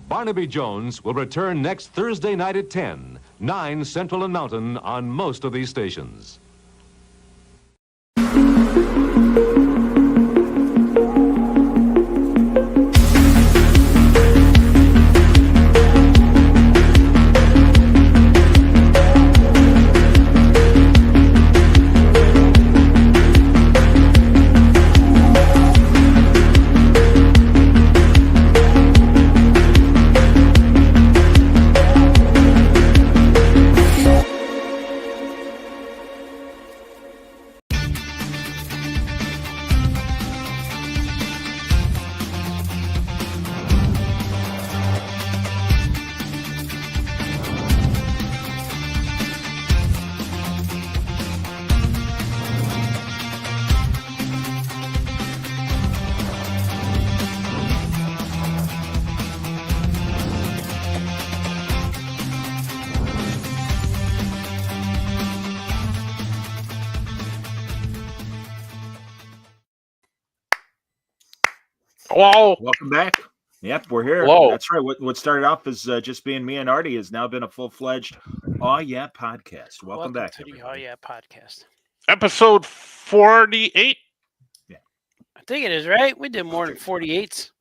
Barnaby Jones will return next Thursday night at 10, 9 Central and Mountain on most of these stations. Hello. Welcome back. Yep, we're here. Hello. That's right. What started off as just being me and Artie has now been a full-fledged Oh Yeah podcast. Welcome back to the everybody. Oh Yeah podcast. Episode 48? I think it is, right? We did more than 48s.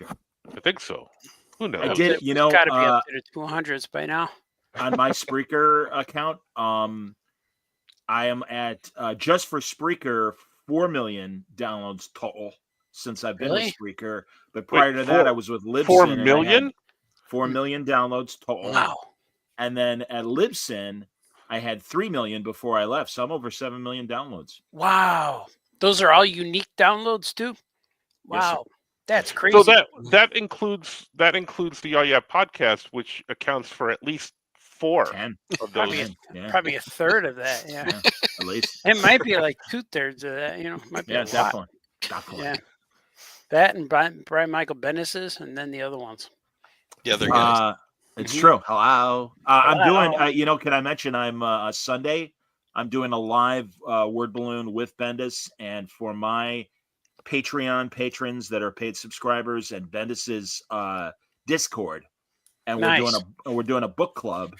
I think so. Who knows? I did, We've got to be up to the 200s by now. On my Spreaker account, I am at just for Spreaker 4 million downloads total since I've been with Spreaker. But prior to that, I was with Libsyn. 4 million? 4 million downloads total. Wow. And then at Libsyn, I had 3 million before I left. So I'm over 7 million downloads. Wow. Those are all unique downloads too? Wow. Yes, that's crazy. So that includes the Oh Yeah podcast, which accounts for at least 4 10 of those. Probably a third of that. Yeah. At least. It might be like 2/3 of that, Might be a lot. Definitely. Yeah. That and Brian Michael Bendis's, and then the other ones. Yeah, they're good. It's true. Hello. I'm doing, can I mention I'm Sunday, I'm doing a live word balloon with Bendis, and for my Patreon patrons that are paid subscribers and Bendis's Discord, and we're doing a book club,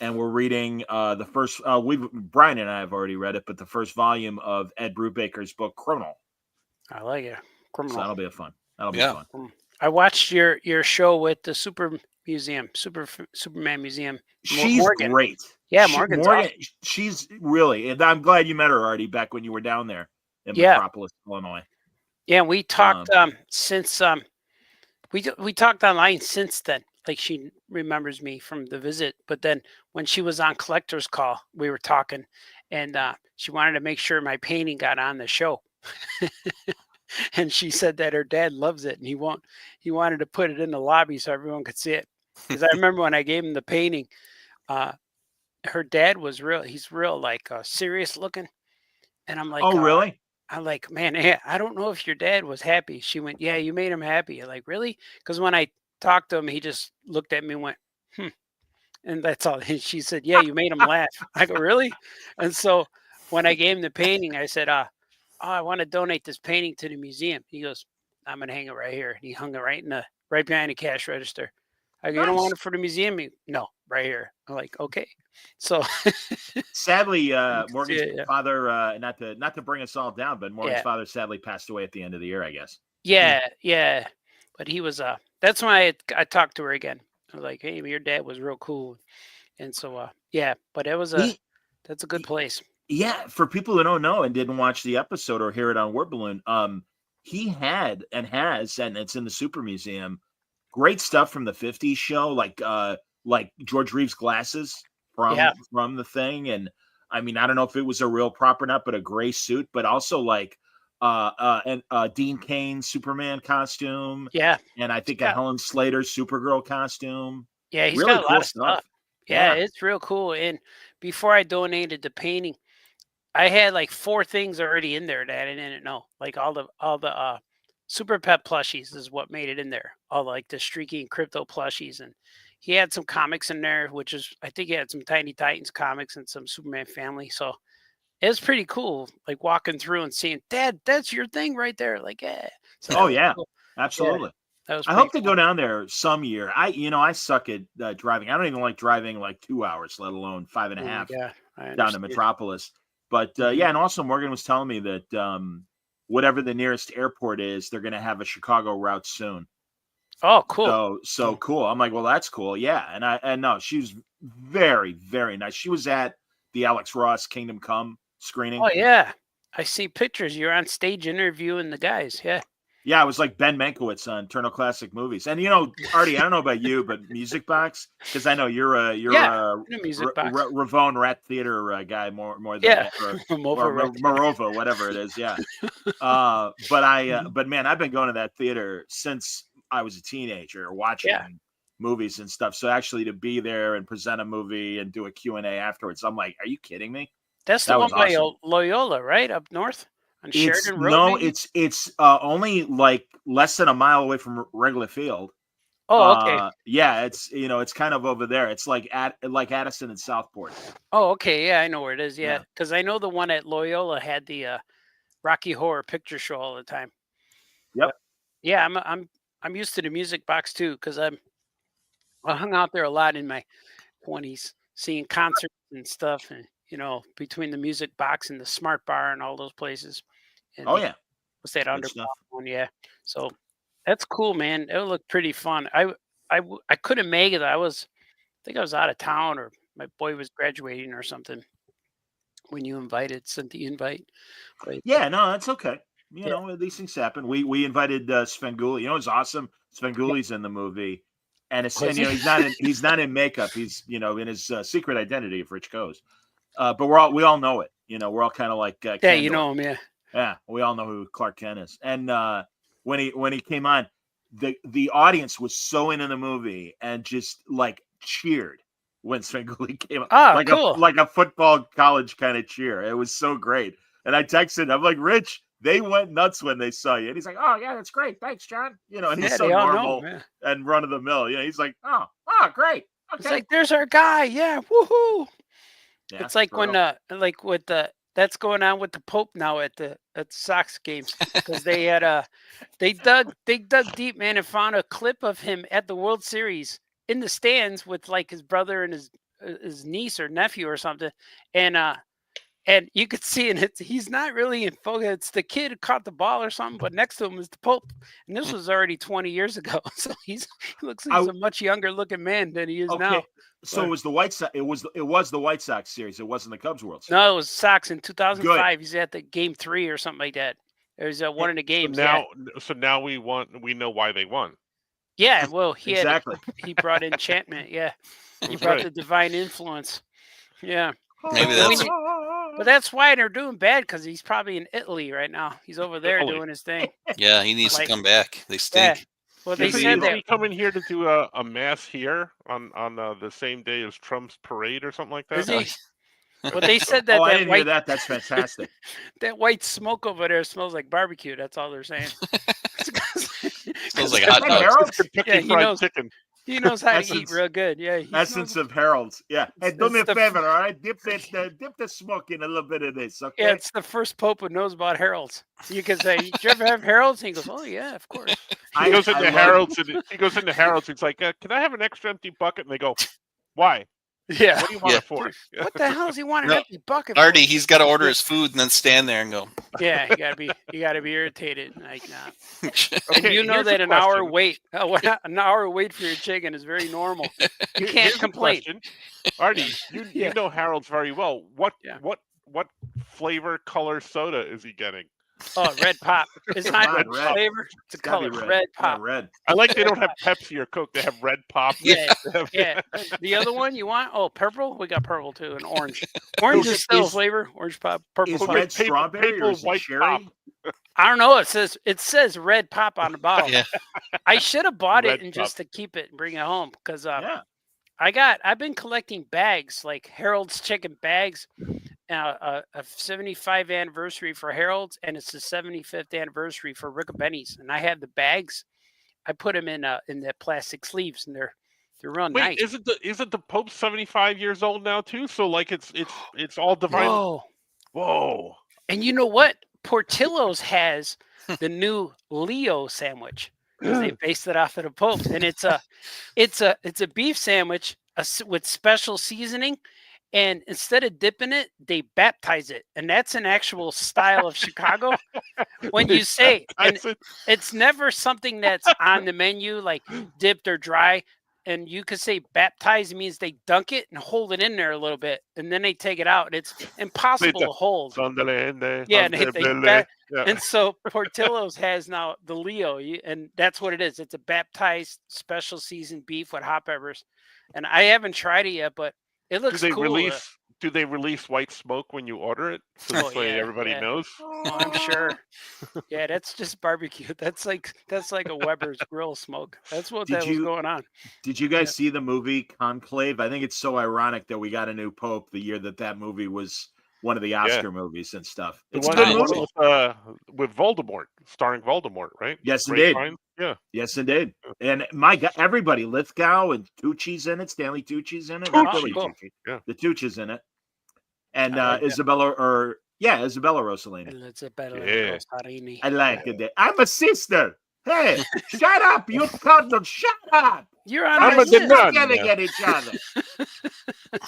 and we're reading the first. Brian and I have already read it, but the first volume of Ed Brubaker's book Criminal. I like it. Criminal. So that'll be fun. That'll be fun. I watched your show with the Superman Museum. She's Morgan. Great. Yeah, Morgan. Awesome. She's really. And I'm glad you met her already back when you were down there in Metropolis, Illinois. Yeah, we talked since we talked online since then. Like she remembers me from the visit, but then when she was on Collector's Call, we were talking, and she wanted to make sure my painting got on the show. And she said that her dad loves it, and he wanted to put it in the lobby so everyone could see it. Because I remember when I gave him the painting, her dad was he's real like serious looking, and I'm like, oh really? I'm like, man, I don't know if your dad was happy. She went, yeah, you made him happy. I'm like, really? Because when I talked to him, he just looked at me and went, and that's all. And she said, yeah, you made him laugh. I go, really? And so when I gave him the painting, I said, I want to donate this painting to the museum. He goes, I'm going to hang it right here. And he hung it right behind the cash register. I go, you don't want it for the museum? No, right here. I'm like, okay. So sadly, Morgan's father, not to bring us all down, but Morgan's father sadly passed away at the end of the year, I guess. Yeah. But he was, that's why I talked to her again. I was like, hey, your dad was real cool. And so, but it was that's a good place. Yeah, for people who don't know and didn't watch the episode or hear it on Word Balloon, he had and has, and it's in the Super Museum, great stuff from the 50s show, like George Reeves' glasses from the thing. And I mean, I don't know if it was a real prop or not, but a gray suit, but also like Dean Cain's Superman costume. Yeah. And I think a Helen Slater Supergirl costume. Yeah, he's really got a lot of stuff. Yeah, it's real cool. And before I donated the painting, I had like 4 things already in there that I didn't know. Like all the Super Pet plushies is what made it in there. All like the Streaky and Crypto plushies, and he had some comics in there, which is I think he had some Tiny Titans comics and some Superman Family. So it's pretty cool, like walking through and seeing, Dad, that's your thing right there. Like, yeah. So cool. Absolutely. That was I pretty hope to fun. go down there some year. I suck at driving. I don't even like driving like 2 hours, let alone five and a Oh my half God, I down to understand. Metropolis. But Mhm. yeah, and also Morgan was telling me that whatever the nearest airport is, they're going to have a Chicago route soon. Oh, cool. So cool. I'm like, well, that's cool. Yeah, and no, she was very, very nice. She was at the Alex Ross Kingdom Come screening. Oh yeah, I see pictures. You're on stage interviewing the guys. Yeah. Yeah, I was like Ben Mankiewicz on Turner Classic Movies. And Artie, I don't know about you, but Music Box, because I know you're a in a music box. Ravone Rat Theater guy more than Yeah. or Mova Rat Theater. Morova, whatever it is. Yeah. But man, I've been going to that theater since I was a teenager, watching movies and stuff. So actually, to be there and present a movie and do a Q&A afterwards, I'm like, are you kidding me? That's the That one was by awesome. Loyola, right up north on It's Sheridan Road. maybe? it's only like less than a mile away from Wrigley Field. Oh, okay. Yeah, it's kind of over there. It's like Addison and Southport. Oh, okay. Yeah, I know where it is. Yeah, Yeah. because I know the one at Loyola had the Rocky Horror Picture Show all the time. Yep. Yeah, I'm used to the music box too because I hung out there a lot in my 20s, seeing concerts and stuff, and between the music box and the Smart Bar and all those places. And Oh yeah. what's that Good underground stuff. one? Yeah. So that's cool, man. It looked pretty fun. I couldn't make it. I think I was out of town, or my boy was graduating or something when you sent the invite. But Yeah, no, that's okay. Yeah. These things happen. We invited Svengoolie. It's awesome. Svengoolie's in the movie, and he's not in makeup. He's in his secret identity of Rich Goes. But we all know it. We're all kind of like yeah, you Kendor. know him, yeah. Yeah, we all know who Clark Kent is. And when he came on, the audience was so into the movie and just like cheered when Svengoolie came on. Ah, like cool. like a football college kind of cheer. It was so great. And I texted, I'm like, Rich, they went nuts when they saw you. And he's like, oh yeah, that's great. Thanks, John. And he's Yeah, so they all know normal him, yeah. and run of the mill. He's like, oh, great. It's Okay. like, there's our guy. Yeah, woohoo. Yeah, It's like for when real. that's going on with the Pope now at the Sox games, because they had they dug deep, man, and found a clip of him at the World Series in the stands with like his brother and his niece or nephew or something, and you could see he's not really in focus. It's the kid who caught the ball or something, but next to him is the Pope, and this was already 20 years ago. So he looks like he's a much younger looking man than he is now. So it was the White Sox. It was the White Sox series. It wasn't the Cubs World Series. No, it was Sox in 2005. He's at the game 3 or something like that. There's one of the games. So now we know why they won. Yeah, well, Exactly. He brought enchantment. Yeah, he That's brought right. the divine influence. Yeah, Maybe that's but that's why they're doing bad, because he's probably in Italy right now. He's over there Italy. doing his thing. yeah. He needs to Like- come back. They Yeah. stink. Well, they Is he- said Is that. he coming here to do a mass here on the same day as Trump's parade or something like that? Is he? Well, they said that I that didn't hear white that. That's fantastic. that white smoke over there smells like barbecue. That's all they're saying. Smells like Is hot that dogs. Harold's? Kentucky Yeah, he Fried knows. Chicken. He knows how to eat Essence- real good. Yeah, he Essence smells- of Harold's. Yeah. Hey, do me a It's the- favor, all right? Dip the smoke in a little bit of this, okay? Yeah, it's the first Pope who knows about Harold's. You can say, "Did you ever have Harold's?" And he goes, "Oh yeah, of course." He goes into love- Harold's and he's like, "Can I have an extra empty bucket?" And they go, "Why? Yeah. What do you want Yeah. it for?" What the hell does he want an No, empty bucket? Artie, for? he's got to order his food and then stand there and go. Yeah, you gotta be irritated. Like, nah. And Okay, you know here's a that an hour question. wait for your chicken is very normal. You Here's can't a complain. question. Artie, you Yeah. know Harold's very well. What Yeah. what flavor, color soda is he getting? Oh, red pop. It's not Red, a red. flavor. It's a Gotta color. be Red Yeah, pop. red. I like they don't have Pepsi or Coke. They have red pop. Yeah, yeah. The other one you want? Oh, purple. We got purple too, and orange. Orange is still a flavor. Orange pop. Purple. Is Okay, red paper- strawberry paper or is it white cherry? pop. I don't know. It says red pop on the bottle. Yeah. I should have bought Red it and pop. just to keep it and bring it home, because Yeah. I've been collecting bags, like Harold's chicken bags. A 75th anniversary for Harold's, and it's the 75th anniversary for Riccobenny's, and I have the bags. I put them in the plastic sleeves, and they're real Wait, nice. isn't the Pope 75 years old now too? So like it's all divine. Whoa! Whoa. And you know what? Portillo's has the new Leo sandwich. because they based it off of the Pope, and it's a beef sandwich with special seasoning. And instead of dipping it, they baptize it. And that's an actual style of Chicago. When you say, and it's never something that's on the menu, like dipped or dry. And you could say baptized means they dunk it and hold it in there a little bit. And then they take it out. And it's impossible to hold. Yeah, and so Portillo's has now the Leo. And that's what it is. It's a baptized special seasoned beef with hot peppers. And I haven't tried it yet, but it looks cool. Do they release white smoke when you order it? So this way everybody knows. Oh, I'm sure. Yeah, that's just barbecue. That's like a Weber's grill smoke. That's what was going on. Did you guys see the movie Conclave? I think it's so ironic that we got a new pope the year that movie was one of the Oscar movies and stuff. It's a good movie. With Voldemort, starring Voldemort, right? Yes, indeed. Yeah. Yes, indeed. And my God, everybody, Lithgow and Tucci's in it. Stanley Tucci's in it. Tucci. Yeah. The Tucci's in it. And Isabella Rossellini. Rossellini. I like it. I'm a sister. Hey, shut up, you cardinal. Shut up. You're on I'm the nun. Get each other.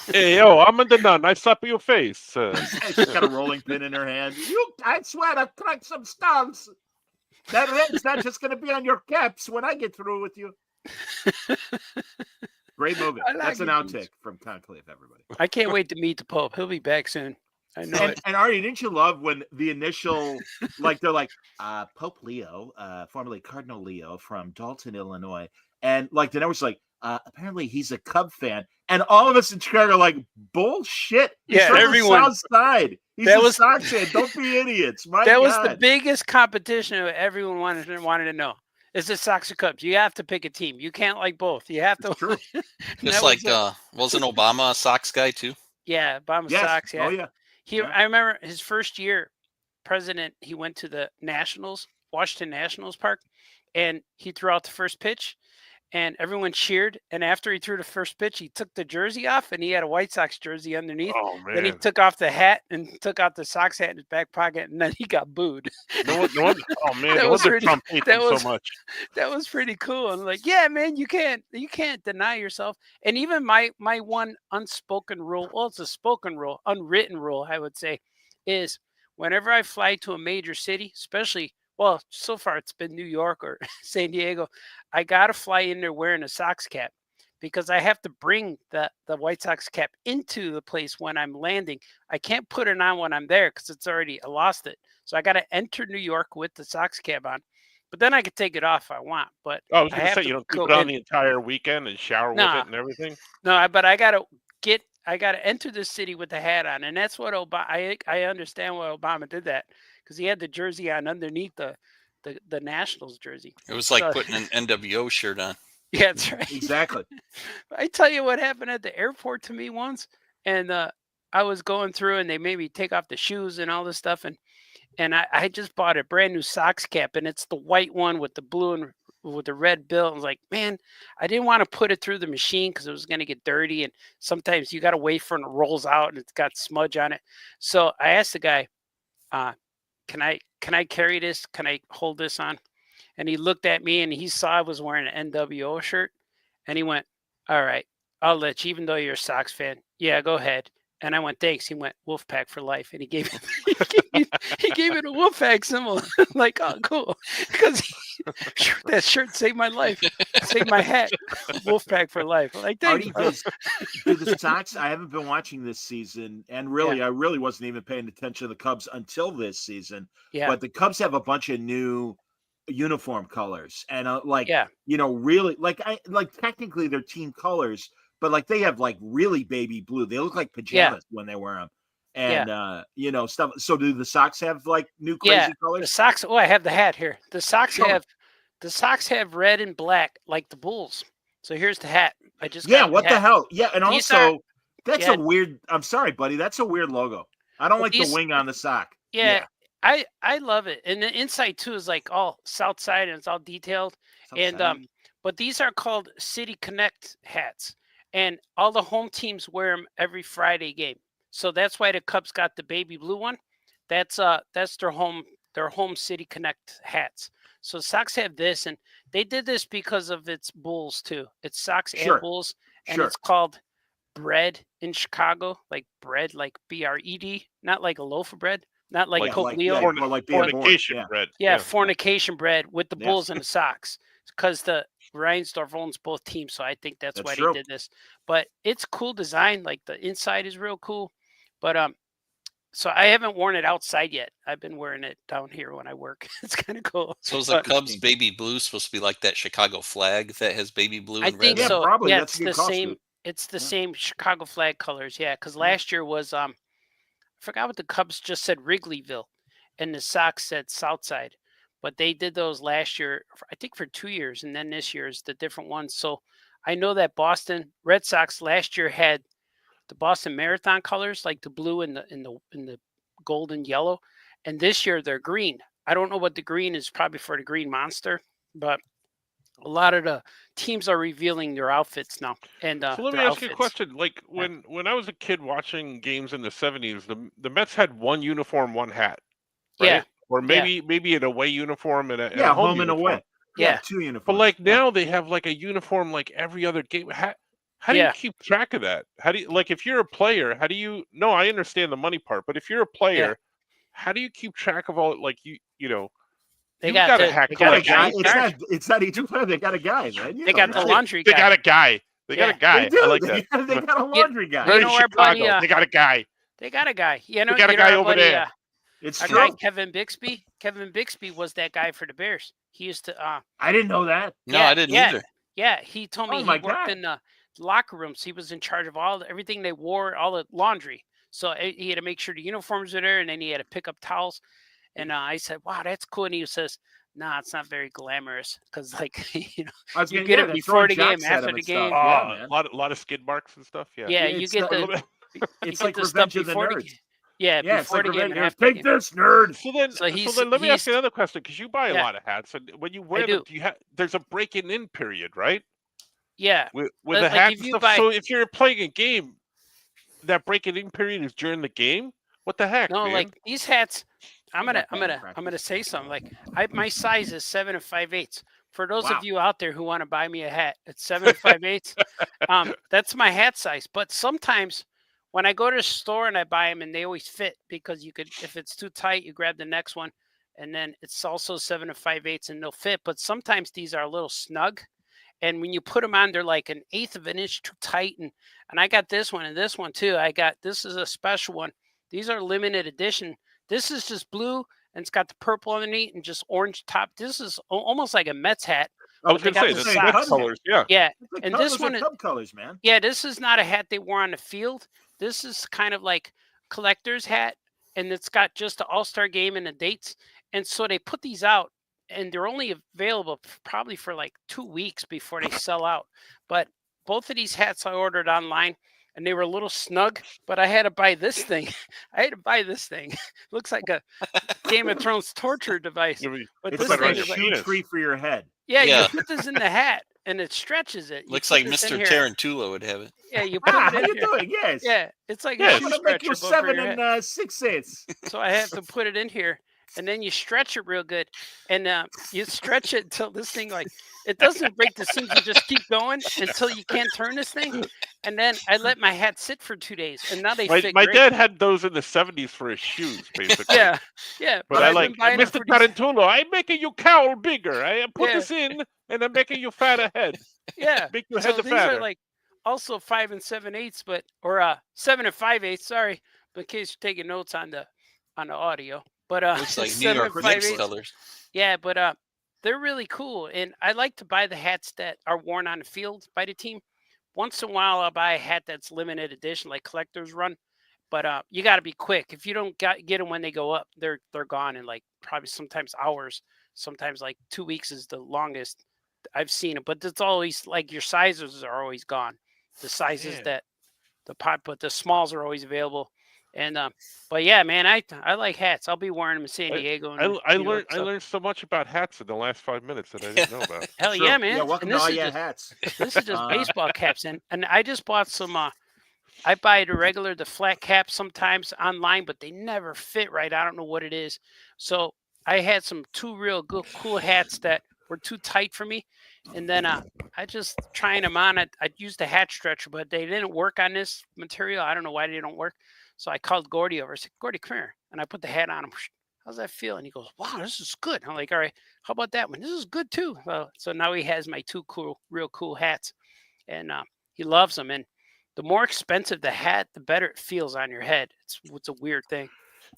Hey, I'm the nun. I slap your face. She's got a rolling pin in her hand. I swear I've cracked some skulls. That red's not just going to be on your caps when I get through with you. Great movie. That's an outtake from Conclave, everybody. I can't wait to meet the Pope. He'll be back soon. I know it. And Artie, didn't you love when the initial, like, they're like, Pope Leo, formerly Cardinal Leo from Dalton, Illinois. And, like, the network's like, apparently he's a Cub fan. And all of us in Chicago are like, bullshit. He's from everyone. The South Side. He's a Sox fan. Don't be idiots. That was the biggest competition everyone wanted to know. Is it Sox or Cubs? You have to pick a team. You can't like both. You have to. True. Just like, wasn't Obama a Sox guy too? Yeah, Obama Sox. Yeah. Oh, yeah. I remember his first year president, he went to the Washington Nationals Park, and he threw out the first pitch, and everyone cheered. And after he threw the first pitch, he took the jersey off, and he had a White Sox jersey underneath. Oh, man. Then he took off the hat and took out the Sox hat in his back pocket, and then he got booed. No one, oh, man. No wonder Trump hates him so much. That was pretty cool. And like, yeah, man, you can't deny yourself. And even my one unspoken rule, well, it's a spoken rule, unwritten rule, I would say, is whenever I fly to a major city, especially, well, so far it's been New York or San Diego, I got to fly in there wearing a Sox cap because I have to bring the White Sox cap into the place when I'm landing. I can't put it on when I'm there because I lost it. So I got to enter New York with the Sox cap on. But then I could take it off if I want. But I was going to say, you don't keep it on the entire weekend and shower with it and everything? No, but I got to enter the city with the hat on. And that's what Obama, I understand why Obama did that. Because he had the jersey on underneath the Nationals jersey. It was like putting an NWO shirt on. Yeah, that's right. Exactly. I tell you what happened at the airport to me once. And I was going through and they made me take off the shoes and all this stuff. And I just bought a brand new Sox cap. And it's the white one with the blue and with the red bill. I was like, man, I didn't want to put it through the machine because it was going to get dirty. And sometimes you got to wait for it and it rolls out and it's got smudge on it. So I asked the guy, can I carry this? Can I hold this on? And he looked at me and he saw I was wearing an NWO shirt. And he went, all right, I'll let you, even though you're a Sox fan. Yeah, go ahead. And I went, thanks. He went, Wolfpack for life. And he gave it a Wolfpack symbol. Like, oh, cool. Because that shirt saved my life. Saved my hat. Wolfpack for life. Like, thanks. Do the Sox, I haven't been watching this season. And really, I really wasn't even paying attention to the Cubs until this season. Yeah. But the Cubs have a bunch of new uniform colors. And really, like technically they're team colors. But like they have like really baby blue. They look like pajamas when they wear them. And stuff. So do the Sox have like new crazy colors? The Sox, I have the hat here. The Sox have red and black like the Bulls. So here's the hat. I just what the hell? Yeah, and also that's a weird, I'm sorry, buddy. That's a weird logo. I don't like the wing on the sock. Yeah. I love it. And the inside too is like all South Side and it's all detailed. But these are called City Connect hats. And all the home teams wear them every Friday game. So that's why the Cubs got the baby blue one. That's their home their Home City Connect hats. So Sox have this, and they did this because of its Bulls too. It's Sox Sure. and Bulls, and Sure. it's called Bread in Chicago, like bread, like BRED, not like a loaf of bread, not like Like- Coke Leo. more like being born. Fornication Yeah. bread. Yeah, fornication bread with the Yes. Bulls and the Sox, because the Reinsdorf owns both teams, so I think that's why true. they did this. But it's cool design, like the inside is real cool. But so I haven't worn it outside yet. I've been wearing it down here when I work. It's kind of cool. So is the But Cubs baby blue supposed to be like that Chicago flag that has baby blue I and think red? Yeah, so. probably. Yeah, That's it's a good the call, same. Scoot. It's the Yeah. same Chicago flag colors. Yeah, because last year was I forgot what the Cubs just said, Wrigleyville, and the Sox said Southside. But they did those last year, I think for 2 years, and then this year is the different ones. So I know that Boston Red Sox last year had the Boston Marathon colors, like the blue and the gold and yellow, and this year they're green. I don't know what the green is, probably for the Green Monster, but a lot of the teams are revealing their outfits now. And So let me their ask you a outfits. question. Like when I was a kid watching games in the 70s, the Mets had one uniform, one hat, right? Yeah, Or maybe an away uniform and a home home and uniform. away. Yeah, Yeah. 2 uniforms. But like Yeah. now they have like a uniform like every other game. How do you Yeah. keep track of that? How do you like if you're a player? How do you? No, I understand the money part, but if you're a player, how do you keep track of all like you know? They You've got got a the- hat they got a collection. guy guy. in charge. It's not each player. They got a guy, man. You They know got the that. laundry They guy. got a guy. They got a Yeah. guy. They do. I like they, that. they got a laundry guy. Very know our Chicago. buddy, They got a guy. They got a guy. You know, We got a you know guy our over buddy, there. It's our true. guy Kevin Bixby. Kevin Bixby was that guy for the Bears. He used to. I didn't know that. No, yeah, I didn't yeah. either. Yeah, he told me Oh, he my worked God. in the locker rooms. He was in charge of everything they wore, all the laundry. So he had to make sure the uniforms were there, and then he had to pick up towels. And I said, "Wow, that's cool." And he says, "Nah, it's not very glamorous because, like, you know, I was you gonna get yeah, it they're before throwing the game, jocks at after him the and stuff. game. Yeah, Oh, man. a lot of skid marks and stuff. Yeah. Yeah, Yeah, you it's get not- the It's you get like the stuff Revenge of the before the Nerds. game. Yeah, Yeah, it's before like the game Revenge. and Nerds. after the Take game. this, nerd. So So let me ask you he's another question because you buy a Yeah. lot of hats, and when you wear do. them, there's a breaking in period, right? yeah. With Like, the hat if and you stuff. buy- So if you're playing a game, that breaking in period is during the game. What the heck, No, man? like these hats, I'm Not gonna bad in practice. say something. Like my size is 7 5/8. For those Wow. of you out there who want to buy me a hat, it's 7 5/8. That's my hat size. But sometimes when I go to the store and I buy them, and they always fit because you could, if it's too tight, you grab the next one, and then it's also 7 5/8 and they'll fit. But sometimes these are a little snug, and when you put them on, they're like an eighth of an inch too tight. And I got this one and this one too. This is a special one. These are limited edition. This is just blue and it's got the purple underneath and just orange top. This is almost like a Mets hat. I was but going they to got say the the socks. colors. Yeah. Yeah, It's like and Cubs- this those one are is- Cub colors, man. yeah. This is not a hat they wore on the field. This is kind of like collector's hat, and it's got just the All-Star game and the dates. And so they put these out, and they're only available probably for like 2 weeks before they sell out. But both of these hats I ordered online, and they were a little snug, but I had to buy this thing. I had to buy this thing. Looks like a Game of Thrones torture device. But It's this like better a on thing your is like, shoe tree for your head. yeah, Yeah. you put this in the hat, and it stretches it. You Looks put like this in Mr. here. Tarantula would have it. Yeah, you put Ah, it how in you here. doing? Yes. Yeah, it's like Yes. a I'm shoe gonna make you stretcher, but for 7 your head. and 6/8. So I have to put it in here, and then you stretch it real good, and you stretch it until this thing, like, it doesn't break the seams. You just keep going until you can't turn this thing, and then I let my hat sit for 2 days, and now they fit My great. dad had those in the 70s for his shoes, basically. Yeah, yeah. But I I've like been buying them Mr. for these- Tarantula. I'm making you cowl bigger. I put Yeah. this in, and I'm making you fat ahead. Yeah. Make your So head the these fatter. are like also 5 7/8, but or 7 5/8. Sorry, but in case you're taking notes on the audio. But Looks like New 7 York Knicks 5/8. colors. Yeah, but they're really cool, and I like to buy the hats that are worn on the field by the team. Once in a while, I'll buy a hat that's limited edition, like collectors run. But you got to be quick. If you don't get them when they go up, they're gone in like probably sometimes hours. Sometimes like 2 weeks is the longest I've seen it. But it's always like your sizes are always gone. The sizes Man. that but the smalls are always available. And but yeah, man, I like hats. I'll be wearing them in San Diego. And I New York, I so- learned so much about hats in the last 5 minutes that I didn't know about. Hell True. yeah, man! Yeah, welcome and to this all is your just, hats. this is just Uh, baseball caps, and I just bought some. I buy the flat caps sometimes online, but they never fit right. I don't know what it is. So I had two real good, cool hats that were too tight for me. And then I just trying them on. I used a hat stretcher, but they didn't work on this material. I don't know why they don't work. So I called Gordy over. I said, Gordy, come here. And I put the hat on him. How's that feel? And he goes, wow, this is good. I'm like, all right, how about that one? This is good too. Well, so now he has my two real cool hats. And he loves them. And the more expensive the hat, the better it feels on your head. It's a weird thing.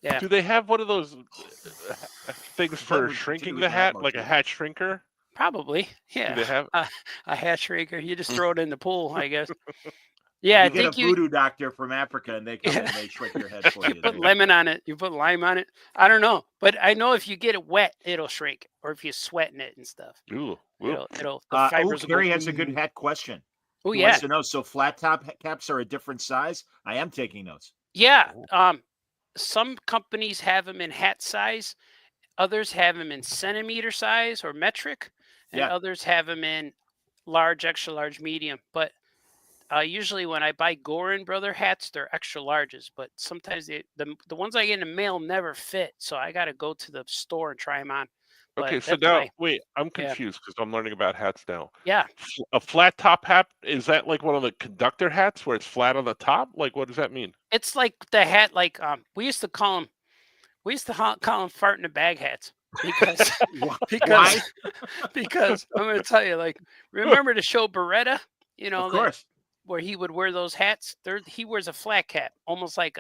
Yeah. Do they have one of those things for would shrinking continue the with hat hat, like a motif. hat shrinker? Probably. Do Yeah. they have? A hat shrinker. You just throw it in the pool, I guess. Yeah, I You get a think voodoo doctor from Africa, and they come in and they shrink your head for you you. put There. lemon on it. You put lime on it. I don't know, but I know if you get it wet, it'll shrink, or if you sweat in it and stuff, Ooh, it'll the fibers will go. Carrie has a good hat question. Oh He yeah, wants to know. So flat top caps are a different size. I am taking notes. yeah. Some companies have them in hat size. Others have them in centimeter size or metric, and Yeah. others have them in large, extra large, medium. But usually when I buy Gorin Brother hats, they're extra larges. But sometimes the ones I get in the mail never fit, so I got to go to the store and try them on. But okay. So that's now, my wait, I'm yeah, confused because I'm learning about hats now. yeah. A flat top hat, is that like one of the conductor hats where it's flat on the top? Like, what does that mean? It's like the hat, like we used to call them. We used to call them fart in the bag hats because Why? because I'm going to tell you, like, remember the show Beretta? You know, Of course. where he would wear those hats. He wears a flat cap, almost like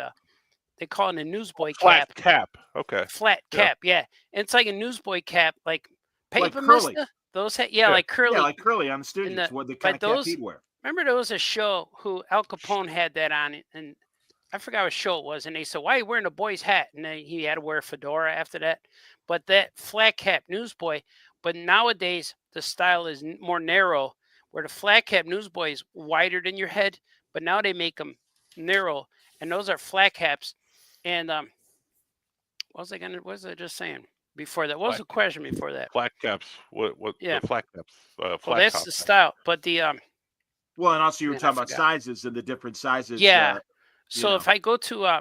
they call it a newsboy Flat cap. cap. Okay. Flat Yeah. cap, yeah. And it's like a newsboy cap, like Like Paper curly. Mister. Those yeah, Yeah. like curly. Yeah, like curly on the Stooges. the- What the but kind of cap those- he'd wear. Remember there was a show who Al Capone had that on it, and I forgot what show it was, and they said, why are you wearing a boy's hat? And then he had to wear a fedora after that. But that flat cap newsboy, but nowadays the style is more narrow, where the flat cap newsboy is wider than your head, but now they make them narrow, and those are flat caps. And what was I just saying before that? What was the question before that? Flat caps. What Yeah. the flat caps? Well, Flat that's top the hat. style, but the Well, and also you were Man, I talking about forgot. sizes and the different sizes. yeah. you So know. if I go to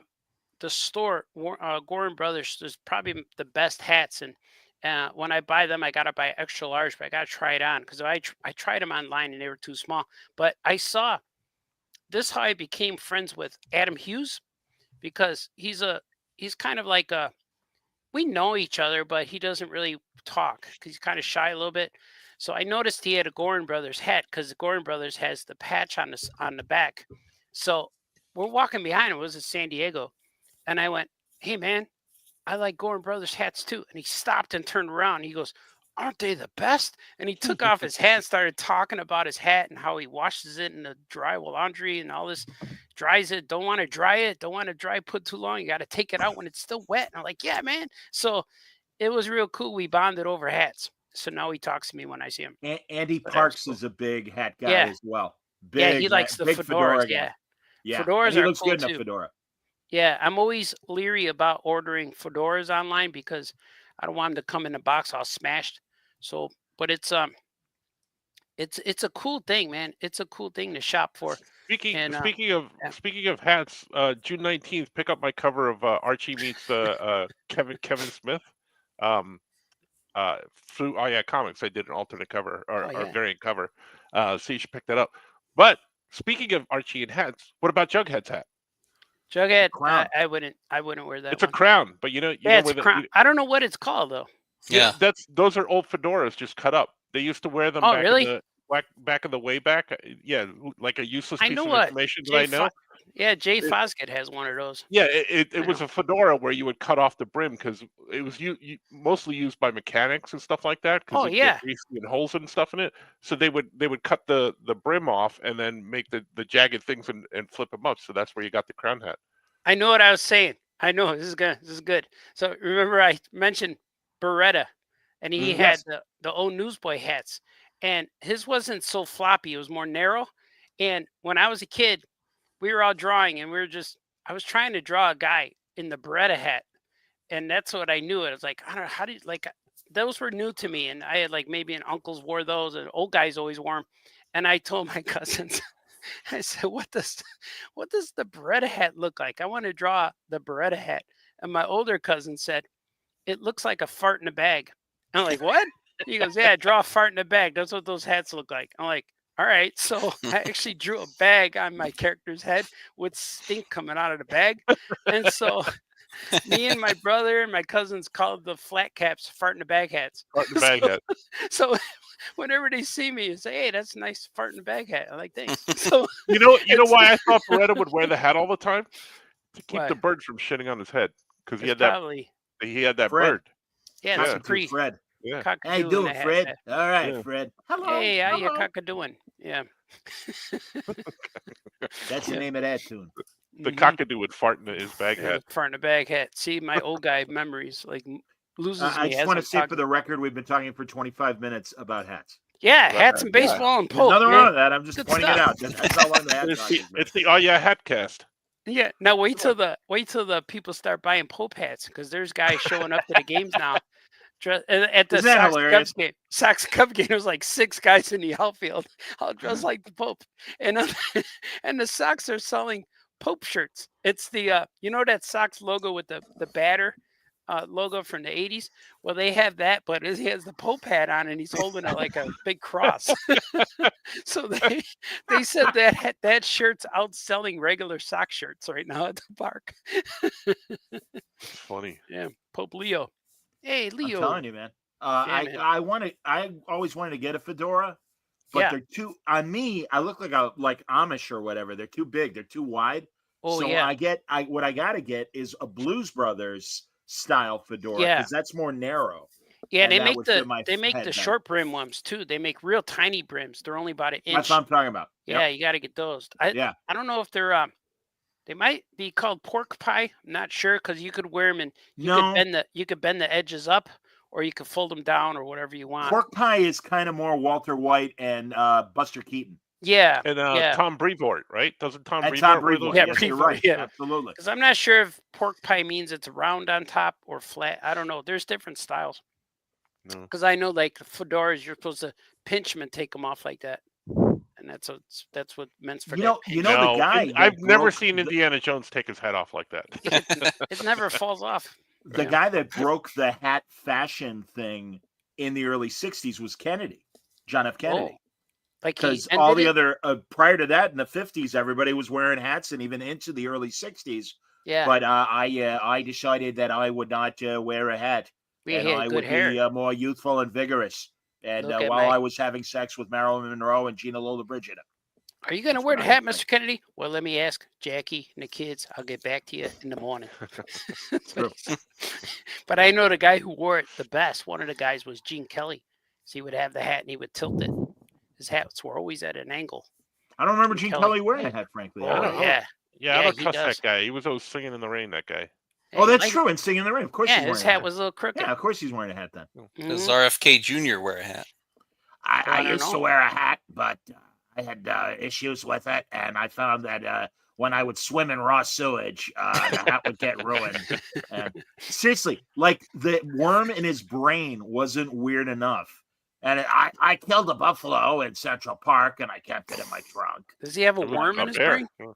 the store, Gorin Brothers, there's probably the best hats, and when I buy them, I gotta buy extra large, but I gotta try it on because I tried them online and they were too small. But I saw this how I became friends with Adam Hughes because he's kind of like we know each other, but he doesn't really talk because he's kind of shy a little bit. So I noticed he had a Gorin Brothers hat because the Gorin Brothers has the patch on the back. So we're walking behind him. It was in San Diego, and I went, "Hey man, I like Gorin Brothers hats too." And he stopped and turned around. He goes, "Aren't they the best?" And he took off his hat and started talking about his hat and how he washes it in the dry laundry and all this. Dries it. Don't want to dry it. Don't want to dry put too long. You got to take it out when it's still wet. And I'm like, yeah, man. So it was real cool. We bonded over hats. So now he talks to me when I see him. Andy But that was Parks cool. is a big hat guy Yeah. as well. Yeah, Big he likes the big fedoras. guy. Yeah. Yeah. Fedoras And he are looks cool good in a too. fedora. Yeah, I'm always leery about ordering fedoras online because I don't want them to come in a box all smashed. So, but it's a cool thing, man. It's a cool thing to shop for. Speaking And, speaking of yeah. speaking of hats, June 19th, pick up my cover of Archie meets Kevin Smith. Through Comics, I did an alternate cover or Oh, yeah. variant cover. So you should pick that up. But speaking of Archie and hats, what about Jughead's hat? Jughead, Crown. I wouldn't wear that It's a one. crown, but you know Yeah, it's where a crown. I don't know what it's called though. Yeah. those are old fedoras just cut up. They used to wear them Oh, back really? in the back in the way back. Yeah, like a useless I piece know of what. information that I know. Jay Fosgett has one of those. Yeah, I it was know. a fedora where you would cut off the brim because it was mostly used by mechanics and stuff like that. Oh, Because yeah. greasy and holes and stuff in it. So they would cut the brim off and then make the jagged things and flip them up. So that's where you got the crown hat. I know what I was saying. I know this is good. This is good. So remember I mentioned Beretta, and he had Yes. the old newsboy hats, and his wasn't so floppy. It was more narrow. And when I was a kid, we were all drawing, and I was trying to draw a guy in the Beretta hat, and that's what I knew. It was like, I don't know how did those were new to me, and I had like maybe an uncles wore those, and old guys always wore them. And I told my cousins, I said, what does the Beretta hat look like? I want to draw the Beretta hat. And my older cousin said, it looks like a fart in a bag. I'm like, what? He goes, yeah, draw a fart in a bag. That's what those hats look like. I'm like, all right. So I actually drew a bag on my character's head with stink coming out of the bag. And so me and my brother and my cousins called the flat caps fart in the bag hats. Fart in the bag hat. So whenever they see me, they say, hey, that's a nice fart in the bag hat. I'm like, thanks. So You know why I thought Beretta would wear the hat all the time? To keep Why? the bird from shitting on his head. Because he it's had probably, that Fred. bird. yeah, Yeah. it's a Cockatoo pre. Fred. Yeah. How Cockatoo you in doing, the hat. Fred? All right, Yeah. Fred. Hello. Hey, how you hello. doing? Yeah. That's the name of that tune. The Mhm. cockatoo would fart in his bag Yeah, hat. fart in a bag hat. See, my old guy memories like loses me. I just as want to I'm say for talking. the record, we've been talking for 25 minutes about hats. Yeah, hats and Yeah. baseball and There's Pope. nothing man. wrong with that. I'm just Good pointing it stuff. out. That's how long the hat It's talk the, has been. it's the Oh Yeah hat cast. Yeah. Now wait till the people start buying Pope hats because there's guys showing up to the games now. At the Isn't that Sox hilarious? Cubs game. Sox Cub game, there's like 6 guys in the outfield, all dressed like the Pope, and and the Sox are selling Pope shirts. It's the you know that Sox logo with the batter logo from the 80s. Well, they have that, but he has the Pope hat on and he's holding it like a big cross. So they said that shirt's outselling regular Sox shirts right now at the park. It's funny. Yeah, Pope Leo. Hey, I'm Leo. telling you, man. Yeah, man. I always wanted to get a fedora, but Yeah. they're too on me. I look like Amish or whatever. They're too big. They're too wide. Oh, so yeah. what I gotta get is a Blues Brothers style fedora Yeah. because that's more narrow. Yeah, and they that make would the fit my they make head the better. short brim ones too. They make real tiny brims. They're only about an inch. That's what I'm talking about. Yeah, Yep. you got to get those. Yeah. I don't know if they're they might be called pork pie. I'm not sure because you could wear them and you could bend the edges up or you could fold them down or whatever you want. Pork pie is kind of more Walter White and Buster Keaton. Yeah, And yeah. Tom Brevoort, right? Doesn't Tom And Brevoort Tom wear Brevoort. those? Yeah, Yes, you're Brevoort, right. yeah. Absolutely. Because I'm not sure if pork pie means it's round on top or flat. I don't know. There's different styles. No. Because I know like fedoras, you're supposed to pinch them and take them off like that, and that's what meant for You that. know, pinch. the No, guy. that I've never broke seen the- Indiana Jones take his hat off like that. It never falls off. The Yeah. guy that broke the hat fashion thing in the early 60s was Kennedy, John F. Kennedy. Oh, like Because he all ended the it? other, prior to that in the 50s, everybody was wearing hats and even into the early 60s. Yeah, But I decided that I would not wear a hat. we and had I good would hair. be more youthful and vigorous. And Look at while my- I was having sex with Marilyn Monroe and Gina Lola Brigida. Are you going to That's wear the what I hat, would Mr. Kennedy? Well, let me ask Jackie and the kids. I'll get back to you in the morning. True. But I know the guy who wore it the best. One of the guys was Gene Kelly. So he would have the hat and he would tilt it. His hats were always at an angle. I don't remember Gene Gene Kelly. Kelly wearing a hat, frankly. I Oh, don't know. yeah. Yeah, I Yeah, don't he trust does. that guy. He was always singing in the rain, that guy. Oh, that's Like- true. And Singing in the Rain. Of course Yeah, he's wearing his a hat was a little crooked. Yeah, of course he's wearing a hat then. Does Mhm. RFK Jr. wear a hat? I I don't used to know. wear a hat, but I had issues with it, and I found that when I would swim in raw sewage, the hat would get ruined. And seriously, like the worm in his brain wasn't weird enough. And I killed a buffalo in Central Park, and I kept it in my trunk. Does he have a It was worm in up his there. brain? Yeah.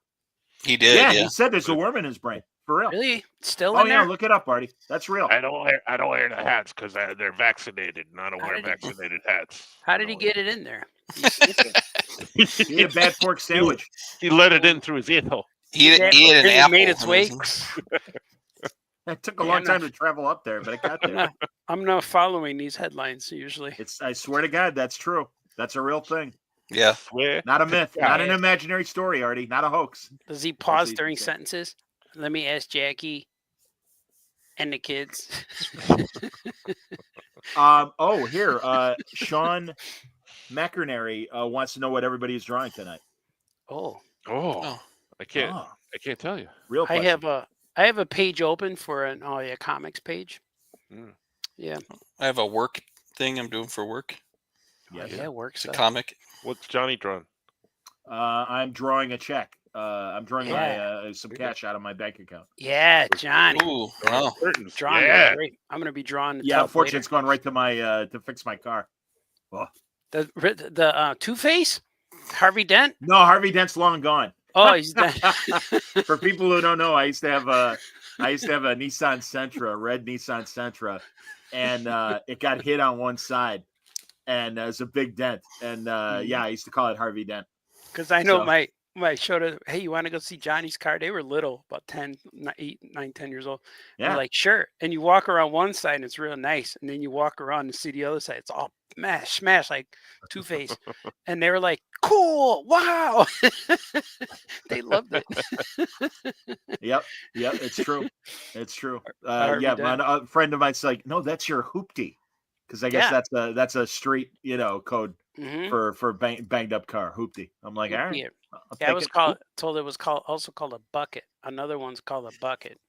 He did, Yeah, yeah. he said there's a worm in his brain. For real. Really? Still Oh, in yeah, there? look it up, Artie. That's real. I don't wear the hats because they're vaccinated, and I don't How wear did he- vaccinated hats. How did he get it in there? He sniffed it? He ate a bad pork sandwich. He let it in through his ear hole. He ate And an it apple. made its and way. it was- It took a Yeah, long I'm time not- to travel up there, but it got there. I'm not following these headlines usually. I swear to God, that's true. That's a real thing. Yeah. Swear. Not a myth. Yeah. Not an imaginary story, Artie. Not a hoax. Does he pause he during said. sentences? Let me ask Jackie and the kids. Here, Sean McInerney wants to know what everybody's drawing tonight. Oh, Oh, I can't. Oh, I can't tell you. real I question. have a page open for an Oh Yeah Comics page. Mm. Yeah, I have a work thing I'm doing for work. Yes. yeah, works. It's a comic. What's Johnny drawn? I'm drawing a check. I'm drawing some Very good. cash out of my bank account. Yeah, Johnny. Ooh, wow. Curtains. Drawing Yeah. great. I'm gonna be drawing the Yeah, tub unfortunately, later. it's going right to my to fix my car. The Two-Face, Harvey Dent. No, Harvey Dent's long gone. Oh, he's dead. For people who don't know, I used to have I used to have a Nissan Sentra, a red Nissan Sentra, and it got hit on one side, and it was a big dent. And I used to call it Harvey Dent. Because I know my showed it. Hey, you want to go see Johnny's car? They were little, about 10, 8, 9, 10 years old. Yeah. We're like, sure. And you walk around one side and it's real nice. And then you walk around and see the other side. It's all smash, like Two-Face. And they were like, cool. Wow. They loved it. Yep. It's true. It's true. Harvey Dent. A friend of mine's like, no, that's your hoopty. Because I guess that's a street, code for banged up car, hoopty. I'm like, all right. Yeah, it was also called a bucket. Another one's called a bucket.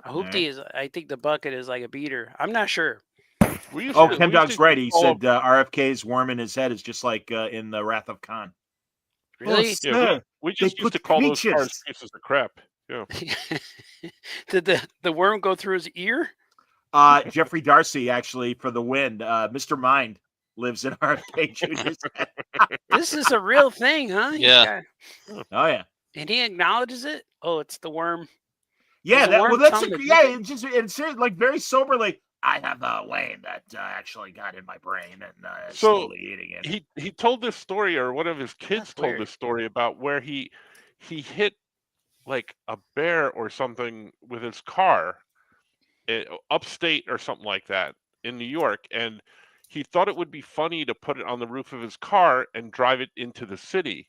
A hoopty is, I think the bucket is like a beater. I'm not sure. Ken Dog's right. He said RFK's worm in his head is just like in the Wrath of Khan. Really? Yeah, we just used to call those cars pieces of crap. Yeah. Did the worm go through his ear? Jeffrey Darcy, actually, for the win. Mr. Mind lives in RFK Jr.'s head. This is a real thing, huh? Yeah. Oh, yeah. And he acknowledges it? Oh, it's the worm. Yeah, it's like very soberly. I have a way that actually got in my brain and slowly eating it. He told this story, or one of his kids told this story about where he hit like a bear or something with his car, upstate or something like that in New York, and he thought it would be funny to put it on the roof of his car and drive it into the city.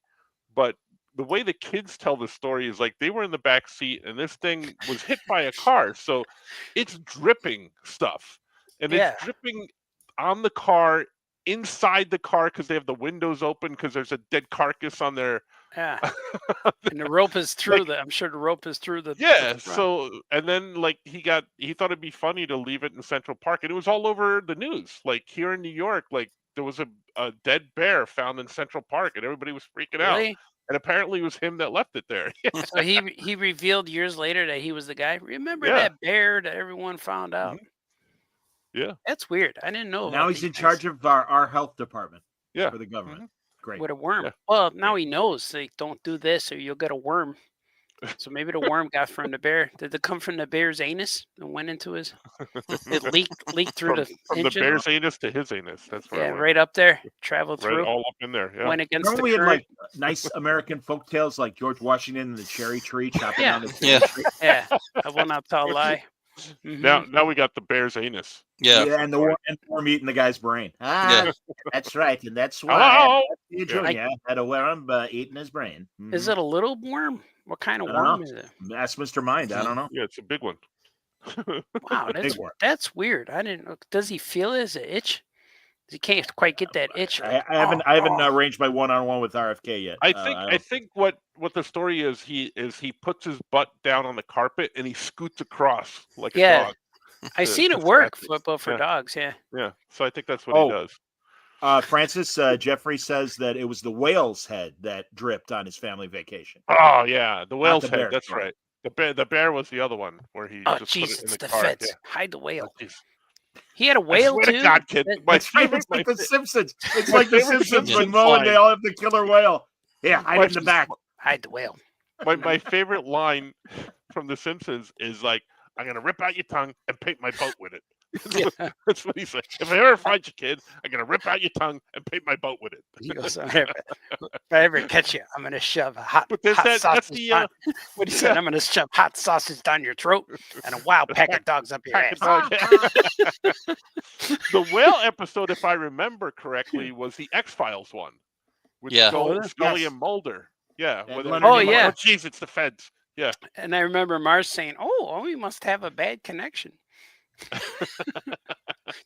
But the way the kids tell the story is like they were in the back seat and this thing was hit by a car, so it's dripping stuff, and it's dripping on the car, inside the car, because they have the windows open because there's a dead carcass on there. Yeah. And the rope is through I'm sure the rope is through the. Yeah. So, and then like he thought it'd be funny to leave it in Central Park, and it was all over the news. Like here in New York, like there was a dead bear found in Central Park, and everybody was freaking out. And apparently it was him that left it there. So he revealed years later that he was the guy. Remember that bear that everyone found out? Yeah. That's weird. I didn't know. Now he's in charge of our health department for the government. Great. With a worm. Yeah. Well, now he knows. Like, don't do this or you'll get a worm. So maybe the worm got from the bear. Did it come from the bear's anus and went into his? It leaked through from the bear's anus to his anus. That's right. Right up there. Traveled through. All up in there. Yeah. Went against the current. Like nice American folk tales like George Washington and the cherry tree chopping down the cherry tree. Yeah. I will not tell a lie. Now we got the bear's anus. Yeah, and the worm eating the guy's brain. That's right, and that's why Junior had a worm eating his brain. Is it a little worm? What kind of worm is it? That's Mr. Mind. I don't know. Yeah, it's a big one. Wow, that's weird. I didn't know. Does he feel it as an itch? He can't quite get that itch. I haven't arranged my one-on-one with RFK yet. I think what the story is he puts his butt down on the carpet and he scoots across like a dog. I seen it work for dogs. Yeah. Yeah. So I think that's what he does. Francis Jeffrey says that it was the whale's head that dripped on his family vacation. Oh yeah, the whale's head. That's right. The bear was the other one where he just put it in the car. Feds. Yeah. Hide the whale. He had a whale too. To God, kid. It's like the Simpsons. It's like the Simpsons when Mo and they all have the killer whale. Yeah, hide in the back. Hide the whale. My favorite line from The Simpsons is like, "I'm gonna rip out your tongue and paint my boat with it." That's what he said. If I ever find you, kid, I'm gonna rip out your tongue and paint my boat with it. He goes, if I ever catch you, I'm gonna shove a hot sausage. What he said, I'm gonna shove hot sausage down your throat and a wild pack of dogs up your ass. The whale episode, if I remember correctly, was the X-Files one with Scully and Mulder. Yeah. Yeah. Oh, geez, it's the feds. Yeah. And I remember Mars saying, "Oh, we must have a bad connection."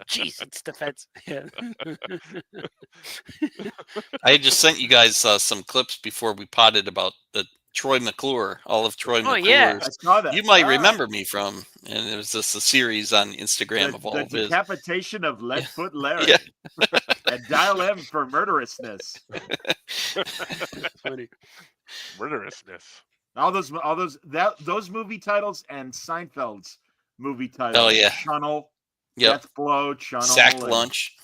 Jeez, it's the feds. Yeah. I just sent you guys some clips before we potted about the Troy McClure, all of Troy McClure's. Yeah, I saw that. You might remember me from, and it was just a series on Instagram of all of his. The decapitation of Leadfoot Larry. And dial M for murderousness. Funny. Murderousness. All those movie titles and Seinfeld's movie titles. Oh yeah. Chunnel. Yep. Death Blow. Chunnel. Sack Lunch.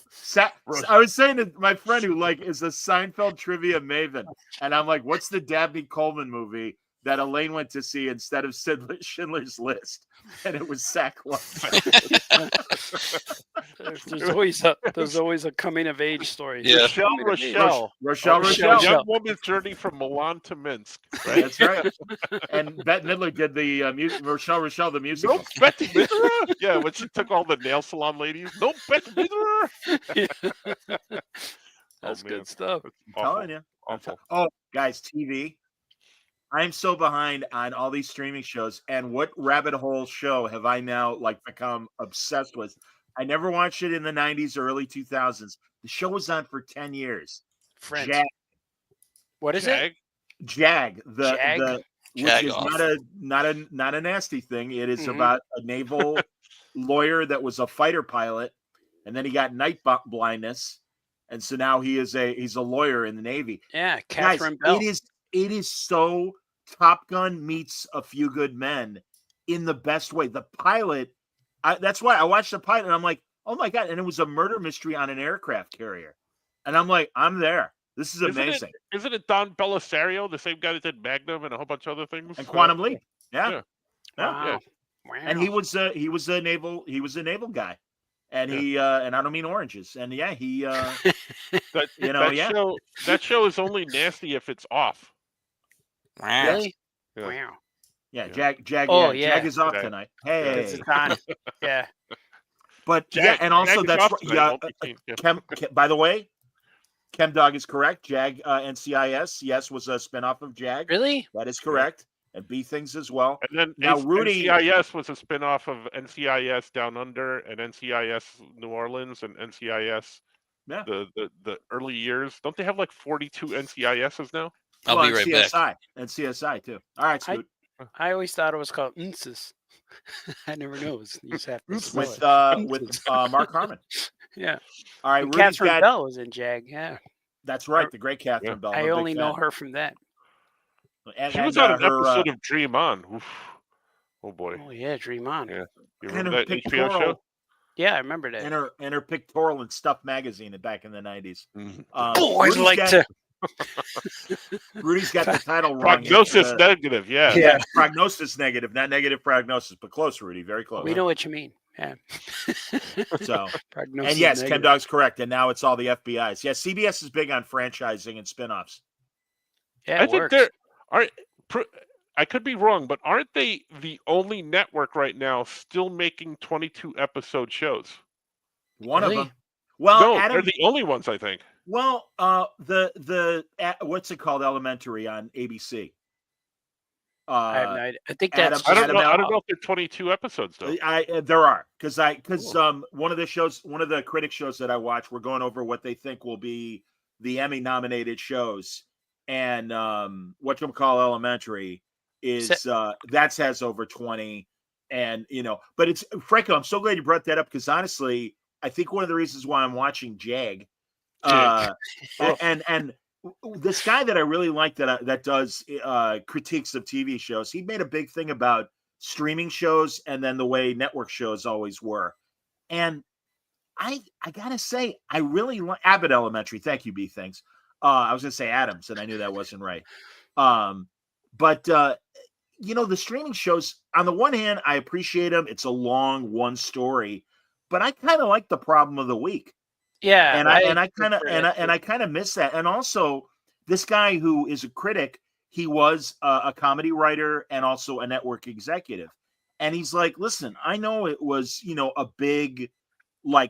I was saying to my friend who is a Seinfeld trivia maven, and I'm like, "What's the Dabney Coleman movie that Elaine went to see instead of Schindler's List, and it was Sackcloth. There's always a coming of age story. Yeah. Rochelle. Young woman's journey from Milan to Minsk. Right? That's right. And Bette Midler did the Rochelle the musical. No, Bette Midler. Yeah, when she took all the nail salon ladies. No, Bette Midler. That's good stuff. I'm telling you. Awful. Oh, guys, TV. I'm so behind on all these streaming shows, and what rabbit hole show have I now become obsessed with? I never watched it in the 90s or early 2000s. The show was on for 10 years. Friends. Jag. What is it? Jag. Jag? Which Jag is off. not a nasty thing. It is about a naval lawyer that was a fighter pilot, and then he got night blindness, and so now he's a lawyer in the Navy. Yeah, Catherine Bell. It is so Top Gun meets A Few Good Men in the best way. The pilot, that's why I watched the pilot and I'm like, oh my God. And it was a murder mystery on an aircraft carrier. And I'm like, I'm there. This is amazing. Isn't it Don Belisario, the same guy that did Magnum and a whole bunch of other things? And Quantum Leap. Yeah. Wow. And he was a naval guy. And he and I don't mean oranges. And that show is only nasty if it's off. Really? Yeah. Wow. Yeah, Jag. Jag is off tonight. Hey, It's on. Yeah. But Jag, and also Jag that's tonight, Chem. By the way, ChemDog is correct. Jag NCIS, yes, was a spinoff of Jag. Really? That is correct. And B Things as well. And then Now, Rudy, NCIS was a spinoff of NCIS Down Under and NCIS New Orleans and NCIS the early years. Don't they have 42 NCISs now? I'll be right CSI, back. And CSI too. All right, Scoot. I always thought it was called NCIS. I never knew. You just have to spell it. With Mark Harmon. Yeah. All right, Catherine Bell was in Jag. Yeah. That's right, the great Catherine Bell. I only know her from that. She was on an episode of Dream On. Oof. Oh boy. Oh yeah, Dream On. Yeah. You And remember her that HBO pictorial, show? Yeah, I remember that. and her pictorial and Stuff magazine back in the 90s. I'd like to. Rudy's got the title wrong. Prognosis negative, yeah. Yeah, prognosis negative, not negative prognosis, but close, Rudy, very close. We know what you mean. Yeah. So, prognosis and yes, negative. ChemDog's correct, and now it's all the FBI's. Yeah, CBS is big on franchising and spinoffs. Yeah, I think there are. I could be wrong, but aren't they the only network right now still making 22 episode shows? One Really? of them. Well, No, Adam, they're the only ones, I think. well, the what's it called? Elementary on ABC. I have no idea. I think Adam- that's. I don't Adam know. I Al- don't know if they're 22 episodes though. There are because one of the critic shows that I watch, we're going over what they think will be the Emmy nominated shows, and whatchamacall Elementary is that has over 20, and but it's Franco. I'm so glad you brought that up because honestly, I think one of the reasons why I'm watching Jag, and this guy that I really like that does critiques of TV shows, he made a big thing about streaming shows and then the way network shows always were. And I gotta say, I really like Abbott Elementary. Thank you, B Things. I was gonna say Adams, and I knew that wasn't right. But the streaming shows, on the one hand, I appreciate them. It's a long one story, but I kind of like the problem of the week. Yeah, And I kind of miss that. And also, this guy who is a critic, he was a comedy writer and also a network executive. And he's like, listen, I know it was, a big,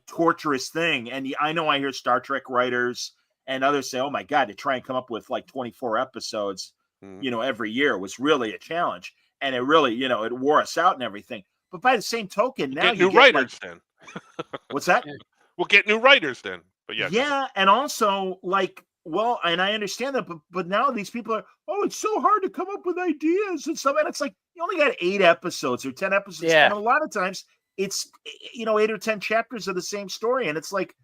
torturous thing. And I know I hear Star Trek writers and others say, oh my God, to try and come up with 24 episodes, every year was really a challenge. And it really, it wore us out and everything. But by the same token, now Get new writers then. What's that? We'll get new writers then. But yeah, and also and I understand that, but now these people are, it's so hard to come up with ideas and stuff. And it's like you only got 8 episodes or 10 episodes. Yeah. And a lot of times it's 8 or 10 chapters of the same story. And it's like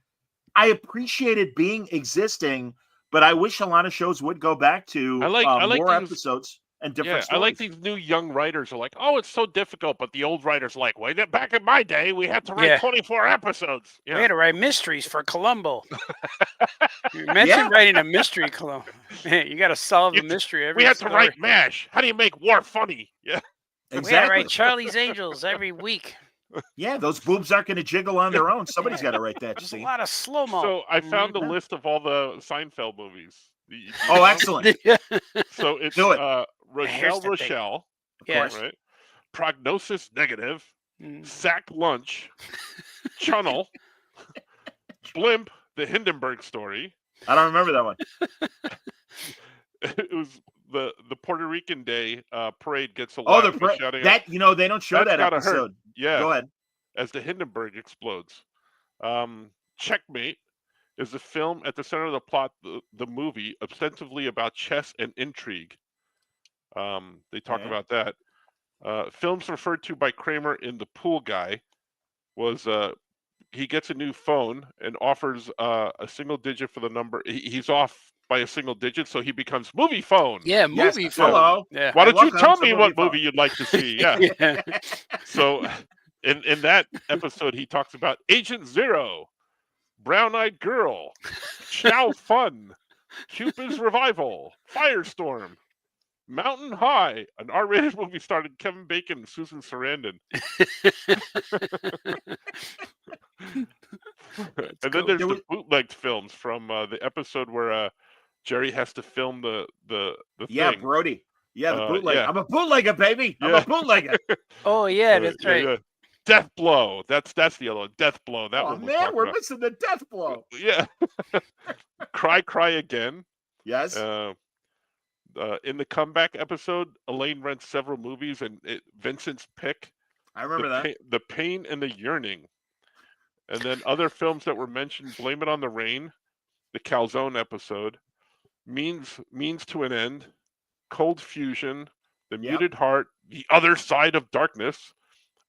I appreciate it existing, but I wish a lot of shows would go back to I like more these- episodes. and different I stories. like these new young writers are like, oh, it's so difficult, but the old writers like, well, back in my day, we had to write 24 episodes. We had to write mysteries for Columbo. Imagine writing a mystery, Columbo. Man, you got to solve a mystery every. We had story. to write MASH. How do you make war funny? Yeah, exactly. We had to write Charlie's Angels every week. Yeah, those boobs aren't going to jiggle on their own. Somebody's got to write that. There's a lot of slow-mo. So I found a list of all the Seinfeld movies. Oh, excellent. So it's Rochelle, right? Prognosis Negative, Sack Lunch, Chunnel, Blimp, The Hindenburg Story. I don't remember that one. It was the Puerto Rican Day parade gets a lot of shouting that out. They don't show that episode. Hurt. Yeah, go ahead. As the Hindenburg explodes. Checkmate is the film at the center of the plot, the movie, ostensibly about chess and intrigue. They talk about that. Films referred to by Kramer in The Pool Guy was he gets a new phone and offers a single digit for the number. He's off by a single digit, so he becomes Movie Phone. Yeah, Movie Phone. Hello. Yeah. Why don't you tell me what movie you'd like to see? Yeah. So in that episode, he talks about Agent Zero, Brown Eyed Girl, Chow Fun, Cupid's Revival, Firestorm, Mountain High, an R-rated movie starring Kevin Bacon and Susan Sarandon. And then there's the bootlegged films from the episode where Jerry has to film the thing. Brody. Yeah, the bootleg. Yeah. I'm a bootlegger, baby. I'm a bootlegger. Oh yeah, that's right. Yeah. Death Blow. That's the other one. Death Blow. That one. Man, we're missing the Death Blow. Yeah. Cry Again. Yes. In the comeback episode, Elaine rents several movies, and Vincent's pick. I remember that. The Pain and the Yearning. And then other films that were mentioned: Blame It on the Rain, the Calzone episode, Means to an End, Cold Fusion, The Muted Heart, The Other Side of Darkness.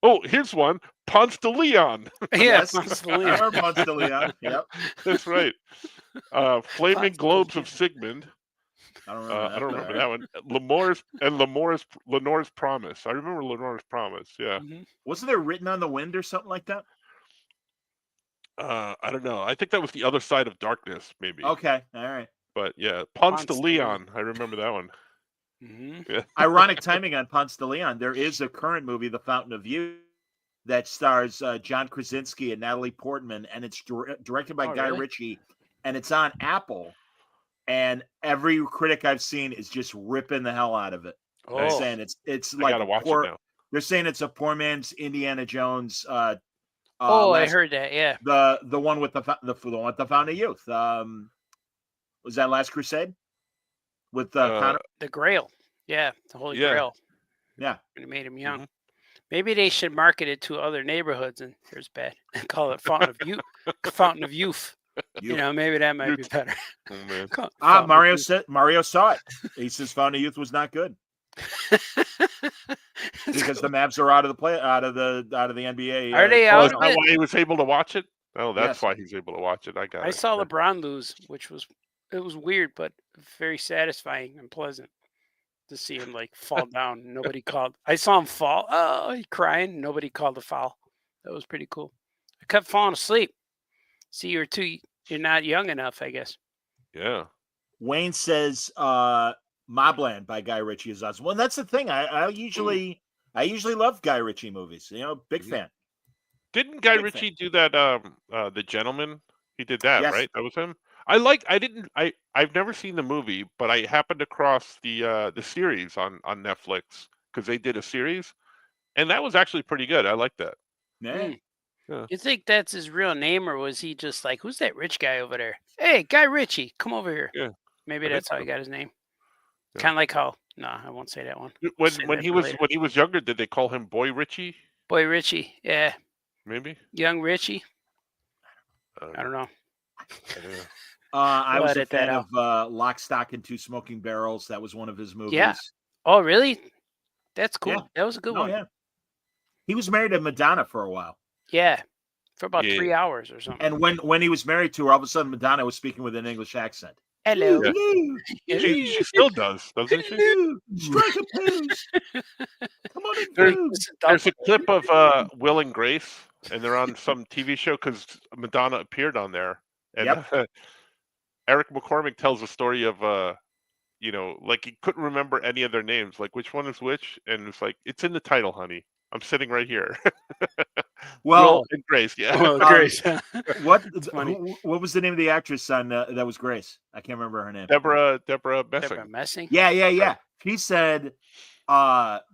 Oh, here's one: Ponce de Leon. Yes, Ponce de Leon. I remember Ponce de Leon. Yep, that's right. Flaming Globes of Sigmund. I don't remember that one. Lenore's Promise. I remember Lenore's Promise. Yeah. Mm-hmm. Wasn't there Written on the Wind or something like that? I don't know. I think that was The Other Side of Darkness, maybe. Okay, all right. But yeah, Ponce de Leon. I remember that one. Mm-hmm. Yeah. Ironic timing on Ponce de Leon. There is a current movie, The Fountain of Youth, that stars John Krasinski and Natalie Portman, and it's directed by Guy Ritchie, and it's on Apple. And every critic I've seen is just ripping the hell out of it. They're saying it's like gotta watch it now. They're saying it's a poor man's Indiana Jones. I heard that. Yeah, the one with the Fountain of Youth. Was that Last Crusade with Connor? The Grail? Yeah, the Holy Grail. Yeah, when he made him young. Mm-hmm. Maybe they should market it to other neighborhoods, and here's bad. Call it Fountain of Youth. Fountain of Youth. You know, maybe that might be better. Oh, Mario saw it. He says Fountain of Youth was not good because the Mavs are out of the NBA. Are they out? Is that why he was able to watch it? Oh, that's why he's able to watch it. I saw LeBron lose, which was weird, but very satisfying and pleasant to see him like fall down. Nobody called. I saw him fall. Oh, he crying. Nobody called the foul. That was pretty cool. I kept falling asleep. See, you're not young enough, I guess. Yeah. Wayne says Mobland by Guy Ritchie is awesome. Well, that's the thing. I usually love Guy Ritchie movies. You know, big fan. Didn't Guy Ritchie do that The Gentleman? He did that, right? That was him. I've never seen the movie, but I happened across the series on Netflix because they did a series, and that was actually pretty good. I like that. Yeah. Yeah. You think that's his real name, or was he just like, who's that rich guy over there? Hey, Guy Ritchie, come over here. Yeah. Maybe that's how he got his name. Yeah. Kind of like how I won't say that one. When he was younger, did they call him Boy Ritchie? Boy Ritchie, yeah. Maybe. Young Ritchie. I don't know. I was a fan of Lock, Stock, and Two Smoking Barrels. That was one of his movies. Yeah. Oh, really? That's cool. Yeah. That was a good one. Yeah. He was married to Madonna for a while. Yeah, for about 3 hours or something. And when he was married to her, all of a sudden Madonna was speaking with an English accent. Hello. Yeah. She still does, doesn't she? Strike a pose. Come on in, There's a clip of Will and Grace, and they're on some TV show because Madonna appeared on there. And Eric McCormick tells a story of like he couldn't remember any of their names, like which one is which, and it's like it's in the title, honey. I'm sitting right here. Well, Will and Grace, yeah. Oh, Grace. What was the name of the actress on that was Grace? I can't remember her name. Deborah Messing. Deborah Messing. Yeah. She said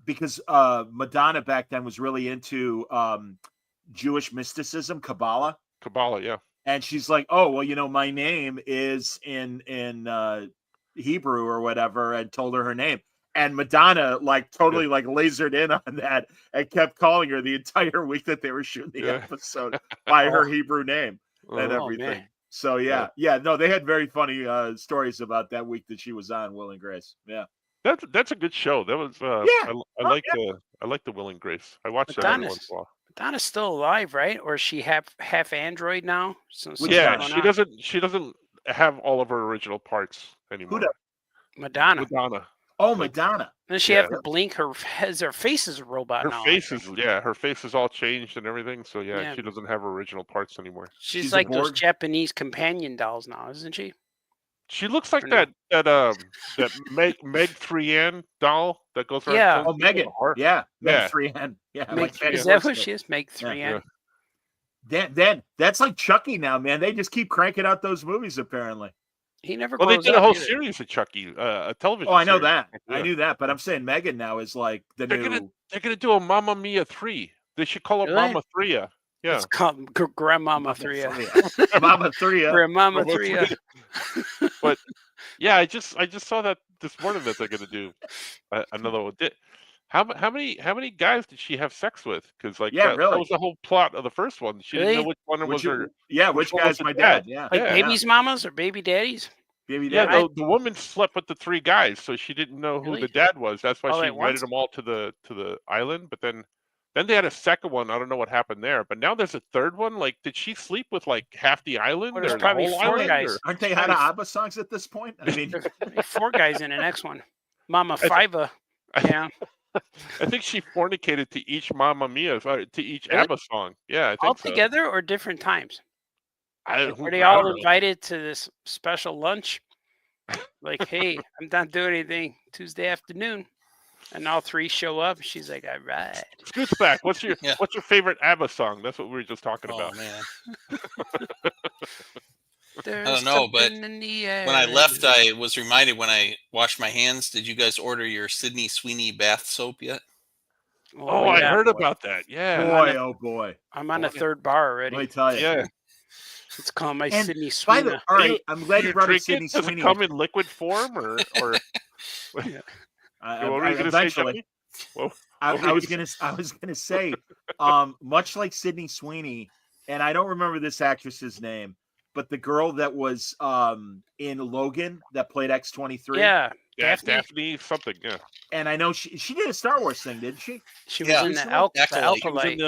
because Madonna back then was really into Jewish mysticism, Kabbalah, yeah. and she's like, oh well, my name is in Hebrew or whatever, and told her name. And Madonna totally lasered in on that and kept calling her the entire week that they were shooting the episode by her Hebrew name and everything. Man. So no, they had very funny stories about that week that she was on Will and Grace. Yeah, that's a good show. That was I like the Will and Grace. I watched that every once in a while. Madonna's still alive, right? Or is she half android now? She doesn't have all of her original parts anymore. Madonna. Oh, Madonna. Does she have to blink? Her face is a robot her now. Her face is all changed and everything. So she doesn't have her original parts anymore. She's like those Japanese companion dolls now, isn't she? She looks like that Meg 3N doll that goes around. Yeah. Oh, Megan. Yeah. Meg 3N. Yeah. Is that what she is? Meg 3N. Then that's like Chucky now, man. They just keep cranking out those movies. Apparently. He never. Well, they did a whole series of Chucky, a television. Oh, I know series. that. Yeah. I knew that, but I'm saying Megan now is like the new. They're gonna do a Mamma Mia 3. They should call it Mama 3. Yeah. It's called Grandmama 3. Mama 3. Grandmama 3. But yeah, I just saw that this morning that they're gonna do another one. How many guys did she have sex with? Because really, that was the whole plot of the first one. She didn't know which one was her. Yeah, which guy's my dad? Yeah, baby's mamas or baby daddies. Baby dad. Yeah, the woman slept with the 3 guys, so she didn't know who the dad was. That's why she invited them all to the island. But then they had a second one. I don't know what happened there. But now there's a third one. Like, did she sleep with half the island? There's probably 4 guys. Aren't they out of ABBA songs at this point? I mean, 4 guys in the next one. Mama Fiva. Yeah. I think she fornicated to each Mamma Mia, to each ABBA song. Yeah, I think all together or different times. Were they all invited to this special lunch? Like, hey, I'm not doing anything Tuesday afternoon, and all 3 show up. She's like, all right. Scoots back. What's your favorite ABBA song? That's what we were just talking about. Man. I don't know, but when I left, I was reminded when I washed my hands. Did you guys order your Sydney Sweeney bath soap yet? Oh, I heard about that. Yeah. Boy. I'm on a 3rd bar already. Let me tell you. Yeah. It's called my Sydney Sweeney. All right, I'm glad you brought up Sydney Sweeney. Does it come in liquid form or? Eventually. I was gonna say, much like Sydney Sweeney, and I don't remember this actress's name. But the girl that was in Logan that played X-23. Yeah, Daphne something, yeah. And I know she did a Star Wars thing, didn't she? She was in the Alkalite.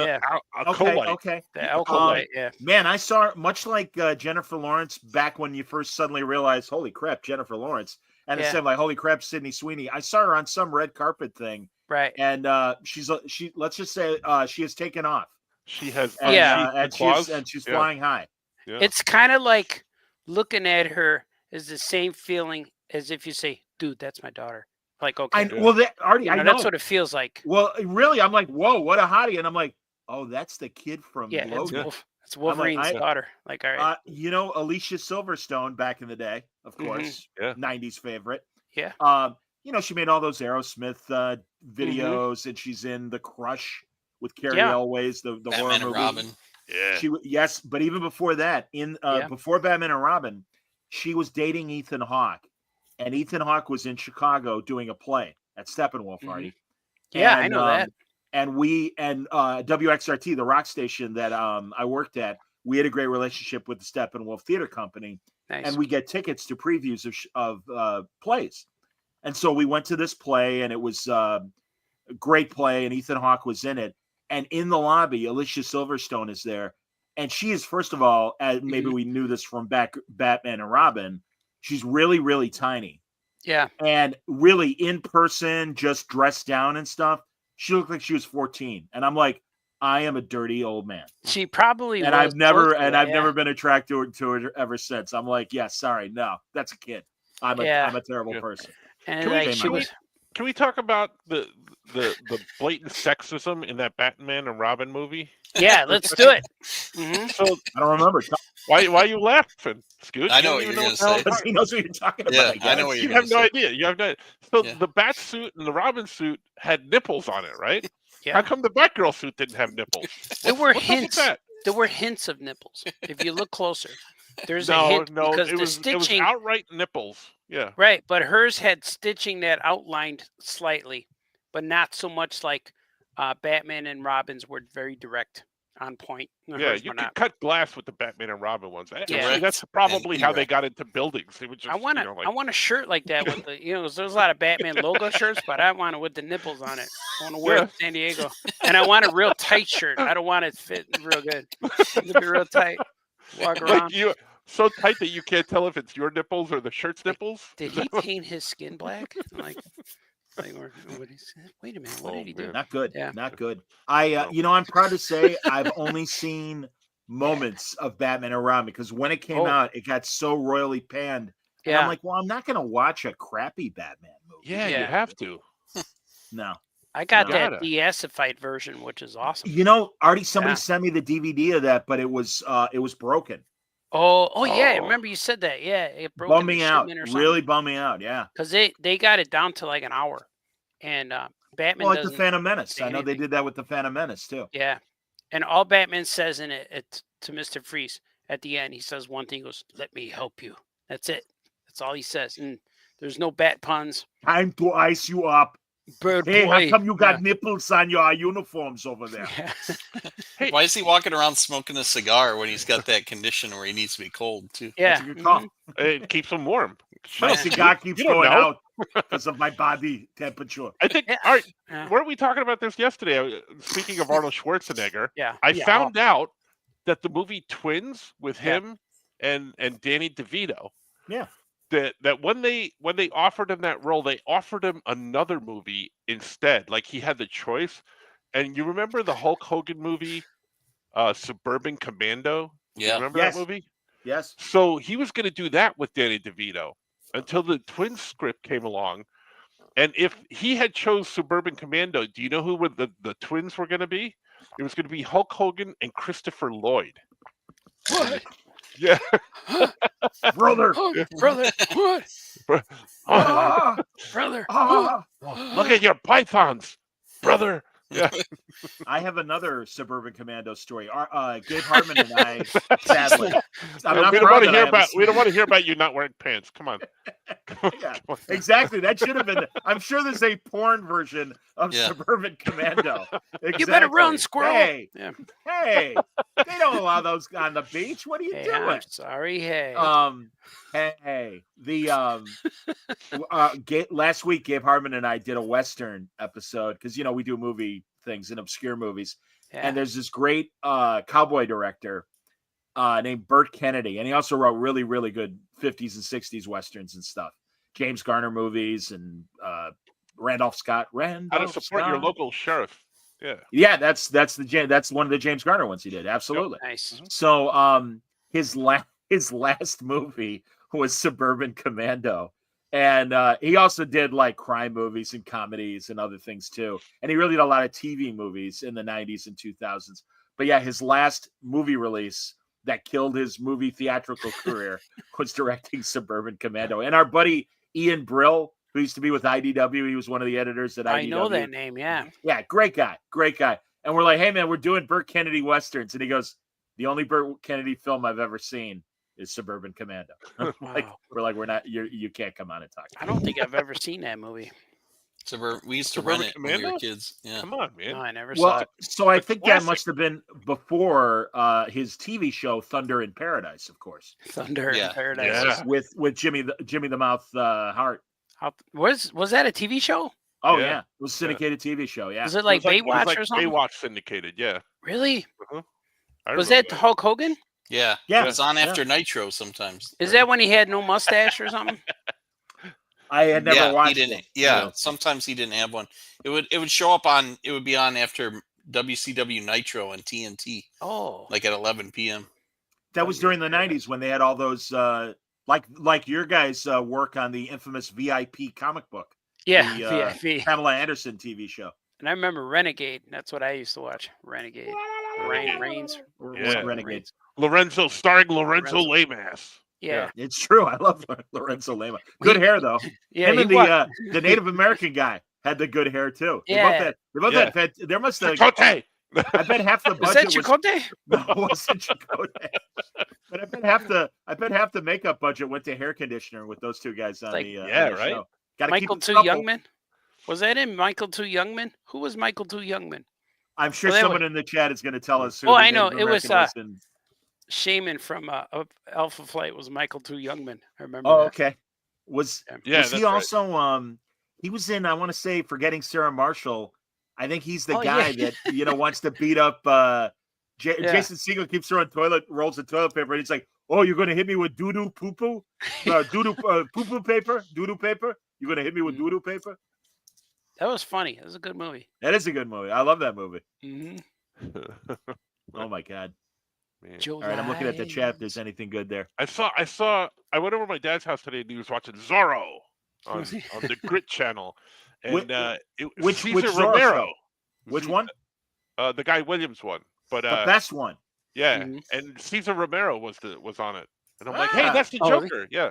Okay. The Alkalite, yeah. Man, I saw her much like Jennifer Lawrence back when you first suddenly realized, holy crap, Jennifer Lawrence. And it said like, holy crap, Sydney Sweeney. I saw her on some red carpet thing. Right. And she let's just say she has taken off. She has and she's flying high. Yeah. It's kind of like looking at her is the same feeling as if you say, dude, that's my daughter. Like, okay. Artie, I know. That's what it feels like. Well, really, I'm like, whoa, what a hottie. And I'm like, oh, that's the kid from Logan. It's Wolverine's daughter. Like, all right. Alicia Silverstone back in the day, of course, 90s favorite. Yeah. She made all those Aerosmith videos, and she's in The Crush with Carrie Elways, the horror movie. Robin. Yeah. But even before that, before Batman and Robin, she was dating Ethan Hawke, and Ethan Hawke was in Chicago doing a play at Steppenwolf Party. Yeah, I know that. And WXRT, the rock station that I worked at, we had a great relationship with the Steppenwolf Theater Company, and we get tickets to previews of plays. And so we went to this play, and it was a great play, and Ethan Hawke was in it. And in the lobby, Alicia Silverstone is there. And she is, first of all, maybe we knew this from Batman and Robin, She's really, really tiny. Yeah. And really in person, just dressed down and stuff, she looked like she was 14. And I'm like, I am a dirty old man. She probably and was I've never close to that, never been attracted to her ever since. I'm like, yeah, sorry, no, that's a kid. I'm a terrible person. And can we talk about the blatant sexism in that Batman and Robin movie? Yeah, let's do it. Mm-hmm. So I don't remember. Why are you laughing, Scoot? I know what you're going to say. Because he knows what you're talking Yeah, about. I know what you have no idea. You have no. So the Bat suit and the Robin suit had nipples on it, right? Yeah. How come the Batgirl suit didn't have nipples? There were hints. There were hints of nipples. If you look closer, there's a hint because it was outright nipples. Yeah. Right, but hers had stitching that outlined slightly, but not so much like Batman and Robin's were very direct, on point. Yeah, you could cut glass with the Batman and Robin ones. Yeah. That's probably how they got into buildings. They would just, I want a shirt like that with the, there's a lot of Batman logo shirts, but I want it with the nipples on it. I want to wear it in San Diego, and I want a real tight shirt. I don't want it fit real good. It'll be real tight. Walk around. So tight that you can't tell if it's your nipples or the shirt's nipples. Did he paint his skin black? Wait a minute. What did he do? Not good. Yeah. Not good. I'm proud to say I've only seen moments of Batman and Robin because when it came out, it got so royally panned. And I'm like, well, I'm not going to watch a crappy Batman movie. Yeah, you have to. No. I got that de-acidified version, which is awesome. Artie, somebody sent me the DVD of that, but it was broken. Oh yeah, I remember you said that. Yeah, it broke. Bummed me out. Really bummed me out. Yeah, because they got it down to like an hour, and Batman. Well, like the Phantom Menace. I know they did that with the Phantom Menace too. Yeah, and all Batman says in it to Mr. Freeze at the end, he says one thing. He goes, "Let me help you." That's it. That's all he says, and there's no bat puns. Time to ice you up. Bird hey, boy. how come you got nipples on your uniforms over there? Yeah. Hey, why is he walking around smoking a cigar when he's got that condition where he needs to be cold too? Yeah, that's a good call. It keeps him warm. My cigar keeps going out because of my body temperature. I think. All right, weren't we talking about this yesterday? Speaking of Arnold Schwarzenegger, I found out that the movie Twins with him and Danny DeVito. Yeah. That when they offered him that role, they offered him another movie instead. Like he had the choice. And you remember the Hulk Hogan movie, Suburban Commando? Yeah. Remember that movie? Yes. So he was going to do that with Danny DeVito until the Twins script came along. And if he had chose Suburban Commando, do you know who the twins were going to be? It was going to be Hulk Hogan and Christopher Lloyd. What? Yeah. Brother. Brother. What? Brother. Look at your pythons, brother. Yeah. I have another Suburban Commando story. Gabe Hartman and I, sadly, we don't want to hear about. We don't want to hear about you not wearing pants. Come on. Yeah, exactly. That should have been. I'm sure there's a porn version of Suburban Commando. Exactly. You better run, squirrel. Hey, hey, they don't allow those on the beach. What are you doing? I'm sorry. Hey. Last week, Gabe Hartman and I did a Western episode because we do movie things and obscure movies, and there's this great cowboy director named Burt Kennedy, and he also wrote really, really good 50s and 60s Westerns and stuff. James Garner movies and Randolph Scott. How to support your local sheriff. Yeah, that's one of the James Garner ones he did. Absolutely. Yep. Nice. So his last movie was Suburban Commando. And he also did like crime movies and comedies and other things too. And he really did a lot of TV movies in the 90s and 2000s. But yeah, his last movie release that killed his movie theatrical career was directing Suburban Commando. And our buddy Ian Brill, who used to be with IDW, he was one of the editors at IDW. I know that name, yeah. Yeah, great guy. And we're like, hey man, we're doing Burt Kennedy Westerns. And he goes, the only Burt Kennedy film I've ever seen is Suburban Commando. Wow. We're not, you can't come on and talk. I don't think I've ever seen that movie. We used to rent it when we were kids. Yeah. Come on, man. No, I never saw it. So I think that must have been before his TV show Thunder in Paradise, of course. Thunder in Paradise. Yeah. With Jimmy the Mouth Hart. Was that a TV show? Oh yeah. It was a syndicated TV show. Yeah. Was it like Baywatch or something? Baywatch syndicated. Yeah. Really? Uh-huh. Was that Hulk Hogan? Yeah. Yeah. It was on after Nitro sometimes. Is that when he had no mustache or something? I had never watched he didn't. him. Yeah, sometimes he didn't have one. It would show up on. It would be on after WCW Nitro and TNT. Oh, like at 11 p.m. That was during the 90s when they had all those like your guys' work on the infamous VIP comic book. yeah, The VIP. Pamela Anderson TV show. And I remember Renegade. That's what I used to watch. Renegade. Reigns. Yeah. Renegade. Lorenzo, starring Lorenzo Lamas. Yeah. It's true. I love Lorenzo Lama. Good hair though. Yeah, Him and the Native American guy had the good hair too. Yeah. They both had. There must have. Chicote! I bet half the Was that budget was. Chicote? No, it wasn't Chicote. But I bet half the makeup budget went to hair conditioner with those two guys on the yeah, on the right. show. Gotta Michael keep Two couple. Youngman? Was that in Michael Two Youngman? Who was Michael Two Youngman? I'm sure Well, someone in the chat is going to tell us who. Oh, the I know. Native It was American in- Shaman from Alpha Flight was Michael Two Youngman. I remember. Oh, that. okay. Was Yeah, was he that's also he was in, I want to say, Forgetting Sarah Marshall. I think he's the guy that wants to beat up Jason Segel keeps throwing rolls of toilet paper, and he's like, "Oh, you're going to hit me with doo-doo poo-poo? Doo-doo poo-poo paper? Doo-doo paper? You're going to hit me with doo-doo paper?" That was funny. That was a good movie. That is a good movie. I love that movie. Mm-hmm. Oh my god. Man. All right, I'm looking at the chat if there's anything good there. I went over to my dad's house today and he was watching Zorro on the Grit channel. And which Cesar Zorro Romero. show? Which one? The Guy Williams one. But The best one. yeah. Mhm. And Cesar Romero was on it. And I'm like, hey, that's the Oh, really? Joker. Yeah.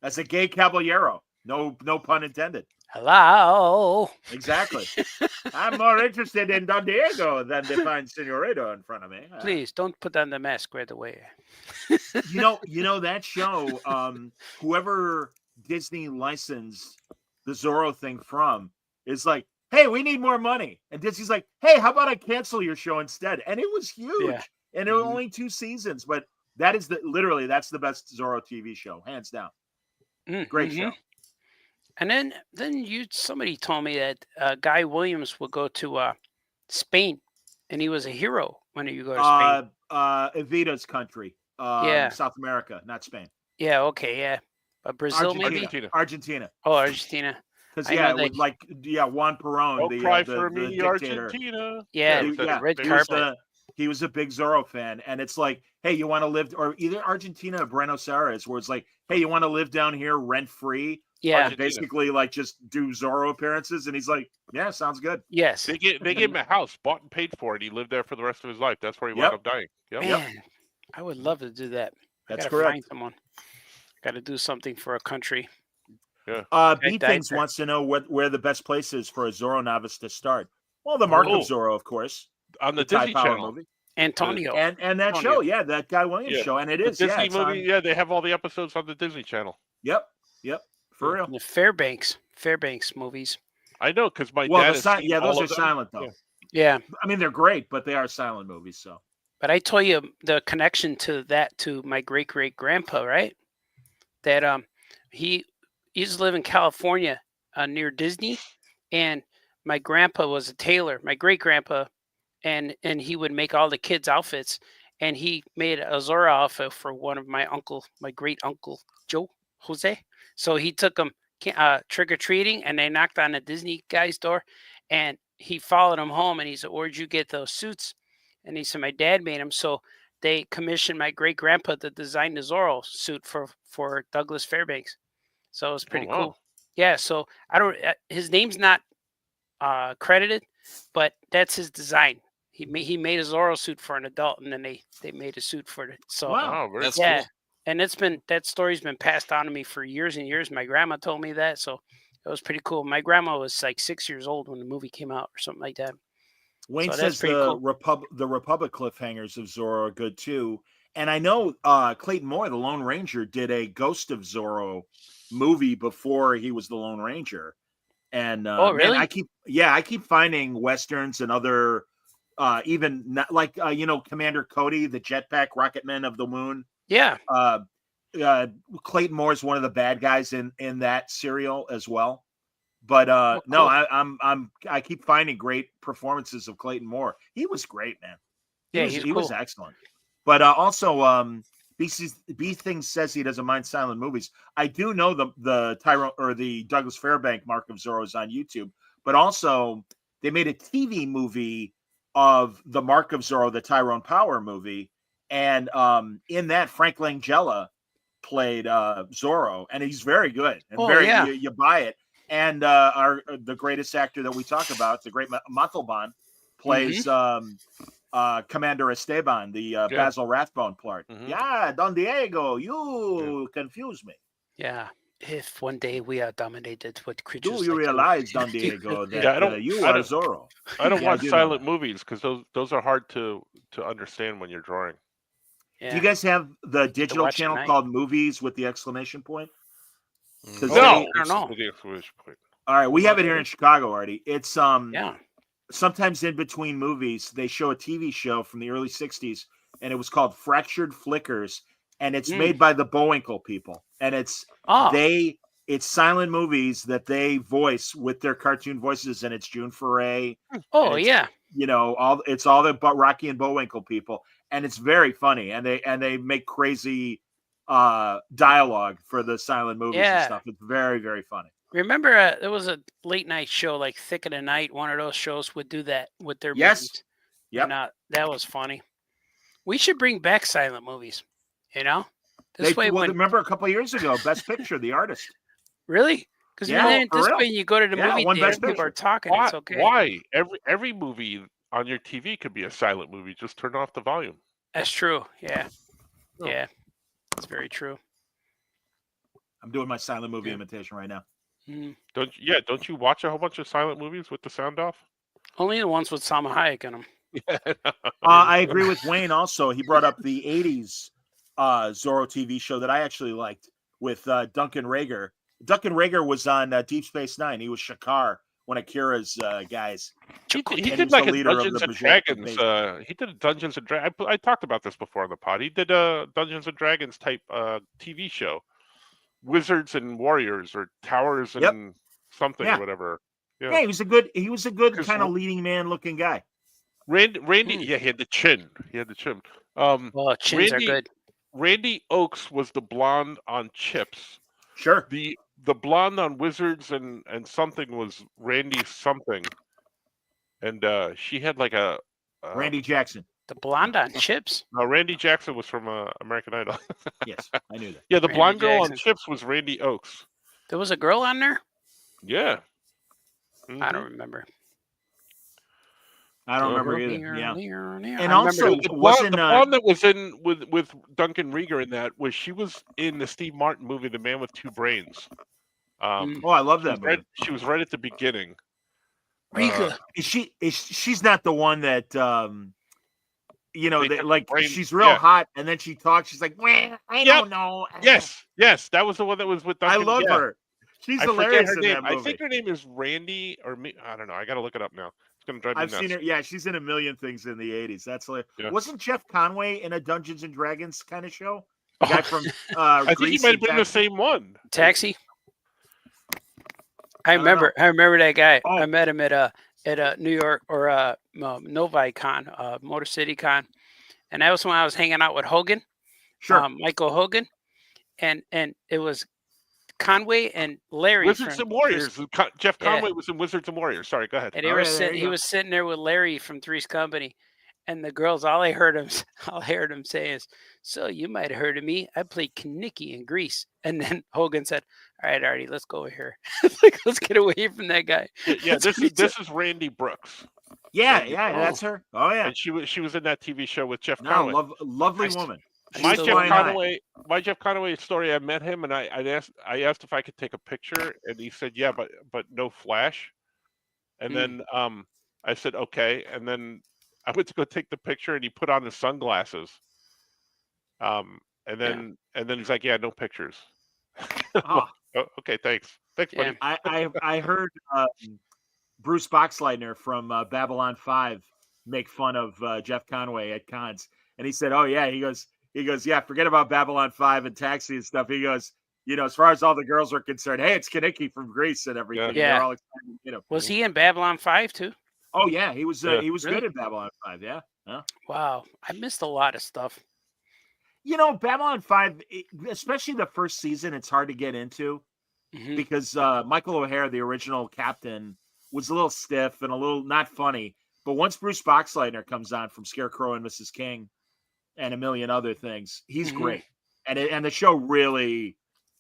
That's a gay caballero. No pun intended. Hello. Exactly. I'm more interested in Don Diego than the fine senorita in front of me. Please don't put on the mask right away. You know that show. Whoever Disney licensed the Zorro thing from is like, hey, we need more money, and Disney's like, hey, how about I cancel your show instead? And it was huge, and it was only 2 seasons, but that is that's the best Zorro TV show, hands down. Great show. And then somebody told me that Guy Williams would go to Spain, and he was a hero when you go to Spain. Evita's country. South America, not Spain. Yeah. Okay. Yeah. Brazil, maybe. Argentina. Oh, Argentina. Because it was like Juan Perón, Don't cry for the me, dictator. Argentina. Yeah. The red carpet. He was a big Zorro fan, and it's like, hey, you want to live, or either Argentina or Buenos Aires, where it's like, hey, you want to live down here rent free? Yeah, basically, like just do Zorro appearances, and he's like, yeah, sounds good. Yes, they gave him a house, bought and paid for it. He lived there for the rest of his life. That's where he wound up dying. Yep. Man, I would love to do that. That's correct. Find someone. Got to do something for a country. Yeah. B Things wants to know where the best place is for a Zorro novice to start. Well, the Mark of Zorro, of course, on the Disney Channel movie. Antonio and that show, that Guy Williams show, and it is Disney movie. They have all the episodes on the Disney Channel. Yep, for real. The Fairbanks movies. I know because my dad. Those are silent though. Yeah, I mean they're great, but they are silent movies. So, but I tell you the connection to my great grandpa, right? That he used to live in California near Disney, and my grandpa was a tailor. My great grandpa. And he would make all the kids' outfits, and he made a Zorro outfit for one of my great uncle Jose. So he took them trick or treating, and they knocked on the Disney guy's door, and he followed him home, and he said, "Where'd you get those suits?" And he said, "My dad made them." So they commissioned my great grandpa to design the Zorro suit for Douglas Fairbanks. So it was pretty cool. Yeah. So his name's not credited, but that's his design. He made a Zorro suit for an adult, and then they made a suit for it. So that's cool. And that story's been passed on to me for years and years. My grandma told me that, so it was pretty cool. My grandma was like 6 years old when the movie came out, or something like that. Wayne says the Republic cliffhangers of Zorro are good too, and I know Clayton Moore, the Lone Ranger, did a Ghost of Zorro movie before he was the Lone Ranger. And really? Man, I keep finding westerns and other. Even not like Commander Cody, the jetpack rocketman of the moon. Yeah. Clayton Moore is one of the bad guys in that serial as well. But cool. No, I keep finding great performances of Clayton Moore. He was great, man. He was excellent. But also, B Thing says he doesn't mind silent movies. I do know the Tyrone or the Douglas Fairbank Mark of Zorro is on YouTube, but also they made a TV movie of the Mark of Zorro, the Tyrone Power movie, and in that Frank Langella played Zorro, and he's very good and you buy it. And the greatest actor that we talk about, the great Montalban, plays Commander Esteban, the Basil Rathbone part. Yeah, Don Diego, you confuse me. Yeah. If one day we are dominated with creatures, do you realize, Don Diego, that you are Zorro? I don't watch silent movies because those are hard to understand when you're drawing. Yeah. Do you guys have the digital channel called Movies with the exclamation point? No, I don't know. All right, we have it here in Chicago, Artie. It's sometimes in between movies they show a TV show from the early '60s, and it was called Fractured Flickers, and it's made by the Bullwinkle people, and it's silent movies that they voice with their cartoon voices, and it's June Foray. Oh yeah, you know, it's all the Rocky and Bullwinkle people, and it's very funny, and they make crazy dialogue for the silent movies and stuff. It's very, very funny. Remember, there was a late night show like Thick of the Night. One of those shows would do that with their movies. Yep. And, that was funny. We should bring back silent movies. You know, remember a couple of years ago, Best Picture, The Artist. Really? Because this way you go to the movie theater, people are talking. Why, it's okay. Why? Every movie on your TV could be a silent movie. Just turn off the volume. That's true. Yeah. Oh. Yeah. That's very true. I'm doing my silent movie imitation right now. Don't you watch a whole bunch of silent movies with the sound off? Only the ones with Salma Hayek in them. I agree with Wayne also. He brought up the 80s Zorro TV show that I actually liked with Duncan Rager. Duncan Rager was on Deep Space Nine. He was Shakar, one of Kira's guys. He did like a Dungeons and Dragons. He did a Dungeons and Dragons. I talked about this before on the pod. He did a Dungeons and Dragons type TV show. Wizards and Warriors or Towers and something or whatever. Yeah, he was a good kind of leading man looking guy. Randy, he had the chin. Chins are good. Randy Oakes was the blonde on Chips. Sure. The blonde on Wizards and something was Randy something. And she had like a Randy Jackson. The blonde on Chips? No, Randy Jackson was from American Idol. Yes, I knew that. Yeah, the blonde girl on Chips was Randy Oakes. There was a girl on there? Yeah. I don't remember. I don't remember either. Yeah. And also, the blonde that was in with Duncan Rieger in that she was in the Steve Martin movie, The Man with Two Brains. I love that movie. She was right at the beginning. Rieger. She's not the one that she's real hot, and then she talks. She's like, "Well, I don't know." Yes, that was the one that was with Duncan. I love her. She's hilarious in that movie. I think her name is Randy or me. I don't know. I got to look it up now. It's gonna drive me nuts. I've seen her. Yeah, she's in a million things in the '80s. That's hilarious. Yeah. Wasn't Jeff Conway in a Dungeons and Dragons kind of show? The guy from I think he might have been the same one. Taxi. I remember that guy. Oh. I met him at a New York or Novi Con, Motor City Con, and that was when I was hanging out with Hogan, Michael Hogan, and it was Conway and Larry. Wizards and Warriors. Jeff Conway was in Wizards and Warriors. Sorry, go ahead. And he was sitting there with Larry from Three's Company, and the girls. All I heard him say is, "So you might have heard of me. I played Kanicki in Grease." And then Hogan said, "All right, Artie, let's go over here. Let's get away from that guy." Yeah, this is Randy Brooks. Yeah, that's her. Oh yeah, and she was in that TV show with Jeff Conway. Lovely woman. My Jeff Conway story. I met him, and I asked if I could take a picture, and he said, "Yeah, but no flash." And then I said, "Okay," and then I went to go take the picture, and he put on his sunglasses. And then he's like, "Yeah, no pictures." Oh, okay, thanks, buddy. I heard Bruce Boxleitner from Babylon 5 make fun of Jeff Conway at cons, and he said, "Oh yeah," he goes, "Yeah, forget about Babylon 5 and Taxi and stuff." He goes, as far as all the girls are concerned, hey, it's Kanicki from Grease and everything. Yeah. They're all excited, Was he in Babylon 5 too? Oh yeah, he was. He was good at Babylon 5. Yeah. Wow, I missed a lot of stuff. Babylon 5, especially the first season, it's hard to get into because Michael O'Hare, the original captain, was a little stiff and a little not funny. But once Bruce Boxleitner comes on from Scarecrow and Mrs. King and a million other things, he's great. And the show really,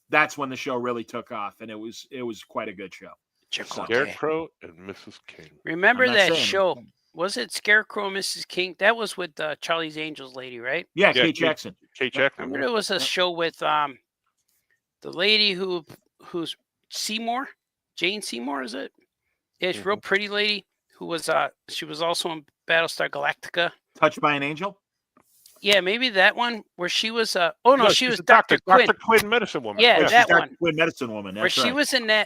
that's when the show really took off, and it was quite a good show. Scarecrow and Mrs. King. Remember that show? Was it Scarecrow and Mrs. King? That was with Charlie's Angels lady, right? Yeah, Kate Jackson. Kate Jackson. Remember there was a show with the lady who's Seymour, Jane Seymour, is it? Yeah, she's a real pretty lady who was she was also in Battlestar Galactica. Touched by an Angel? Yeah, maybe that one where she was she was Dr. Quinn. Dr. Quinn Medicine Woman. Yeah, that one. Dr. Quinn Medicine Woman. That's where right.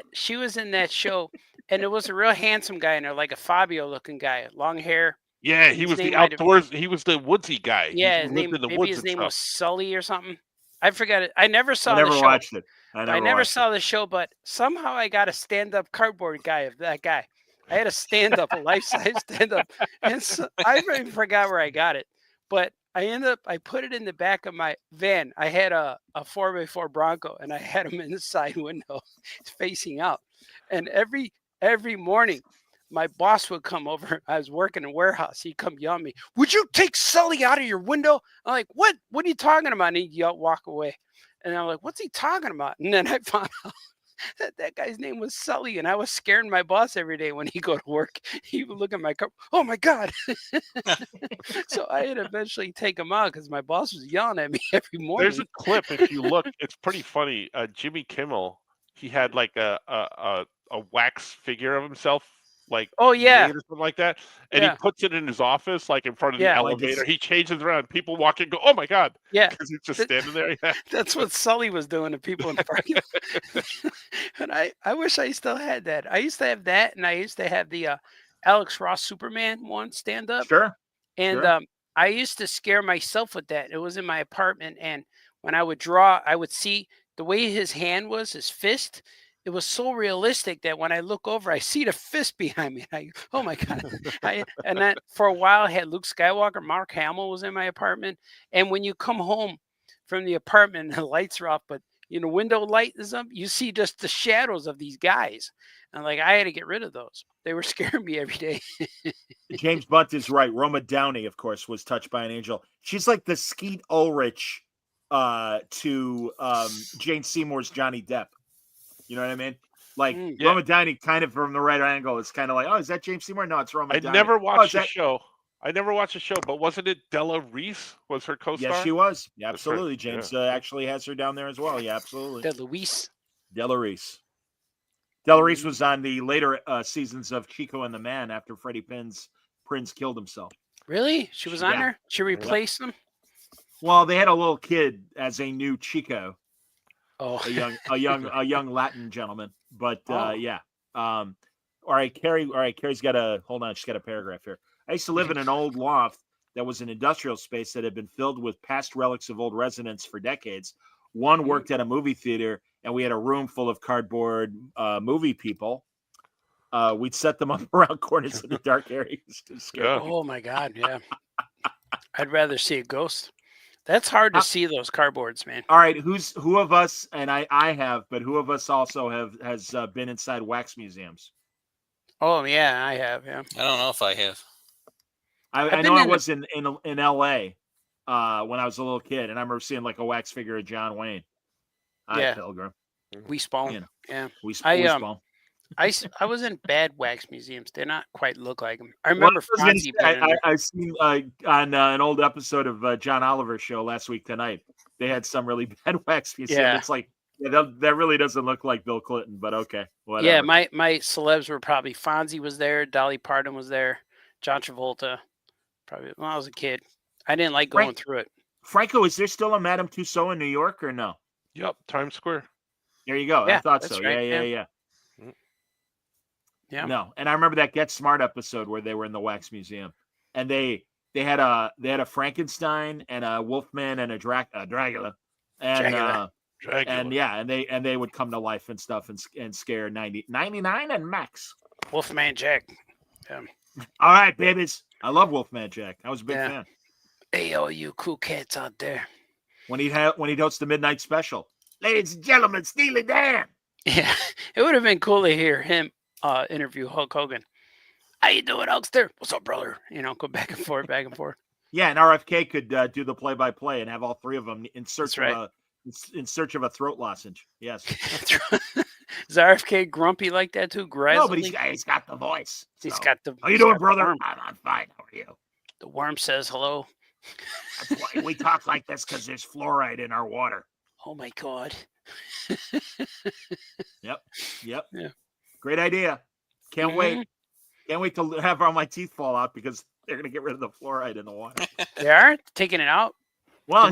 she was in that show, and it was a real handsome guy in there, like a Fabio looking guy, long hair. Yeah, he was the outdoors. He was the woodsy guy. Yeah, his name was Sully or something. I forgot it. I never saw the show. I never watched it. I never saw the show, but somehow I got a stand-up cardboard guy of that guy. I had a stand-up, a life-size stand-up, and so I even forgot where I got it. But I put it in the back of my van. I had a 4x4 Bronco, and I had him in the side window, facing out. And every morning, my boss would come over. I was working in a warehouse. He'd come yell at me, "Would you take Sully out of your window?" I'm like, "What? What are you talking about?" And he'd yell, walk away. And I'm like, "What's he talking about?" And then I found out that guy's name was Sully, and I was scaring my boss every day when he go to work. He would look at my car. Oh my God! So I had to eventually take him out because my boss was yelling at me every morning. There's a clip if you look. It's pretty funny. Jimmy Kimmel, he had like a wax figure of himself. Like or something like that, and he puts it in his office, like in front of the elevator. He changes around. People walk in, go, "Oh my God!" Yeah, because he's just standing there. Yeah. That's what Sully was doing to people in the parking lot. And I wish I still had that. I used to have that, and I used to have the Alex Ross Superman one stand up. Sure. And I used to scare myself with that. It was in my apartment, and when I would draw, I would see the way his hand was, his fist. It was so realistic that when I look over, I see the fist behind me. Oh my God. And then for a while I had Luke Skywalker, Mark Hamill was in my apartment. And when you come home from the apartment and the lights are off, but window light is up, you see just the shadows of these guys. And I had to get rid of those. They were scaring me every day. James Bunt is right. Roma Downey, of course, was touched by an angel. She's like the Skeet Ulrich to Jane Seymour's Johnny Depp. You know what I mean? Like Roma Downey, kind of from the right angle. It's kind of like, oh, is that James Seymour? No, it's Roma Downey. I never watched the show. I never watched the show, but wasn't it Della Reese was her co-star? Yes, she was. Yeah, absolutely. James actually has her down there as well. Yeah, absolutely. Della Reese. Della Reese. Della Reese was on the later seasons of Chico and the Man after Freddie Prinze killed himself. Really? She was on there? She replaced him? Well, they had a little kid as a new Chico. Oh, a young Latin gentleman, but yeah. All right, Carrie's got a hold on. She's got a paragraph here. I used to live in an old loft that was an industrial space that had been filled with past relics of old residents for decades. One worked at a movie theater, and we had a room full of cardboard movie people. We'd set them up around corners in the dark areas to scare Oh my God, yeah. I'd rather see a ghost. That's hard to see those cardboards, man. All right, who of us, and I have, but who of us also has been inside wax museums? Oh yeah, I have. Yeah. I don't know if I have. I know I was in L.A. When I was a little kid, and I remember seeing like a wax figure of John Wayne. Pilgrim. We spawn. Yeah. We spawn. I was in bad wax museums. They're not quite look like them. I remember Fonzie. I seen on an old episode of John Oliver's show last week tonight. They had some really bad wax museum. Yeah. It's like that really doesn't look like Bill Clinton, but okay. Whatever. Yeah, my celebs were probably Fonzie was there, Dolly Parton was there, John Travolta. Probably when I was a kid. I didn't like going through it. Franco, is there still a Madame Tussauds in New York or no? Yep, Times Square. There you go. Yeah, I thought so. Right. Yeah. Yeah. No, and I remember that Get Smart episode where they were in the wax museum, and they had a Frankenstein and a Wolfman and a Dracula, and they would come to life and stuff and scare 99 and Max. Wolfman Jack. Yeah. All right, babies. I love Wolfman Jack. I was a big fan. Hey, all you cool cats out there. when he hosts the midnight special. Ladies and gentlemen, Steely Dan. Yeah, it would have been cool to hear him interview Hulk Hogan. How you doing, Hulkster? What's up, brother? Go back and forth, back and forth. Yeah, and RFK could do the play-by-play and have all three of them in search of a throat lozenge. Yes. Is RFK grumpy like that too? No, but he's got the voice. He's got the. How you doing, brother? I'm fine. How are you? The worm says hello. That's why we talk like this, because there's fluoride in our water. Oh my God. Yep. Yeah. Great idea. Can't wait. Can't wait to have all my teeth fall out because they're going to get rid of the fluoride in the water. They are taking it out. Well,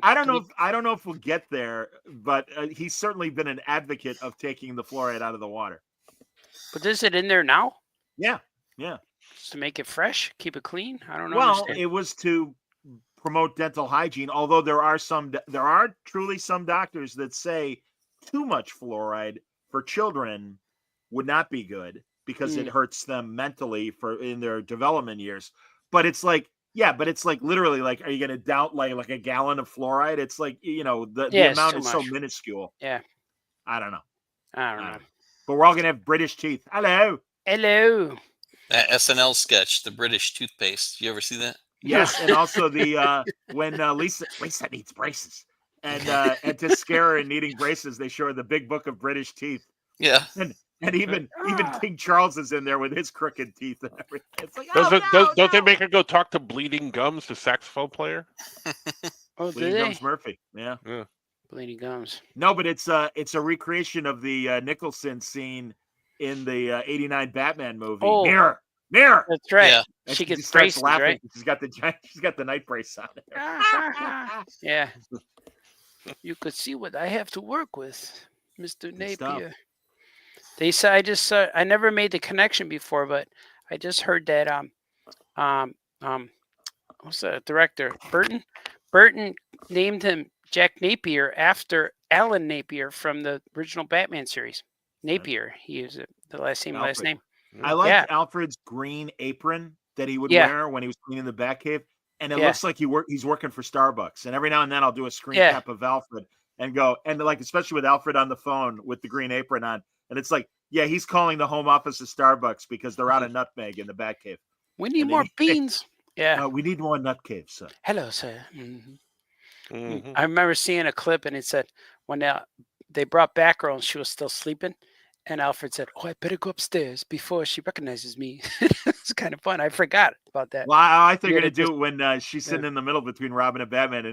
I don't know if we'll get there, but he's certainly been an advocate of taking the fluoride out of the water. But is it in there now? Yeah. Just to make it fresh, keep it clean. I don't know. Well, it was to promote dental hygiene. Although there are truly some doctors that say too much fluoride for children would not be good because it hurts them mentally in their development years. But it's like. Yeah, but it's like literally like, are you going to doubt like a gallon of fluoride? It's like, the amount is so minuscule. Yeah. I don't know. But we're all going to have British teeth. Hello. That SNL sketch, the British toothpaste. You ever see that? Yes, and also the when Lisa needs braces, and to scare her in needing braces, they show her the big book of British teeth. Yeah. And even King Charles is in there with his crooked teeth and everything. It's like, don't they make her go talk to Bleeding Gums, the saxophone player? Bleeding Gums Murphy. Yeah. Bleeding Gums. No, but it's a recreation of the Nicholson scene in the '89 Batman movie. Oh. Mirror. That's right. Yeah. And She gets starts braces, laughing. right? She's got the night brace on. Yeah. You could see what I have to work with, Mr. Napier. They said I never made the connection before, but I just heard that what's the director? Burton named him Jack Napier after Alan Napier from the original Batman series. Napier, he used it, the last name. I liked Alfred's green apron that he would wear when he was cleaning the Batcave, and it looks like he's working for Starbucks. And every now and then I'll do a screen cap of Alfred and go, and like especially with Alfred on the phone with the green apron on. And it's like, he's calling the home office of Starbucks because they're out of nutmeg in the Batcave. We need more beans. We need more nutcave, sir. Hello, sir. Mm-hmm. I remember seeing a clip, and it said when they brought Batgirl and she was still sleeping, and Alfred said, "Oh, I better go upstairs before she recognizes me." It's kind of fun. I forgot about that. Well, I think you're gonna do it when she's sitting in the middle between Robin and Batman,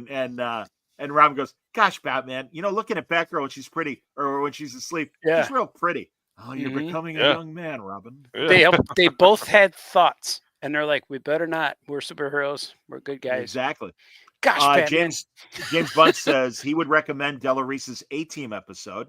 and Robin goes, "Gosh, Batman, looking at Batgirl when she's pretty or when she's asleep, she's real pretty." Oh, you're becoming a young man, Robin. Yeah. They both had thoughts, and they're like, "We better not. We're superheroes. We're good guys." Exactly. Gosh, Batman. James Bunt says he would recommend Della Reese's A-Team episode.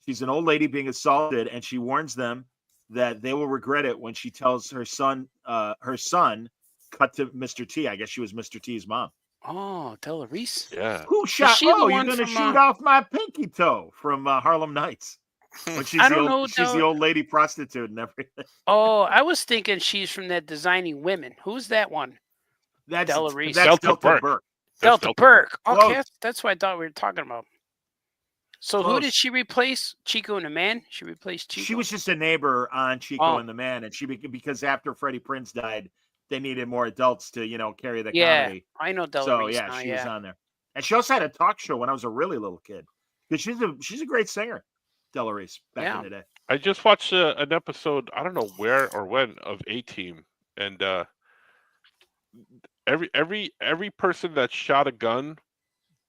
She's an old lady being assaulted, and she warns them that they will regret it when she tells her son cut to Mr. T. I guess she was Mr. T's mom. Oh, Della Reese. Yeah. Who shot? You're going to shoot off my pinky toe from Harlem Nights. When she's the old lady prostitute and everything. Oh, I was thinking she's from that Designing Women. Who's that one? That's Della Reese. That's Delta Burke. Delta Burke. Okay, that's what I thought we were talking about. So who did she replace? Chico and the Man? She replaced Chico? She was just a neighbor on Chico and the Man, and because after Freddie Prinze died, they needed more adults to carry the comedy. I know Della Reese. So she was on there, and she also had a talk show when I was a really little kid. Because she's a great singer, Della Reese, back in the day. I just watched an episode. I don't know where or when of A-Team, and every person that shot a gun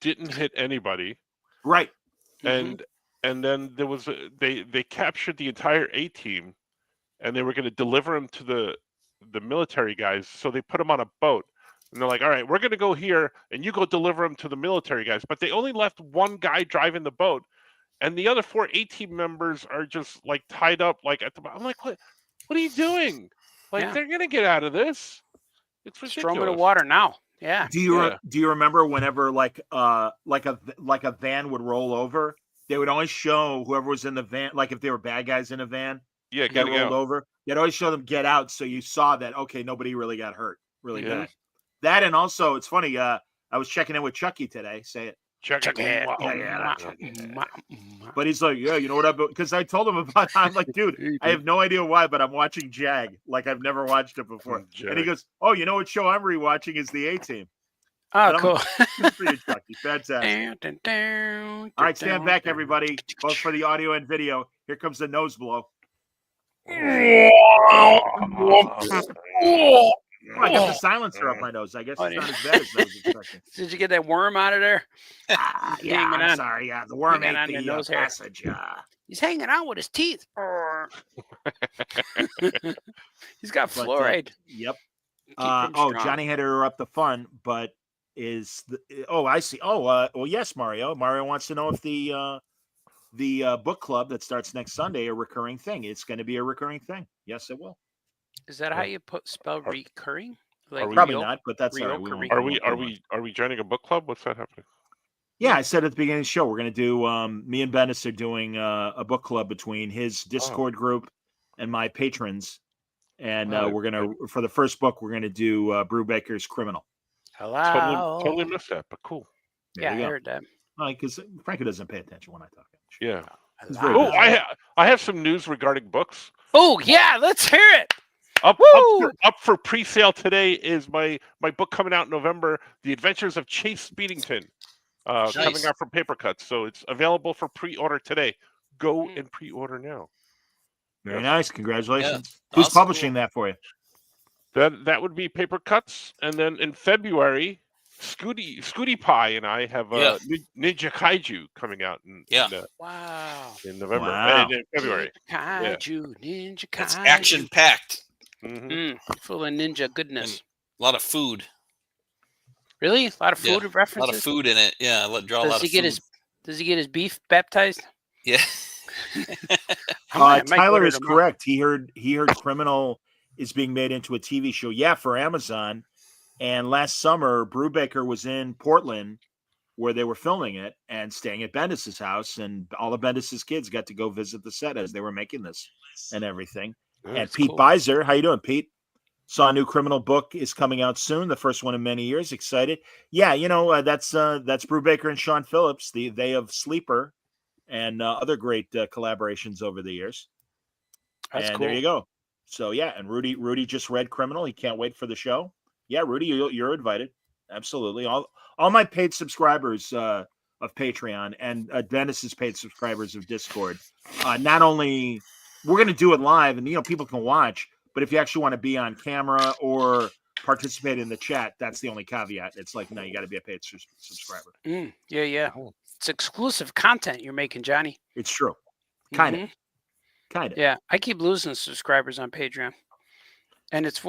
didn't hit anybody. Right. And then there was they captured the entire A-Team, and they were going to deliver them to the military guys. So they put them on a boat, and they're like, "All right, we're going to go here, and you go deliver them to the military guys." But they only left one guy driving the boat, and the other 4 A-Team members are just like tied up like at the bottom. I'm like, what are you doing? Like they're going to get out of this. It's ridiculous. Throw them in the water now. Yeah. Do you remember whenever like a van would roll over, they would always show whoever was in the van, like if they were bad guys in a van, get rolled over. They'd always show them get out, so you saw that nobody really got hurt, really bad. That, and also it's funny. I was checking in with Chucky today. Say it. Jughead. But he's like, yeah, you know what I've because I told him about it. I'm like, dude, I have no idea why, but I'm watching Jag like I've never watched it before. And he goes, oh, you know what show I'm rewatching is the A-Team. Oh, cool. Good for you, Chucky. Fantastic. All right, stand back, everybody, both for the audio and video. Here comes the nose blow. Oh, I got the silencer up my nose. I guess it's not as bad as I was expecting. Did you get that worm out of there? Yeah, I'm sorry. Yeah, the worm ate the nose passage. He's hanging out with his teeth. He's got fluoride. Yep. Johnny had to interrupt the fun, but is the I see. Well, yes, Mario. Mario wants to know if the book club that starts next Sunday a recurring thing. It's going to be a recurring thing. Yes, it will. Is that how you spell recurring? Like probably not, but that's all right. Are we joining a book club? What's that happening? Yeah, I said at the beginning of the show we're going to do. Me and Bendis are doing a book club between his Discord group and my patrons, and we're going to for the first book we're going to do Brubaker's Criminal. Hello. Totally missed that, but cool. Yeah, I heard that. Because Frankie doesn't pay attention when I talk. Yeah. Oh, I have some news regarding books. Oh yeah, let's hear it. Up for pre-sale today is my book coming out in November, The Adventures of Chase Speedington, coming out from Paper Cuts. So it's available for pre-order today. Go and pre-order now. Very nice. Congratulations. Yeah. Who's Awesome. publishing that for you? That would be Paper Cuts, and then in February, Scooty Pie and I have Ninja Kaiju coming out in November. Wow. In February. Kaiju, Ninja Kaiju. It's action packed. Full of ninja goodness. And a lot of food. Really? A lot of food references? A lot of food in it. Yeah, does he get his beef baptized? Yeah. Tyler is correct. He heard Criminal is being made into a TV show. Yeah, for Amazon. And last summer, Brubaker was in Portland where they were filming it and staying at Bendis's house, and all of Bendis's kids got to go visit the set as they were making this and everything. And Pete Beiser, how you doing, Pete? Saw a new Criminal book is coming out soon, the first one in many years. Excited. Yeah, that's Brubaker and Sean Phillips. They have Sleeper and other great collaborations over the years. That's cool. There you go. So yeah, and Rudy just read Criminal. He can't wait for the show. Yeah, Rudy, you're invited. Absolutely. All my paid subscribers of Patreon and Dennis's paid subscribers of Discord. Not only we're going to do it live, and people can watch, but if you actually want to be on camera or participate in the chat, that's the only caveat. It's like, no, you got to be a paid subscriber. Yeah. It's exclusive content you're making, Johnny. It's true. Kind of. Yeah, I keep losing subscribers on Patreon. And it's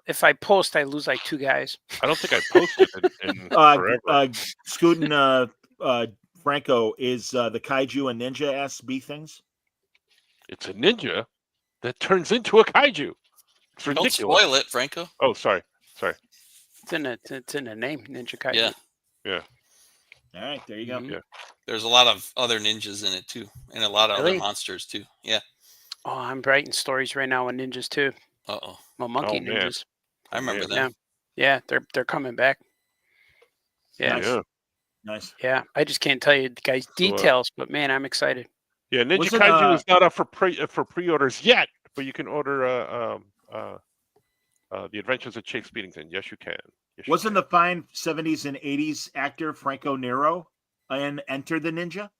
if I post, I lose like 2 guys. I don't think I posted in forever. Scootin Franco, is the kaiju a ninja SB things? It's a ninja that turns into a kaiju. It's ridiculous. Don't spoil it, Franco. Oh, sorry. It's in the name, Ninja Kaiju. Yeah. All right, there you go. Yeah. There's a lot of other ninjas in it too, and a lot of other monsters too. Yeah. Oh, I'm writing stories right now on ninjas too. Well, monkey ninjas. I remember them. Yeah, they're coming back. Yeah. Nice. Yeah, I just can't tell you the guys details, but man, I'm excited. Yeah, Ninja Kaiju is not up for pre-orders yet, but you can order The Adventures of Chase Speedington. Yes, you can. Wasn't the fine 70s and 80s actor Franco Nero in Enter the Ninja?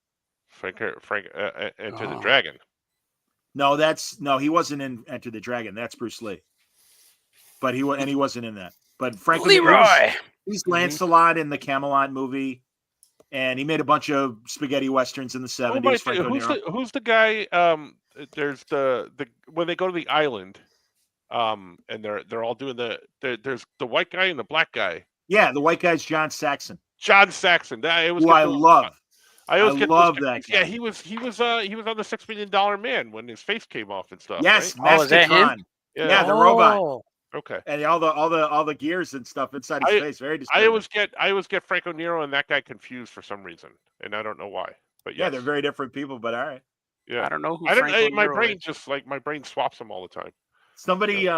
Enter the Dragon. No, he wasn't in Enter the Dragon. That's Bruce Lee. But he wasn't in that. But Franco Leroy. He's Lancelot in the Camelot movie, and he made a bunch of spaghetti westerns in the 70s. Who's the guy? There's the when they go to the island, and they're all doing there's the white guy and the black guy. Yeah, the white guy's John Saxon. John Saxon. I love. I love that guy. Yeah, he was on the $6 Million Man when his face came off and stuff. Yes, right? Master Tron. Yeah, the robot. Okay. And all the gears and stuff inside his face. Very disturbing. I always get Franco Nero and that guy confused for some reason, and I don't know why. But yes. Yeah, they're very different people. But all right. Yeah, I don't know who. My brain swaps them all the time. Somebody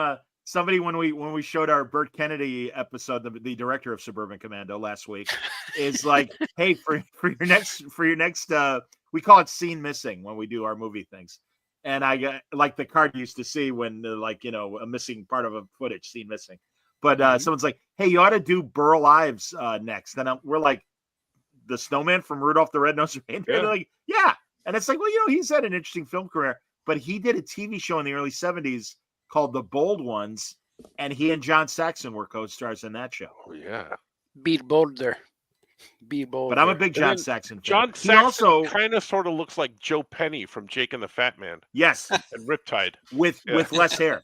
somebody when we showed our Burt Kennedy episode, the director of Suburban Commando last week, is like, hey, for your next we call it scene missing when we do our movie things. And I got like the card you used to see when like, a missing part of a footage, scene missing. But someone's like, hey, you ought to do Burl Ives next. And we're like, the snowman from Rudolph the Red-Nosed Reindeer? Yeah. They're like, yeah. And it's like, well, he's had an interesting film career, but he did a TV show in the early 70s called The Bold Ones, and he and John Saxon were co-stars in that show. Oh, yeah. Be bolder. Be bolder. But I'm a big John Saxon fan. John He Saxon also kind of sort of looks like Joe Penny from Jake and the Fat Man yes, and Riptide. with less hair.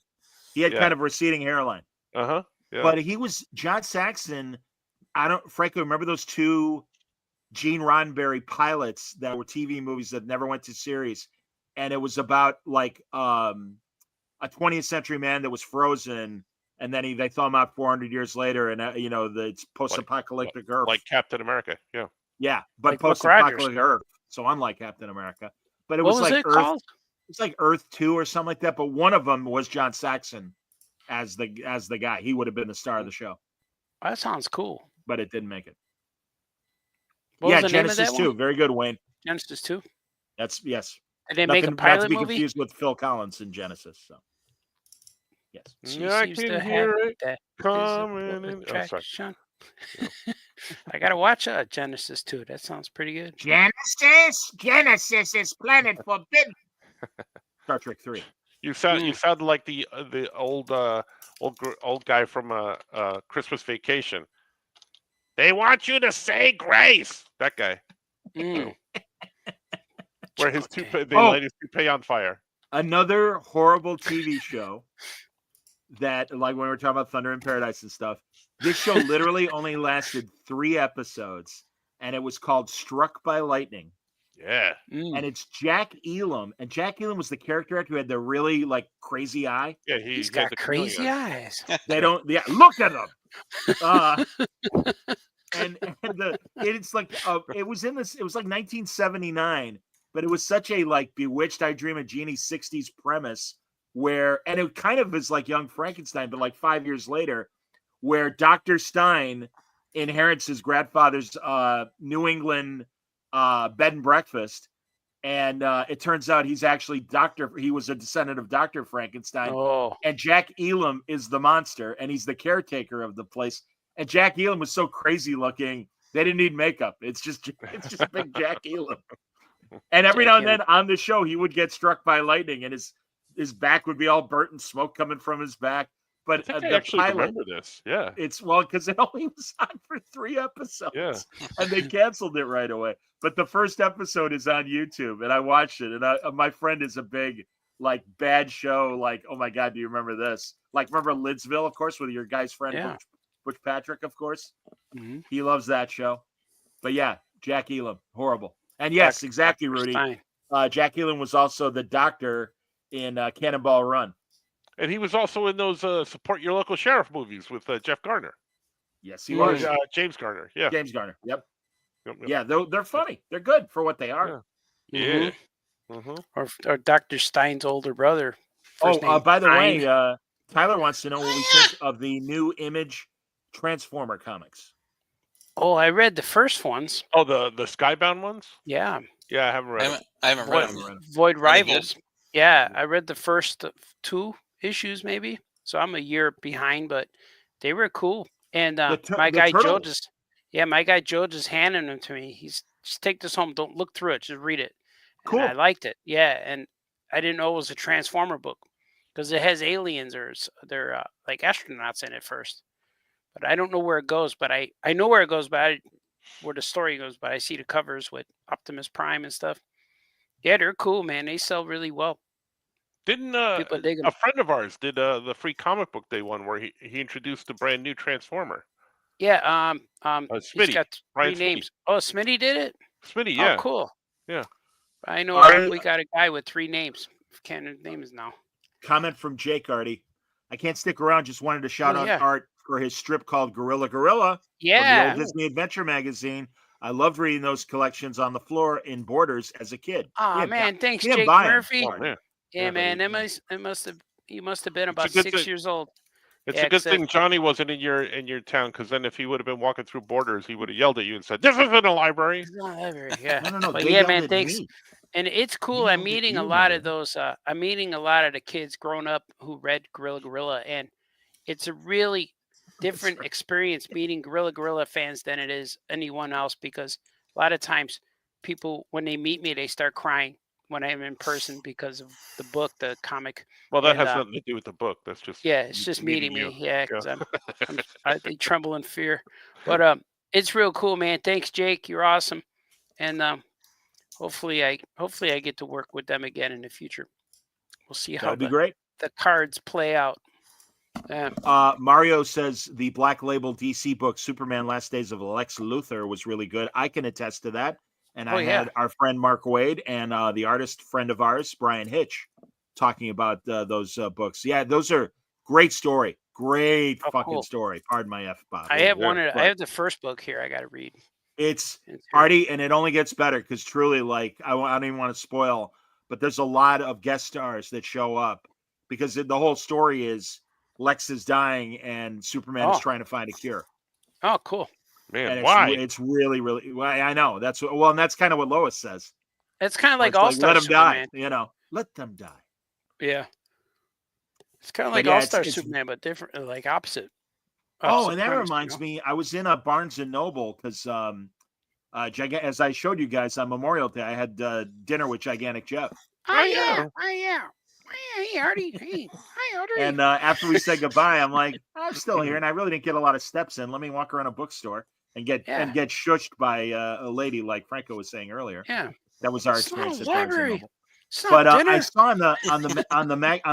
He had Yeah. kind of a receding hairline. Uh-huh. Yeah. But he was John Saxon. I don't frankly remember those two Gene Roddenberry pilots that were TV movies that never went to series. And it was about like a 20th century man that was frozen, and then they thaw him out 400 years later, and it's post-apocalyptic Earth, like Captain America. yeah, but like Buck post-apocalyptic Rogers. Earth. So unlike Captain America, but it What was was like it Earth. called? It's like Earth 2 or something like that. But one of them was John Saxon as the guy. He would have been the star of the show, That sounds cool. but it didn't make it. What Yeah, was the name of Genesis that 2. one? Very good, Wayne. Genesis 2. That's yes. Did they make a Not to pilot be movie? confused with Phil Collins in Genesis. So yes. She Yeah, I seems can to hear have it that coming physical in. Oh, sorry. attraction. I gotta watch Genesis 2. That sounds pretty good. Genesis is planet forbidden. Star Trek 3. You sound like the old guy from Christmas Vacation. They want you to say grace. That guy. Mm. Where his Okay. toupee, they Oh. light his toupee on fire. Another horrible TV show that, like when we were talking about Thunder in Paradise and stuff, this show literally only lasted 3 episodes, and it was called Struck by Lightning. Yeah. And it's Jack Elam, and Jack Elam was the character actor who had the really like crazy eye. Yeah, He's had got the crazy chameleon. eyes. They don't, yeah, look at them. It's like it was like 1979, but it was such a like Bewitched, I Dream of Jeannie 60s premise and it kind of is like Young Frankenstein, but like 5 years later, where Dr. Stein inherits his grandfather's New England bed and breakfast, and it turns out he was a descendant of Dr. Frankenstein. Oh, And Jack Elam is the monster, and he's the caretaker of the place. And Jack Elam was so crazy looking, they didn't need makeup. It's just big Jack Elam. And every now and then on the show, he would get struck by lightning, and his back would be all burnt and smoke coming from his back. But I think I the actually pilot, remember this. Yeah. it's because it only was on for 3 episodes. Yeah. And they canceled it right away. But the first episode is on YouTube, and I watched it. And my friend is a big, like, bad show. Like, oh my God, do you remember this? Like, remember Lidsville, of course, with your guy's friend, Yeah. Butch Patrick, of course. Mhm. He loves that show. But yeah, Jack Elam, horrible. And yes, exactly, Rudy. Stein. Jack Elam was also the doctor in Cannonball Run. And he was also in those Support Your Local Sheriff movies with Jeff Garner. Yes, he Or was. James Garner. Yeah. James Garner. Yep. Yep, yep. Yeah, they're funny. They're good for what they are. Yeah. Mhm. Or Dr. Stein's older brother. First name By the Stein. way, Tyler wants to know what we think of the new Image Transformer comics. Oh, I read the first ones. Oh, the Skybound ones? Yeah. Yeah, I haven't read them. I haven't read Void, them. Void Any good? Rivals. Yeah, I read the first 2 issues maybe. So I'm a year behind, but they were cool. And my guy Joe just handed them to me. He's just take this home. Don't look through it. Just read it. Cool. And I liked it. Yeah, and I didn't know it was a Transformer book because it has aliens or they're like astronauts in it first. But I don't know where it goes. But I know where it goes. But where the story goes. But I see the covers with Optimus Prime and stuff. Yeah, they're cool, man. They sell really well. Didn't People dig 'em. a friend of ours did the free comic book day one where he introduced a brand new Transformer? Yeah, he's Smitty. got 3 Brian Smitty. names. Oh, Smitty did it? Smitty, yeah. Oh, cool. Yeah. I know Are- we got a guy with 3 names. Can't remember his name is now. Comment from Jake Artie. I can't stick around. Just wanted to shout Oh, out yeah. Art for his strip called Gorilla Gorilla Yeah. from the old Disney Adventure magazine. I loved reading those collections on the floor in Borders as a kid. Oh Yeah, man, thanks, yeah, Jake buy 'em. Murphy. Oh, man. Yeah, Yeah, man, buddy. he must have been about a good 6 thing. years old. It's a good thing Johnny wasn't in your town, because then if he would have been walking through Borders, he would have yelled at you and said, "This isn't a library." It's not a library. Yeah. No. But They yeah, yelled man. at Thanks. me. And it's cool. They I'm yelled at meeting a you, lot man. of those. I'm meeting a lot of the kids growing up who read Gorilla, and it's a really different experience meeting Gorilla fans than it is anyone else, because a lot of times people, when they meet me, they start crying when I'm in person because of the book, the comic. Well, that has nothing to do with the book. That's just it's just meeting me. you. Yeah, because I tremble in fear. But it's real cool, man. Thanks, Jake. You're awesome, and hopefully I get to work with them again in the future. We'll see how That'd be great. The cards play out. Mario says the Black Label DC book Superman Last Days of Lex Luthor was really good. I can attest to that. And I had our friend Mark Wade and the artist friend of ours, Brian Hitch, talking about those books. Yeah, those are great story. Great fucking story. Pardon my F, Bob. I have I have the first book here I got to read. It's Artie, and it only gets better because truly, like, I don't even want to spoil, but there's a lot of guest stars that show up because the whole story is Lex is dying and Superman is trying to find a cure. Oh, cool. Man, why? It's really, really. Well, I know and that's kind of what Lois says. It's kind of like All-Star Superman. Let them die. Let them die. Yeah. It's kind of like All-Star Superman, but different, like opposite. And that reminds me, I was in a Barnes and Noble because, as I showed you guys on Memorial Day, I had dinner with Gigantic Jeff. Oh yeah. Hey, Artie. Hey, hi, Artie. And after we said goodbye, I'm like, I'm still here, and I really didn't get a lot of steps in. Let me walk around a bookstore and get shushed by a lady, like Franco was saying earlier. Yeah, that was our experience at Barnes and Noble. But I saw on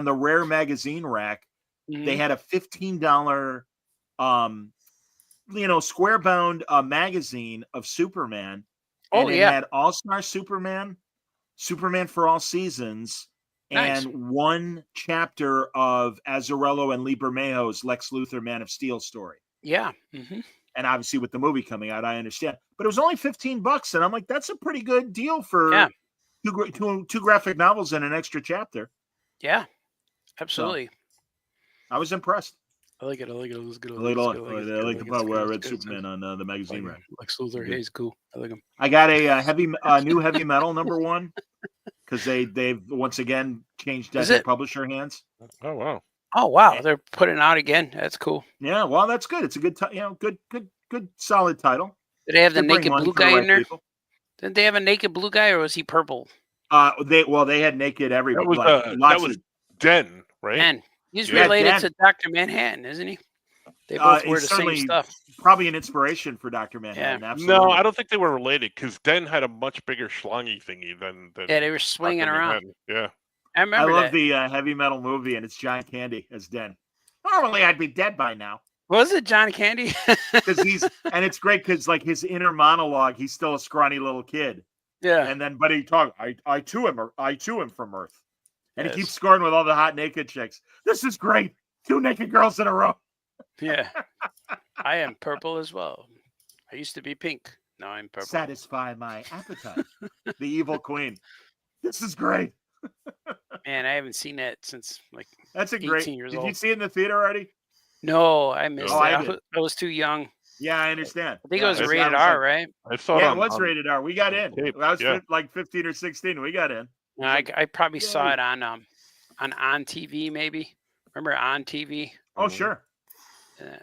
the Rare magazine rack, they had a $15, square bound magazine of Superman. And it had All-Star Superman, Superman for All Seasons. Nice. And one chapter of Azzarello and Lee Bermejo's Lex Luthor Man of Steel story. Yeah. Mm-hmm. And obviously with the movie coming out, I understand. But it was only $15. And I'm like, that's a pretty good deal for two graphic novels and an extra chapter. Yeah, absolutely. So, I was impressed. I like it. It was good. I like the part where I read Superman on the magazine rack. Lex Luthor, he's cool. I like him. I got a new heavy metal #1. Because they've once again changed their publisher hands. Oh wow! Oh wow! They're putting it out again. That's cool. Yeah, well, that's good. It's a good, good, solid title. Did they have the naked blue guy in there? Didn't they have a naked blue guy, or was he purple? They had naked everybody. That was Den, right? Den. He's related to Dr. Manhattan, isn't he? They both wear the same stuff. Probably an inspiration for Dr. Manhattan. Yeah. Absolutely. No, I don't think they were related because Den had a much bigger schlongy thingy than they were swinging around. Yeah. I remember love the heavy metal movie, and it's John Candy as Den. Normally, I'd be dead by now. Was it John Candy? Because it's great because like his inner monologue, he's still a scrawny little kid. Yeah. And then, but he talked, I too am from Earth. And he keeps scoring with all the hot naked chicks. This is great. 2 naked girls in a row. Yeah. I am purple as well. I used to be pink. Now I'm purple. Satisfy my appetite. The evil queen. This is great. Man, I haven't seen that since like that's a 18 great. years Did old. you see it in the theater already? No, I missed it. I was too young. Yeah, I understand. I think it was rated R, right? I saw it was rated R. We got in. I was like 15 or 16. We got in. No, I probably saw it on TV maybe. Remember On TV? Oh, sure.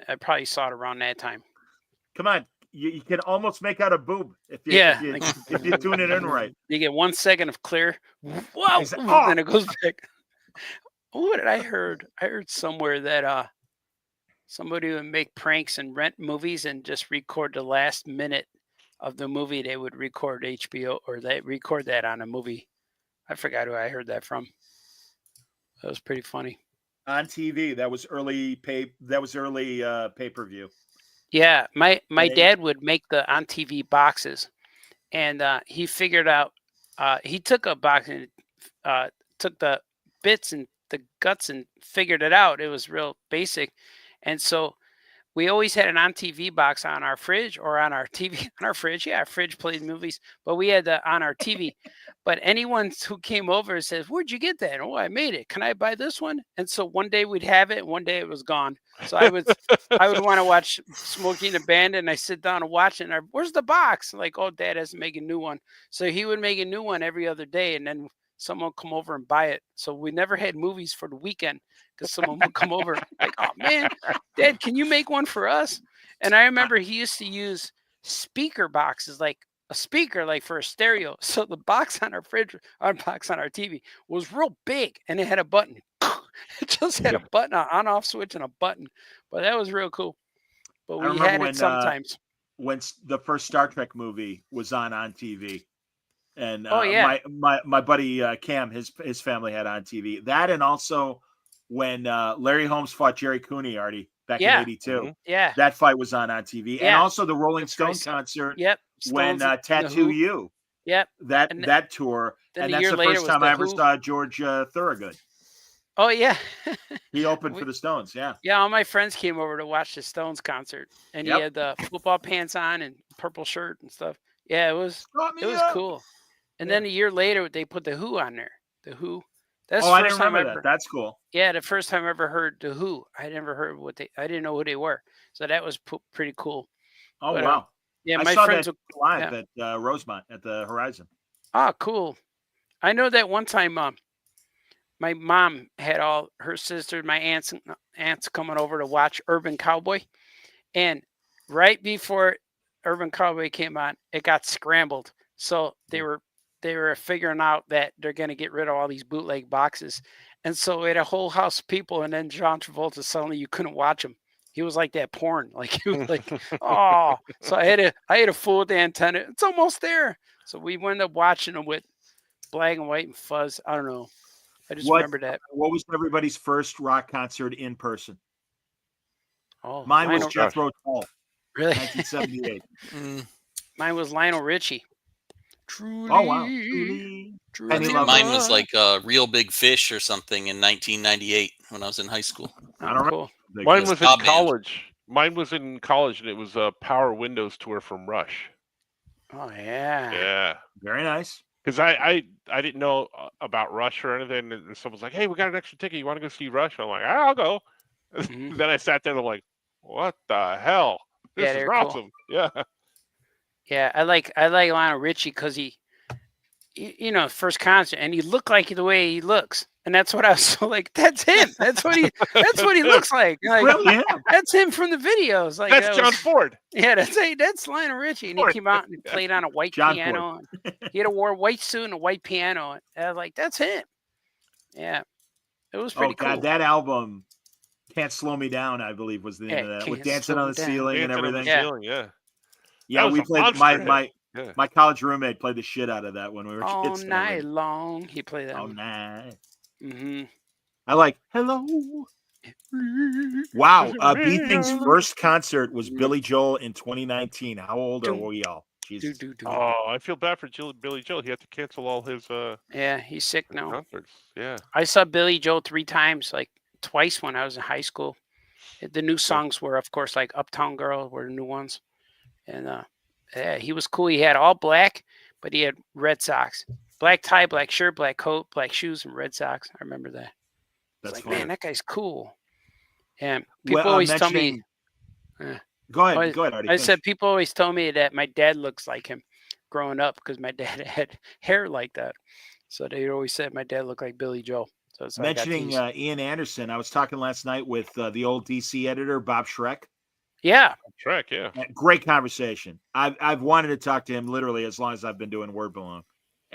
I probably saw it around that time. Come on. You can almost make out a boob if you tune it in right. You get 1 second of clear. Wow. Then it goes back. What did I heard? I heard somewhere that somebody would make pranks and rent movies and just record the last minute of the movie. They would record HBO or they record that on a movie. I forgot who I heard that from. That was pretty funny. On TV, that was early pay-per-view. Yeah, my dad would make the on TV boxes, and he figured out. He took a box and took the bits and the guts and figured it out. It was real basic, and so we always had an on TV box on our fridge or on our TV on our fridge. Yeah, our fridge played movies, but we had on our TV. But anyone who came over says, "Where'd you get that?" "Oh, I made it. Can I buy this one?" And so one day we'd have it, and one day it was gone. So I would want to watch Smokey and the Bandit, and I sit down and watch it. And where's the box? Like, oh, Dad has to make a new one. So he would make a new one every other day, and then someone would come over and buy it. So we never had movies for the weekend because someone would come over like, "Oh man, Dad, can you make one for us?" And I remember he used to use speaker boxes, like a speaker, like for a stereo. So the box on our fridge, our box on our TV was real big, and it had a button. It just had a button, an on-off switch, and a button. But that was real cool. But we had it sometimes. When the first Star Trek movie was on TV. And my buddy Cam, his family had on TV. That, and also when Larry Holmes fought Jerry Cooney, Artie, back in '82. Mm-hmm. Yeah, that fight was on TV. Yeah. And also the Rolling Stone concert. Yep. When Tattoo You. Yep. That tour. And that's the first time I ever saw George Thorogood. Oh yeah. He opened for the Stones. Yeah. Yeah, all my friends came over to watch the Stones concert, and he had the football pants on and purple shirt and stuff. Yeah, it was cool. And then a year later, they put the Who on there. The Who. That's the first time that. That's cool. Yeah, the first time I ever heard the Who. I never heard I didn't know who they were. So that was pretty cool. Oh, but, wow. Yeah, I my saw friends that live at Rosemont at the Horizon. Oh, cool. I know that one time my mom had all her sisters, my aunts coming over to watch Urban Cowboy. And right before Urban Cowboy came on, it got scrambled. So they were figuring out that they're going to get rid of all these bootleg boxes. And so we had a whole house of people, and then John Travolta, suddenly you couldn't watch him. He was like that porn. Like he was like, oh. So I had to fool with the antenna. It's almost there. So we wound up watching them with black and white and fuzz. I don't know. I just remember that. What was everybody's first rock concert in person? Oh, mine was Jethro Tull. Really? 1978. Mine was Lionel Richie. Truly, oh wow! I think mine was like Real Big Fish or something in 1998 when I was in high school. I don't know. Mine was in college. Mine was in college, and it was a Power Windows tour from Rush. Oh yeah. Yeah. Very nice. Because I didn't know about Rush or anything, and someone's like, "Hey, we got an extra ticket. You want to go see Rush?" I'm like, "I'll go." Mm-hmm. Then I sat there and I'm like, "What the hell? This is awesome!" Cool. Yeah. Yeah, I like Lionel Richie because he first concert, and he looked like the way he looks, and that's what I was so like. That's him. That's what he looks like. Really? That's him from the videos. Like that's John Ford. Yeah, that's Lionel Richie, and he came out and played on a white piano. He had wore a white suit and a white piano. And I was like, that's him. Yeah, it was pretty cool. God, that album, Can't Slow Me Down, I believe was the name of that, with Dancing on the Ceiling and everything. Yeah, we played. My college roommate played the shit out of that when we were kids. All night long, he played that. All night. Mm-hmm. I like Hello. Wow, B Thing's first concert was Billy Joel in 2019. How old are we all? Jesus. Oh, I feel bad for Billy Joel. He had to cancel all his. Yeah, he's sick now. Concerts. Yeah. I saw Billy Joel 3 times, like twice when I was in high school. The new songs were, of course, like Uptown Girl were the new ones. And yeah, he was cool. He had all black, but he had red socks, black tie, black shirt, black coat, black shoes, and red socks. I remember that. That's like, man, that guy's cool. And people always tell me. Go ahead, Artie. I said people always tell me that my dad looks like him growing up because my dad had hair like that. So they always said my dad looked like Billy Joel. So mentioning Ian Anderson, I was talking last night with the old DC editor, Bob Schreck. Yeah. Schreck, yeah. Great conversation. I've wanted to talk to him literally as long as I've been doing Word Balloon.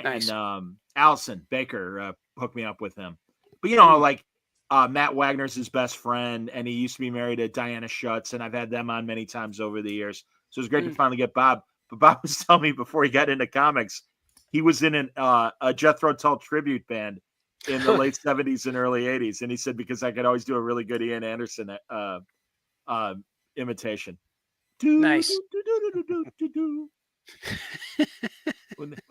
Nice. And Allison Baker hooked me up with him. But, like Matt Wagner's his best friend, and he used to be married to Diana Schutz, and I've had them on many times over the years. So it was great to finally get Bob. But Bob was telling me before he got into comics, he was in a Jethro Tull tribute band in the late 70s and early 80s. And he said, because I could always do a really good Ian Anderson imitation. Nice.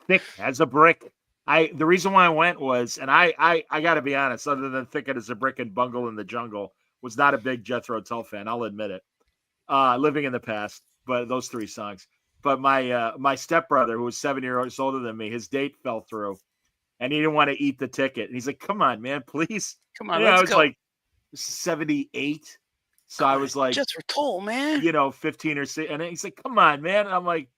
Thick as a brick. The reason why I went was, and I got to be honest, other than Thick as a Brick and Bungle in the Jungle, was not a big Jethro Tull fan. I'll admit it. Living in the Past, but those 3 songs. But my stepbrother, who was 7 years older than me, his date fell through, and he didn't want to eat the ticket. And he's like, "Come on, man, please." Come on, I let's was go. like 78, so I was like, just for toll, man. 15 or 6, and he's like, "Come on, man." And I'm like,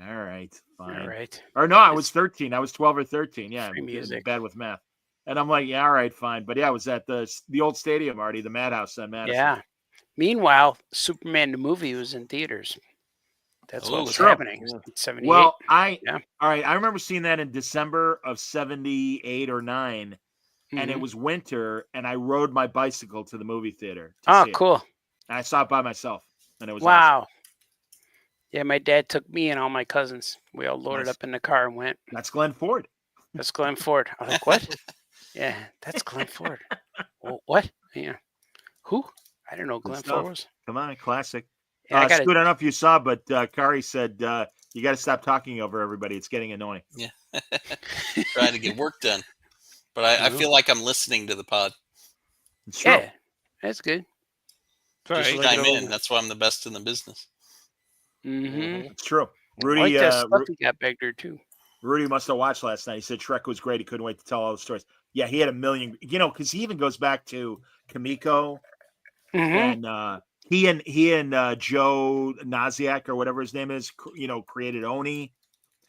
"All right, fine." All right. Or no, I was 13. I was 12 or 13. Yeah, Free I'm music. bad with math. And I'm like, "Yeah, all right, fine." But yeah, I was at the old stadium, Artie, the Madhouse on Madison. Yeah. Meanwhile, Superman the movie was in theaters. That's what was true. happening. 78. Well, Yeah. all right. I remember seeing that in December of 78 or 9, and it Mhm. was winter, and I rode my bicycle to the movie theater to see it. Cool. And I saw it by myself, and it was Wow. awesome. Yeah, my dad took me and all my cousins. We all loaded Nice. up in the car and went. That's Glenn Ford. That's Glenn Ford. I was like, what? Yeah, that's Glenn Ford. Well, what? Yeah. Who? I didn't know Glenn Ford was. Come on, classic. Yeah, Scoot, I don't know if you saw, but Kari said you got to stop talking over everybody. It's getting annoying. Yeah. Trying to get work done. But I feel like I'm listening to the pod. It's true. Yeah, that's good. Just Right. chime in. That's why I'm the best in the business. Mm-hmm. It's true. I Rudy, like that stuff he got back there too. Rudy must have watched last night. He said Shrek was great. He couldn't wait to tell all the stories. Yeah, he had a million, because he even goes back to Kamiko, Mm-hmm. and he and Joe Naziak or whatever his name is, created Oni,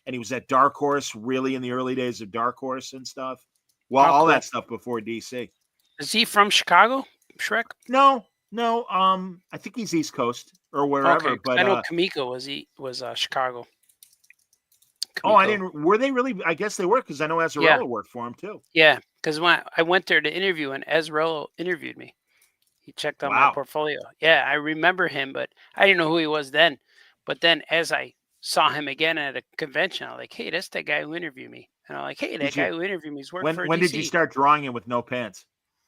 and he was at Dark Horse really in the early days of Dark Horse and stuff. Well, all that stuff before DC. Is he from Chicago, Shrek? No. I think he's East Coast or wherever. Okay, but I know Kamiko was Chicago. Oh, I Kamiko. didn't. Were they really? I guess they were, because I know Azzarello worked for him too. Yeah, because when I went there to interview and Azzarello interviewed me, he checked out my portfolio. Yeah, I remember him, but I didn't know who he was then. But then as I saw him again at a convention, I'm like, hey, that's that guy who interviewed me. And I'm like, hey, that guy who interviewed me is working for DC. When did you start drawing him with no pants?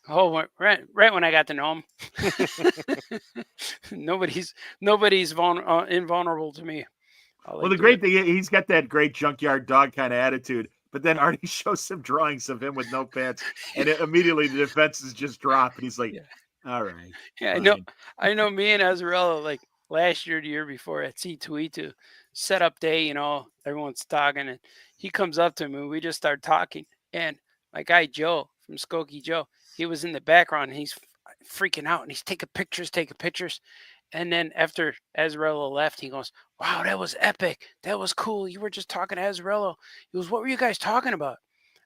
Oh, right when I got to know him. Nobody's invulnerable to me. Well, the great thing, he's got that great junkyard dog kind of attitude. But then Artie shows some drawings of him with no pants, and immediately the defenses just drop, and he's like, all right. Yeah, fine. I know me and Azzarello, like last year, the year before at C2E2 setup day, everyone's talking, and he comes up to me, and we just start talking. And my guy Joe from Skokie Joe, he was in the background, and he's freaking out, and he's taking pictures. And then after Azzarello left, he goes, wow, that was epic. That was cool. You were just talking to Azzarello. He goes, what were you guys talking about?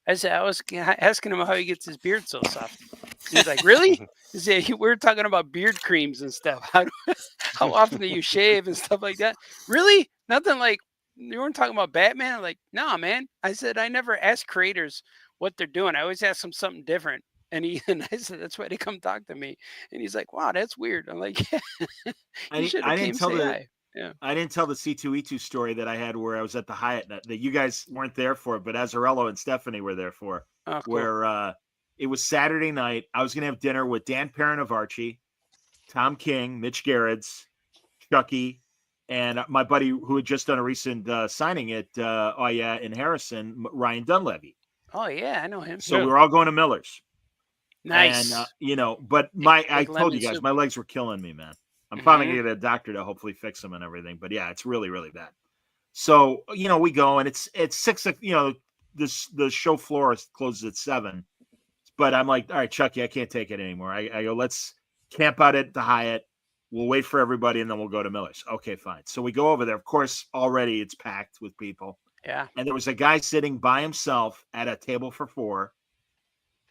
I said, I was asking him how he gets his beard so soft. He's like, really? He said, we're talking about beard creams and stuff. How often do you shave and stuff like that? Really? Nothing like, you weren't talking about Batman? I'm like, nah, man. I said, I never ask creators what they're doing. I always ask them something different. And I said, that's why they come talk to me. And he's like, wow, that's weird. I'm like, yeah. I didn't tell the C2E2 story that I had where I was at the Hyatt that you guys weren't there for, but Azzarello and Stephanie were there for. Oh, cool. Where it was Saturday night. I was going to have dinner with Dan Perrin of Archie, Tom King, Mitch Gerrits, Chucky, and my buddy who had just done a recent signing at in Harrison, Ryan Dunleavy. Oh yeah, I know him. So we were all going to Miller's. Nice. And but I told you guys, my legs were killing me, man. I'm finally gonna get a doctor to hopefully fix them and everything. But yeah, it's really, really bad. So we go, and it's 6. The show floor closes at 7. But I'm like, all right, Chucky, I can't take it anymore. I go, let's camp out at the Hyatt. We'll wait for everybody, and then we'll go to Miller's. Okay, fine. So we go over there. Of course, already it's packed with people. Yeah. And there was a guy sitting by himself at a table for 4.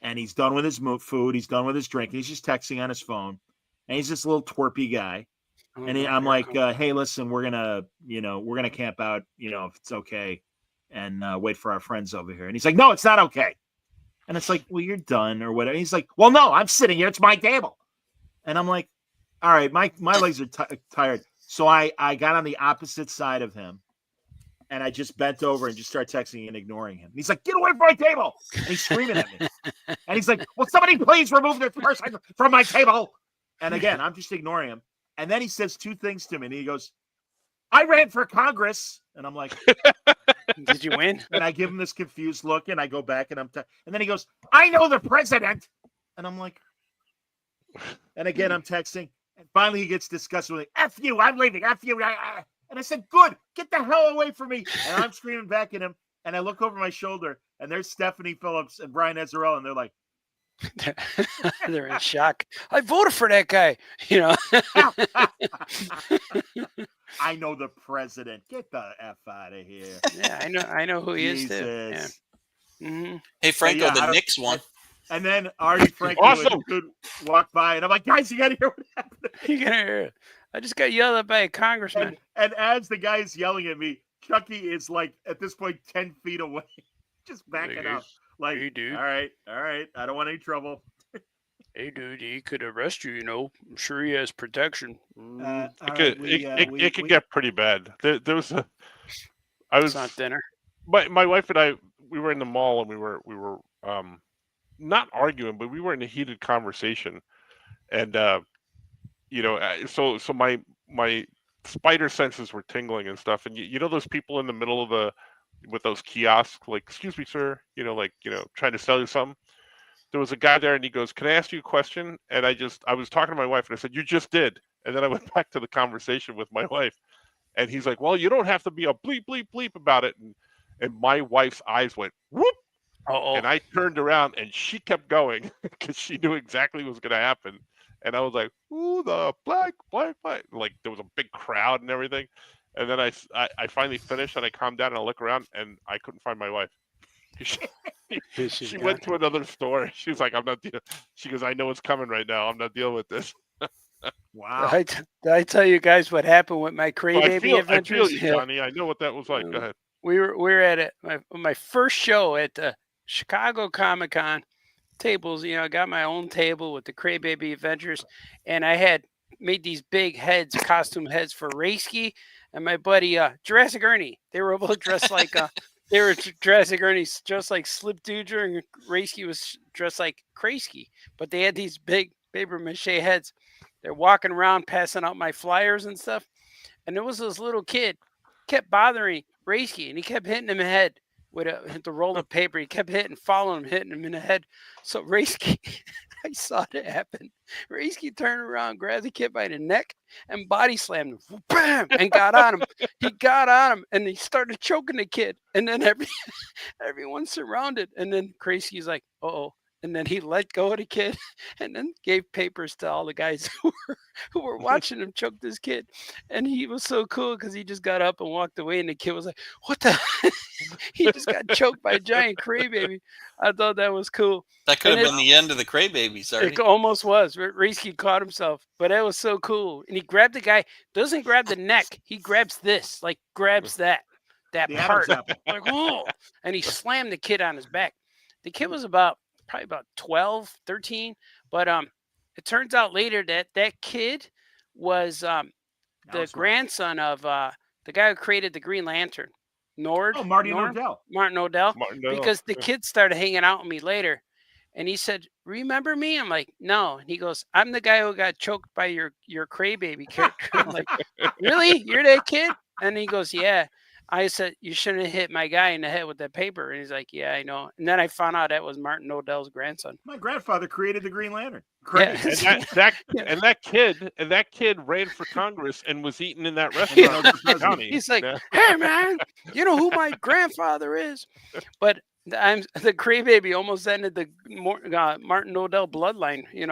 And he's done with his food. He's done with his drink. He's just texting on his phone. And he's this little twerpy guy. And I'm like, hey, listen, we're gonna camp out, if it's okay, and wait for our friends over here. And he's like, no, it's not okay. And it's like, well, you're done or whatever. He's like, well, no, I'm sitting here. It's my table. And I'm like, all right, my legs are tired. So I got on the opposite side of him. And I just bent over and just started texting and ignoring him. And he's like, get away from my table. And he's screaming at me. And he's like, will somebody please remove this person from my table? And again, I'm just ignoring him. And then he says 2 things to me. And he goes, I ran for Congress. And I'm like, did you win? And I give him this confused look. And I go back and and then he goes, I know the president. And I'm like, and again, I'm texting. And finally, he gets disgusted with, "F you, I'm leaving, F you." And I said, "Good, get the hell away from me." And I'm screaming back at him. And I look over my shoulder, and there's Stephanie Phillips and Brian Ezerell, and they're like, they're in shock. I voted for that guy. I know the president. Get the F out of here. Yeah, I know who he is too. Yeah. Mm-hmm. Hey, Franco, the Knicks won. And then Artie Franco would walk by, and I'm like, "Guys, you got to hear what happened." You got to hear it. I just got yelled at by a congressman. And as the guy's yelling at me, Chucky is like, at this point, 10 feet away, just backing up. Like, "Hey, dude. All right. I don't want any trouble." Hey, dude, he could arrest you, I'm sure he has protection. It could get pretty bad. There was I was not dinner. My wife and I, we were in the mall, and we were not arguing, but we were in a heated conversation. And so my spider senses were tingling and stuff. And you know those people in the middle of with those kiosks, like, "Excuse me, sir," trying to sell you something. There was a guy there, and he goes, "Can I ask you a question?" And I was talking to my wife, and I said, "You just did." And then I went back to the conversation with my wife, and he's like, "Well, you don't have to be a bleep, bleep, bleep about it." And my wife's eyes went whoop. Uh-oh. And I turned around, and she kept going because she knew exactly what was going to happen. And I was like, "Ooh, the black. Like, there was a big crowd and everything. And then I finally finished, and I calmed down, and I look around, and I couldn't find my wife. She went to another store. She was like, "I'm not dealing." She goes, "I know what's coming right now. I'm not dealing with this." Wow. Did I tell you guys what happened with my Cray-Baby adventures? I feel you, Johnny. I know what that was like. Go ahead. We were at my first show at the Chicago Comic-Con tables. I got my own table with the Cray-Baby Adventures, and I had made these big heads, costume heads for Raisky and my buddy Jurassic Ernie. They were both dressed like they were Jurassic Ernie's dressed like Slip Dooger, and Raisky was dressed like Kraysky. But they had these big paper mache heads. They're walking around passing out my flyers and stuff. And there was this little kid kept bothering Raisky, and he kept hitting him in the head with the roll of paper. He kept following him, hitting him in the head. So Raisky, I saw it happen. Raisky turned around, grabbed the kid by the neck, and body slammed him. Bam! And got on him. He got on him, and he started choking the kid. And then everyone surrounded. And then Kraysky's like, "Uh-oh." And then he let go of the kid, and then gave papers to all the guys who were watching him choke this kid. And he was so cool because he just got up and walked away, and the kid was like, "What the?" He just got choked by a giant Cray-Baby. I thought that was cool. That could have been the end of the Cray-Babies. It almost was. Raisky caught himself, but that was so cool. And he grabbed the guy. Doesn't grab the neck. He grabs this, like grabs that part. Like, oh, and he slammed the kid on his back. The kid was probably about 12, 13. But it turns out later that kid was the grandson of the guy who created the Green Lantern. Martin Nordell. Martin Nordell. Because the kid started hanging out with me later. And he said, "Remember me?" I'm like, "No." And he goes, "I'm the guy who got choked by your Cray-Baby character." I'm like, "Really? You're that kid?" And he goes, "Yeah." I said, "You shouldn't have hit my guy in the head with that paper." And he's like, "Yeah, I know." And then I found out that was Martin Nordell's grandson. My grandfather created the Green Lantern. Yeah. And that kid ran for Congress and was eating in that restaurant. He's like, "Hey man, you know who my grandfather is?" But the Cray-Baby almost ended the Martin Nordell bloodline. I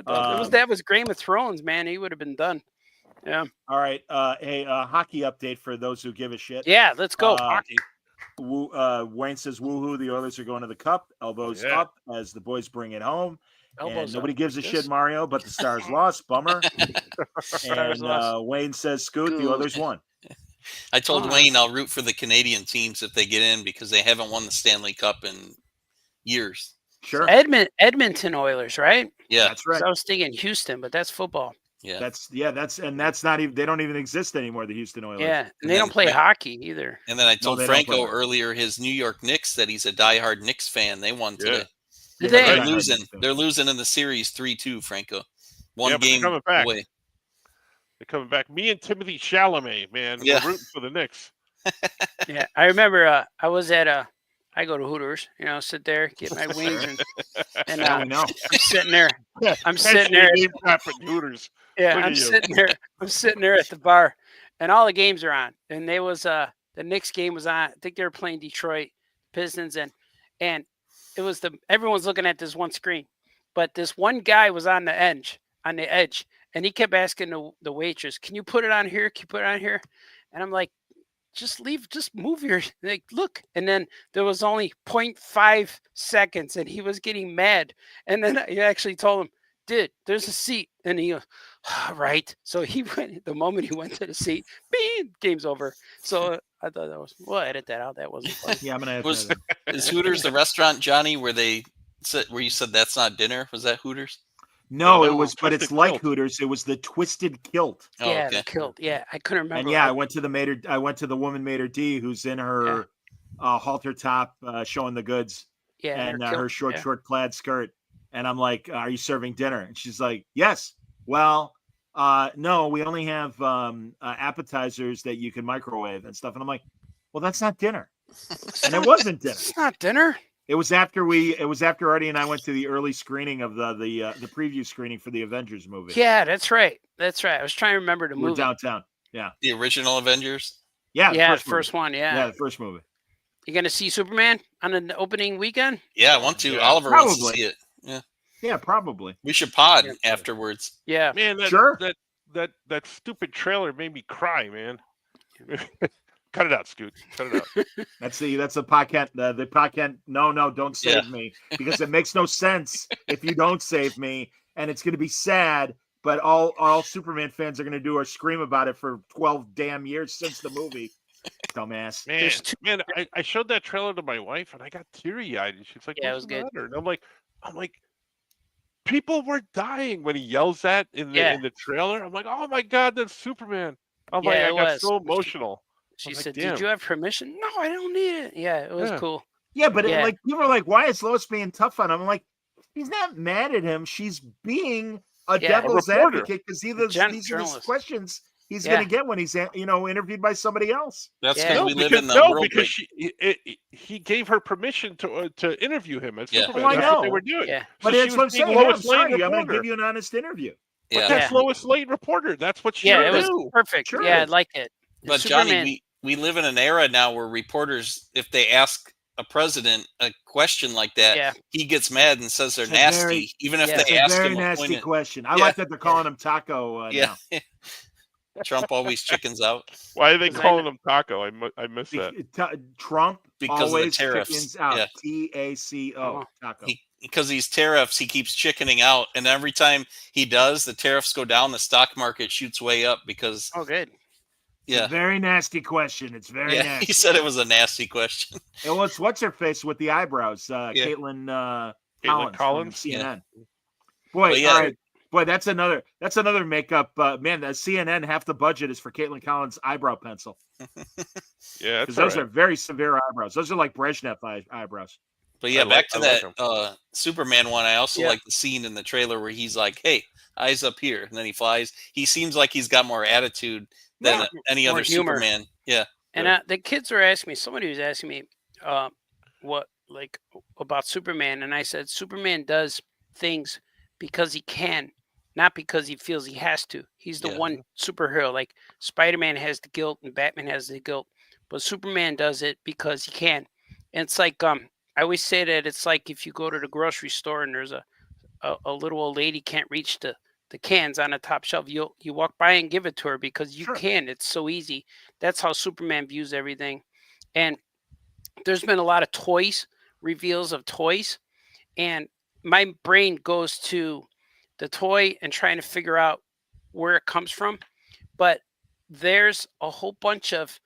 don't know. That was Game of Thrones, man. He would have been done. Yeah. All right. Hey, hockey update for those who give a shit. Yeah, let's go. Hockey. Wayne says, "Woohoo! The Oilers are going to the Cup. Elbows up as the boys bring it home." And nobody gives a shit, Mario, but the Stars lost. Bummer. And Wayne says, "Scoot, the Oilers won." I told Wayne I'll root for the Canadian teams if they get in because they haven't won the Stanley Cup in years. Sure. Edmonton Oilers, right? Yeah, that's right. I was thinking Houston, but that's football. Yeah, that's not even. They don't even exist anymore. The Houston Oilers. Yeah, and they don't play hockey either. And then I told Franco earlier, his New York Knicks, that he's a diehard Knicks fan. They won today. Yeah. They're losing. They're losing in the series 3-2. Franco, one game away. They're coming back. Me and Timothy Chalamet, man, we're rooting for the Knicks. Yeah, I remember. I was at I go to Hooters, sit there, get my wings, and Yeah, we know. I'm sitting there. I'm That's sitting your there. name dropping Hooters. Yeah, Look I'm at you. sitting there. I'm sitting there at the bar, and all the games are on. And there was the Knicks game was on. I think they were playing Detroit Pistons, and it was everyone's looking at this one screen, but this one guy was on the edge, and he kept asking the waitress, "Can you put it on here? Can you put it on here?" And I'm like, just leave, just move your, like, look. And then there was only 0.5 seconds and he was getting mad. And then I actually told him, dude, there's a seat. And he goes, right. So he went, the moment he went to the seat, bing, game's over. So I thought we'll edit that out. That wasn't funny. Yeah, I'm gonna. Is Hooters the restaurant, Johnny, where you said that's not dinner? Was that Hooters? No, it was, but it's Twisted like Kilt. Hooters. It was the Twisted Kilt. Oh, Yeah, okay. the kilt. Yeah, I couldn't remember. And yeah, I went to the woman Mater D, who's in her halter top, showing the goods, and her short plaid skirt. And I'm like, "Are you serving dinner?" And she's like, "Yes." Well, no, we only have appetizers that you can microwave and stuff. And I'm like, "Well, that's not dinner." And it wasn't dinner. It's not dinner. It was after Artie and I went to the early screening of the preview screening for the Avengers movie. Yeah, that's right. That's right. I was trying to remember the We're movie. downtown. Yeah. The original Avengers? Yeah. Yeah, the first one. Yeah. Yeah, the first movie. You going to see Superman on an opening weekend? Yeah, I want to. Yeah, Oliver wants to see it. Yeah. Yeah, probably. We should pod afterwards. Yeah. Man, Sure. that stupid trailer made me cry, man. Cut it out, Scoot. Cut it out. That's the podcast. The podcast. No, don't save me, because it makes no sense if you don't save me, and it's going to be sad. But all Superman fans are going to do is scream about it for 12 damn years since the movie. Dumbass. Man, I showed that trailer to my wife, and I got teary eyed, and she's like, Yeah, it "What's was the good. matter?" And I'm like, people were dying when he yells that in the trailer. I'm like, "Oh my God, that's Superman!" I'm like, I got so emotional. She like, said, "Damn." "Did you have permission?" No, I don't need it. Yeah, it was cool. Yeah, but like people are like, "Why is Lois being tough on him?" I'm like, she's not mad at him. She's being a devil's advocate, because these are the questions he's going to get when he's interviewed by somebody else. That's because we live in the world. Because he gave her permission to interview him as Superman. Oh, I That's know. what they were doing. Yeah. But that's what I'm saying. I'm sorry. I'm going to give you an honest interview. But that's Lois Lane reporter. That's what she it do. was perfect. Sure. Yeah, I like it. But Superman, Johnny, we live in an era now where reporters, if they ask a president a question like that, he gets mad and says they're nasty, even if they ask him a nasty question. I like that they're calling him Taco now. Trump always chickens out. Why are they calling him Taco? I missed that. Trump because always of the tariffs. Chickens out. TACO. Taco. Because these tariffs, he keeps chickening out, and every time he does, the tariffs go down, the stock market shoots way up because. Oh, good. Yeah. Very nasty question. It's very nasty. He said it was a nasty question. Well, it's what's her face with the eyebrows, Caitlin Collins, CNN. Boy, all right. Boy, that's another makeup. Man, the CNN, half the budget is for Caitlin Collins' eyebrow pencil. Yeah, because those are very severe eyebrows. Those are like Brezhnev eyebrows. But yeah, back to that Superman one. I also like the scene in the trailer where he's like, "Hey, eyes up here," and then he flies. He seems like he's got more attitude than any other humor. Superman. Yeah. And the kids were asking me. Somebody was asking me, what about Superman, and I said Superman does things because he can, not because he feels he has to. He's the one superhero. Like Spider-Man has the guilt and Batman has the guilt, but Superman does it because he can. And it's like I always say that it's like if you go to the grocery store and there's a little old lady can't reach the cans on the top shelf, you walk by and give it to her because you can. It's so easy. That's how Superman views everything. And there's been a lot of reveals of toys, and my brain goes to the toy and trying to figure out where it comes from. But there's a whole bunch of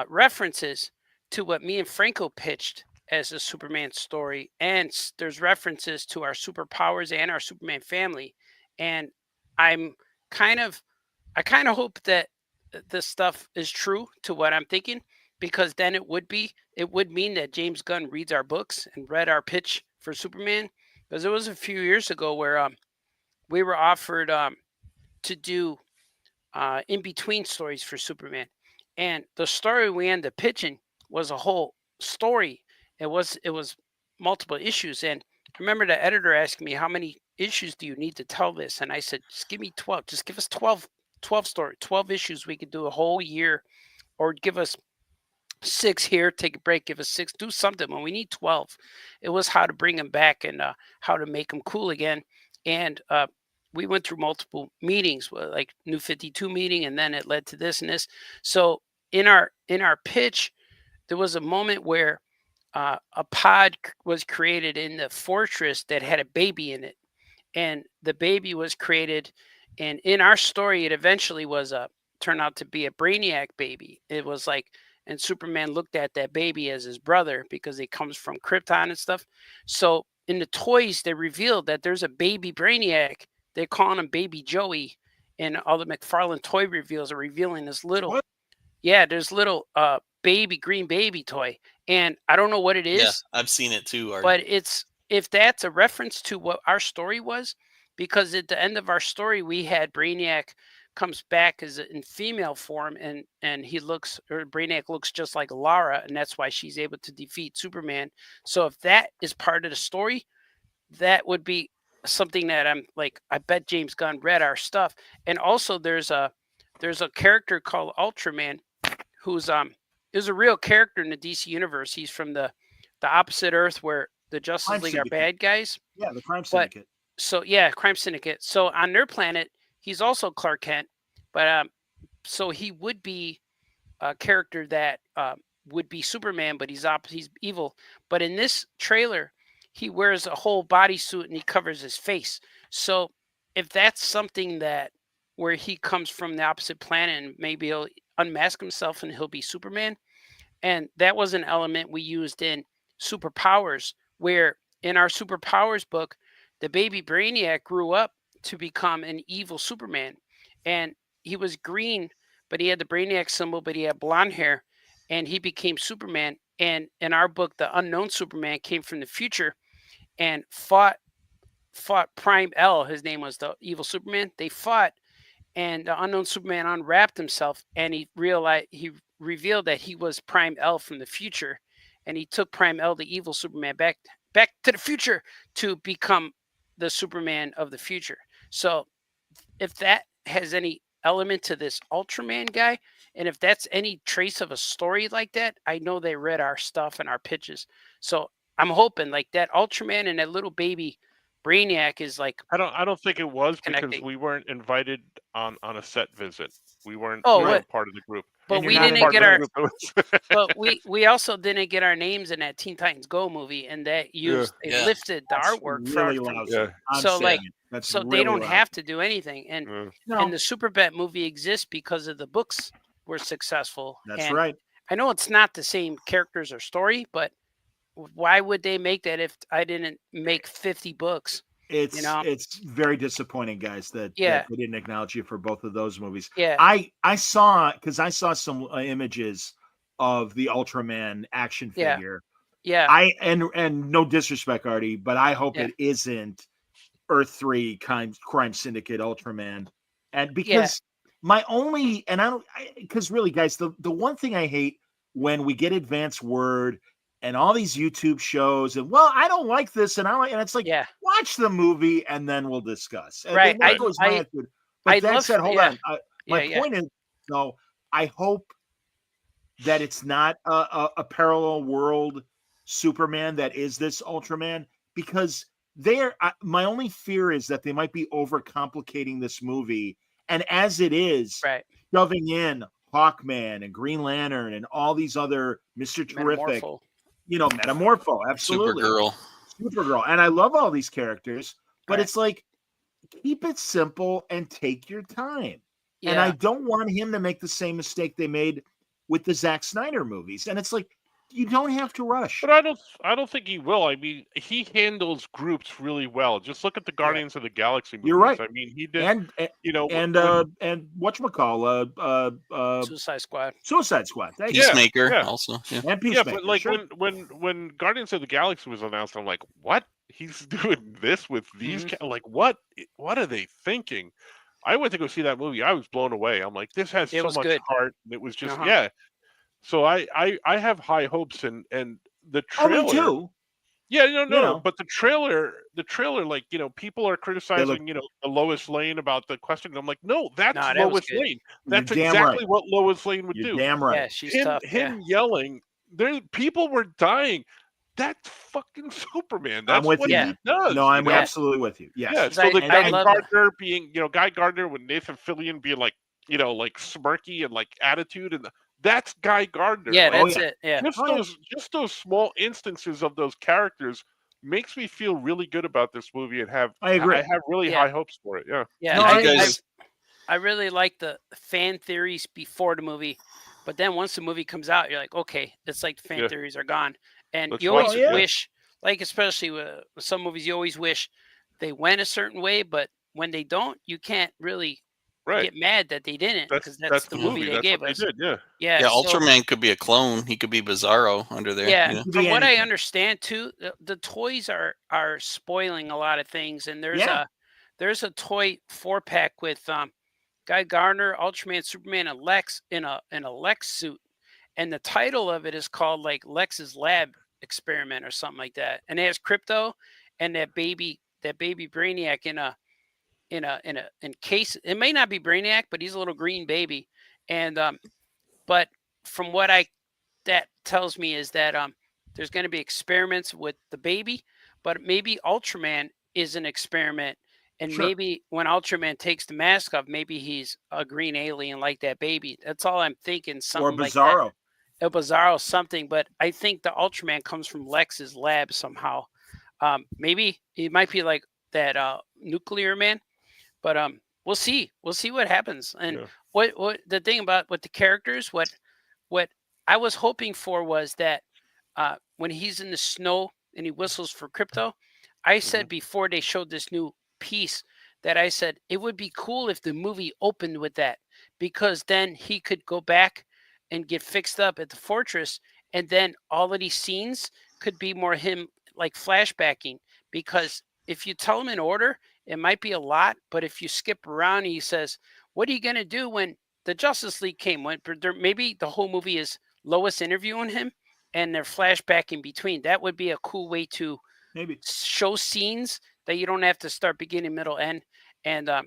references to what me and Franco pitched as a Superman story. And there's references to our superpowers and our Superman family. And I kind of hope that this stuff is true to what I'm thinking, because then it would mean that James Gunn reads our books and read our pitch for Superman. Because it was a few years ago where we were offered to do in between stories for Superman, and the story we ended up pitching was a whole story, It was multiple issues, and I remember the editor asking me, how many issues do you need to tell this? And I said, just give me 12. Just give us 12 issues. We could do a whole year, or give us 6 here, take a break, give us 6, do something. When we need 12, it was how to bring them back and how to make them cool again. And we went through multiple meetings, like New 52 meeting, and then it led to this and this. So in our pitch, there was a moment where a pod was created in the fortress that had a baby in it, and the baby was created. And in our story, it eventually was turned out to be a Brainiac baby. It was like, and Superman looked at that baby as his brother because he comes from Krypton and stuff. So in the toys, they revealed that there's a baby Brainiac. They're calling him Baby Joey, and all the McFarlane toy reveals are revealing this little. What? Yeah, there's little baby green baby toy, and I don't know what it is. Yeah, I've seen it too. Artie. But if that's a reference to what our story was, because at the end of our story we had Brainiac comes back as in female form, and he looks, or Brainiac looks just like Lara, and that's why she's able to defeat Superman. So if that is part of the story, that would be something that I'm like, I bet James Gunn read our stuff. And also there's a character called Ultraman, who's is a real character in the DC universe. He's from the opposite Earth where the Justice League are bad guys. Yeah, the Crime Syndicate. Crime Syndicate. So on their planet, he's also Clark Kent, but so he would be a character that would be Superman, but he's evil. But in this trailer, he wears a whole bodysuit and he covers his face. So if that's something that where he comes from the opposite planet, and maybe he'll unmask himself and he'll be Superman. And that was an element we used in Superpowers, where in our Superpowers book, the baby Brainiac grew up to become an evil Superman. And he was green, but he had the Brainiac symbol, but he had blonde hair, and he became Superman. And in our book, the unknown Superman came from the future and fought Prime L. His name was the evil Superman. They fought, and the unknown Superman unwrapped himself, and he revealed that he was Prime L from the future, and he took Prime L, the evil Superman, back to the future to become the Superman of the future. So if that has any element to this Ultraman guy, and if that's any trace of a story like that, I know they read our stuff and our pitches. So I'm hoping like that Ultraman and that little baby Brainiac is like. I don't think it was connecting. Because we weren't invited on a set visit. We weren't, part of the group. But we didn't get our. But we also didn't get our names in that Teen Titans Go movie, and that lifted the artwork really from. So like, that's so really they don't loud. have to do anything, and the Super Bet movie exists because of the books were successful. That's right. I know it's not the same characters or story, but why would they make that if I didn't make 50 books? It's very disappointing, guys, that they didn't acknowledge you for both of those movies. Yeah, I saw some images of the Ultraman action figure. Yeah. And no disrespect, Artie, but I hope it isn't Earth 3 Crime Syndicate Ultraman. And because because really, guys, the one thing I hate when we get advance word and all these YouTube shows, and I don't like this, and it's like, watch the movie and then we'll discuss. Right. But that said, hold on. My point is, I hope that it's not a parallel world Superman that is this Ultraman, because my only fear is that they might be overcomplicating this movie, and as it is, shoving in Hawkman and Green Lantern and all these other Mr. Terrific. Metamorpho, absolutely. Supergirl. And I love all these characters, but it's like, keep it simple and take your time. Yeah. And I don't want him to make the same mistake they made with the Zack Snyder movies. And it's like, you don't have to rush. But I don't think he will. I mean, he handles groups really well. Just look at the Guardians of the Galaxy movies. You're right. I mean, he did. And whatchamacall, Suicide Squad. Peacemaker also. Yeah. And Peacemaker. But like when Guardians of the Galaxy was announced, I'm like, what? He's doing this with these? Like, what are they thinking? I went to go see that movie. I was blown away. I'm like, this has so much heart. It was just So I have high hopes, and the trailer. Oh, me too. Yeah, no. But the trailer, like, people are criticizing, the Lois Lane about the question. I'm like, no, that's that Lois Lane. That's You're damn exactly right. what Lois Lane would You're do. damn right. Yeah, she's tough. Him yelling. People were dying. That's fucking Superman. That's I'm with what you, he man. does. No, I'm absolutely with you. Yes. Yeah. So the I love Gardner being, Guy Gardner with Nathan Fillion being like, like smirky and like attitude, and that's Guy Gardner. Yeah, Like, that's it. Yeah. Just those small instances of those characters makes me feel really good about this movie and I agree. I have really high hopes for it. Yeah. Yeah. No, I really like the fan theories before the movie, but then once the movie comes out, you're like, okay, it's like the fan theories are gone. And Let's you always watch it, wish, like especially with some movies, you always wish they went a certain way, but when they don't, you can't really get mad that they didn't, because that's the movie they gave us. They did, yeah. Ultraman could be a clone. He could be Bizarro under there. Yeah, from what I understand too, the toys are spoiling a lot of things, and there's a toy 4-pack with Guy Gardner, Ultraman, Superman, and Lex in a Lex suit, and the title of it is called like Lex's Lab Experiment or something like that, and it has Crypto and that baby Brainiac in case. It may not be Brainiac, but he's a little green baby, and but from what that tells me is that there's going to be experiments with the baby, but maybe Ultraman is an experiment. And maybe when Ultraman takes the mask off, maybe he's a green alien like that baby. That's all I'm thinking. Something or Bizarro. Like that. A Bizarro something. But I think the Ultraman comes from Lex's lab somehow. Maybe he might be like that Nuclear Man. But we'll see. We'll see what happens. And what the thing about with the characters, what I was hoping for was that when he's in the snow and he whistles for Crypto, I said before they showed this new piece that I said it would be cool if the movie opened with that, because then he could go back and get fixed up at the fortress, and then all of these scenes could be more him like flashbacking, because if you tell him in order, it might be a lot, but if you skip around, he says, what are you going to do when the Justice League came? Maybe the whole movie is Lois interviewing him and they're flashback in between. That would be a cool way to maybe show scenes that you don't have to start beginning, middle, end. And I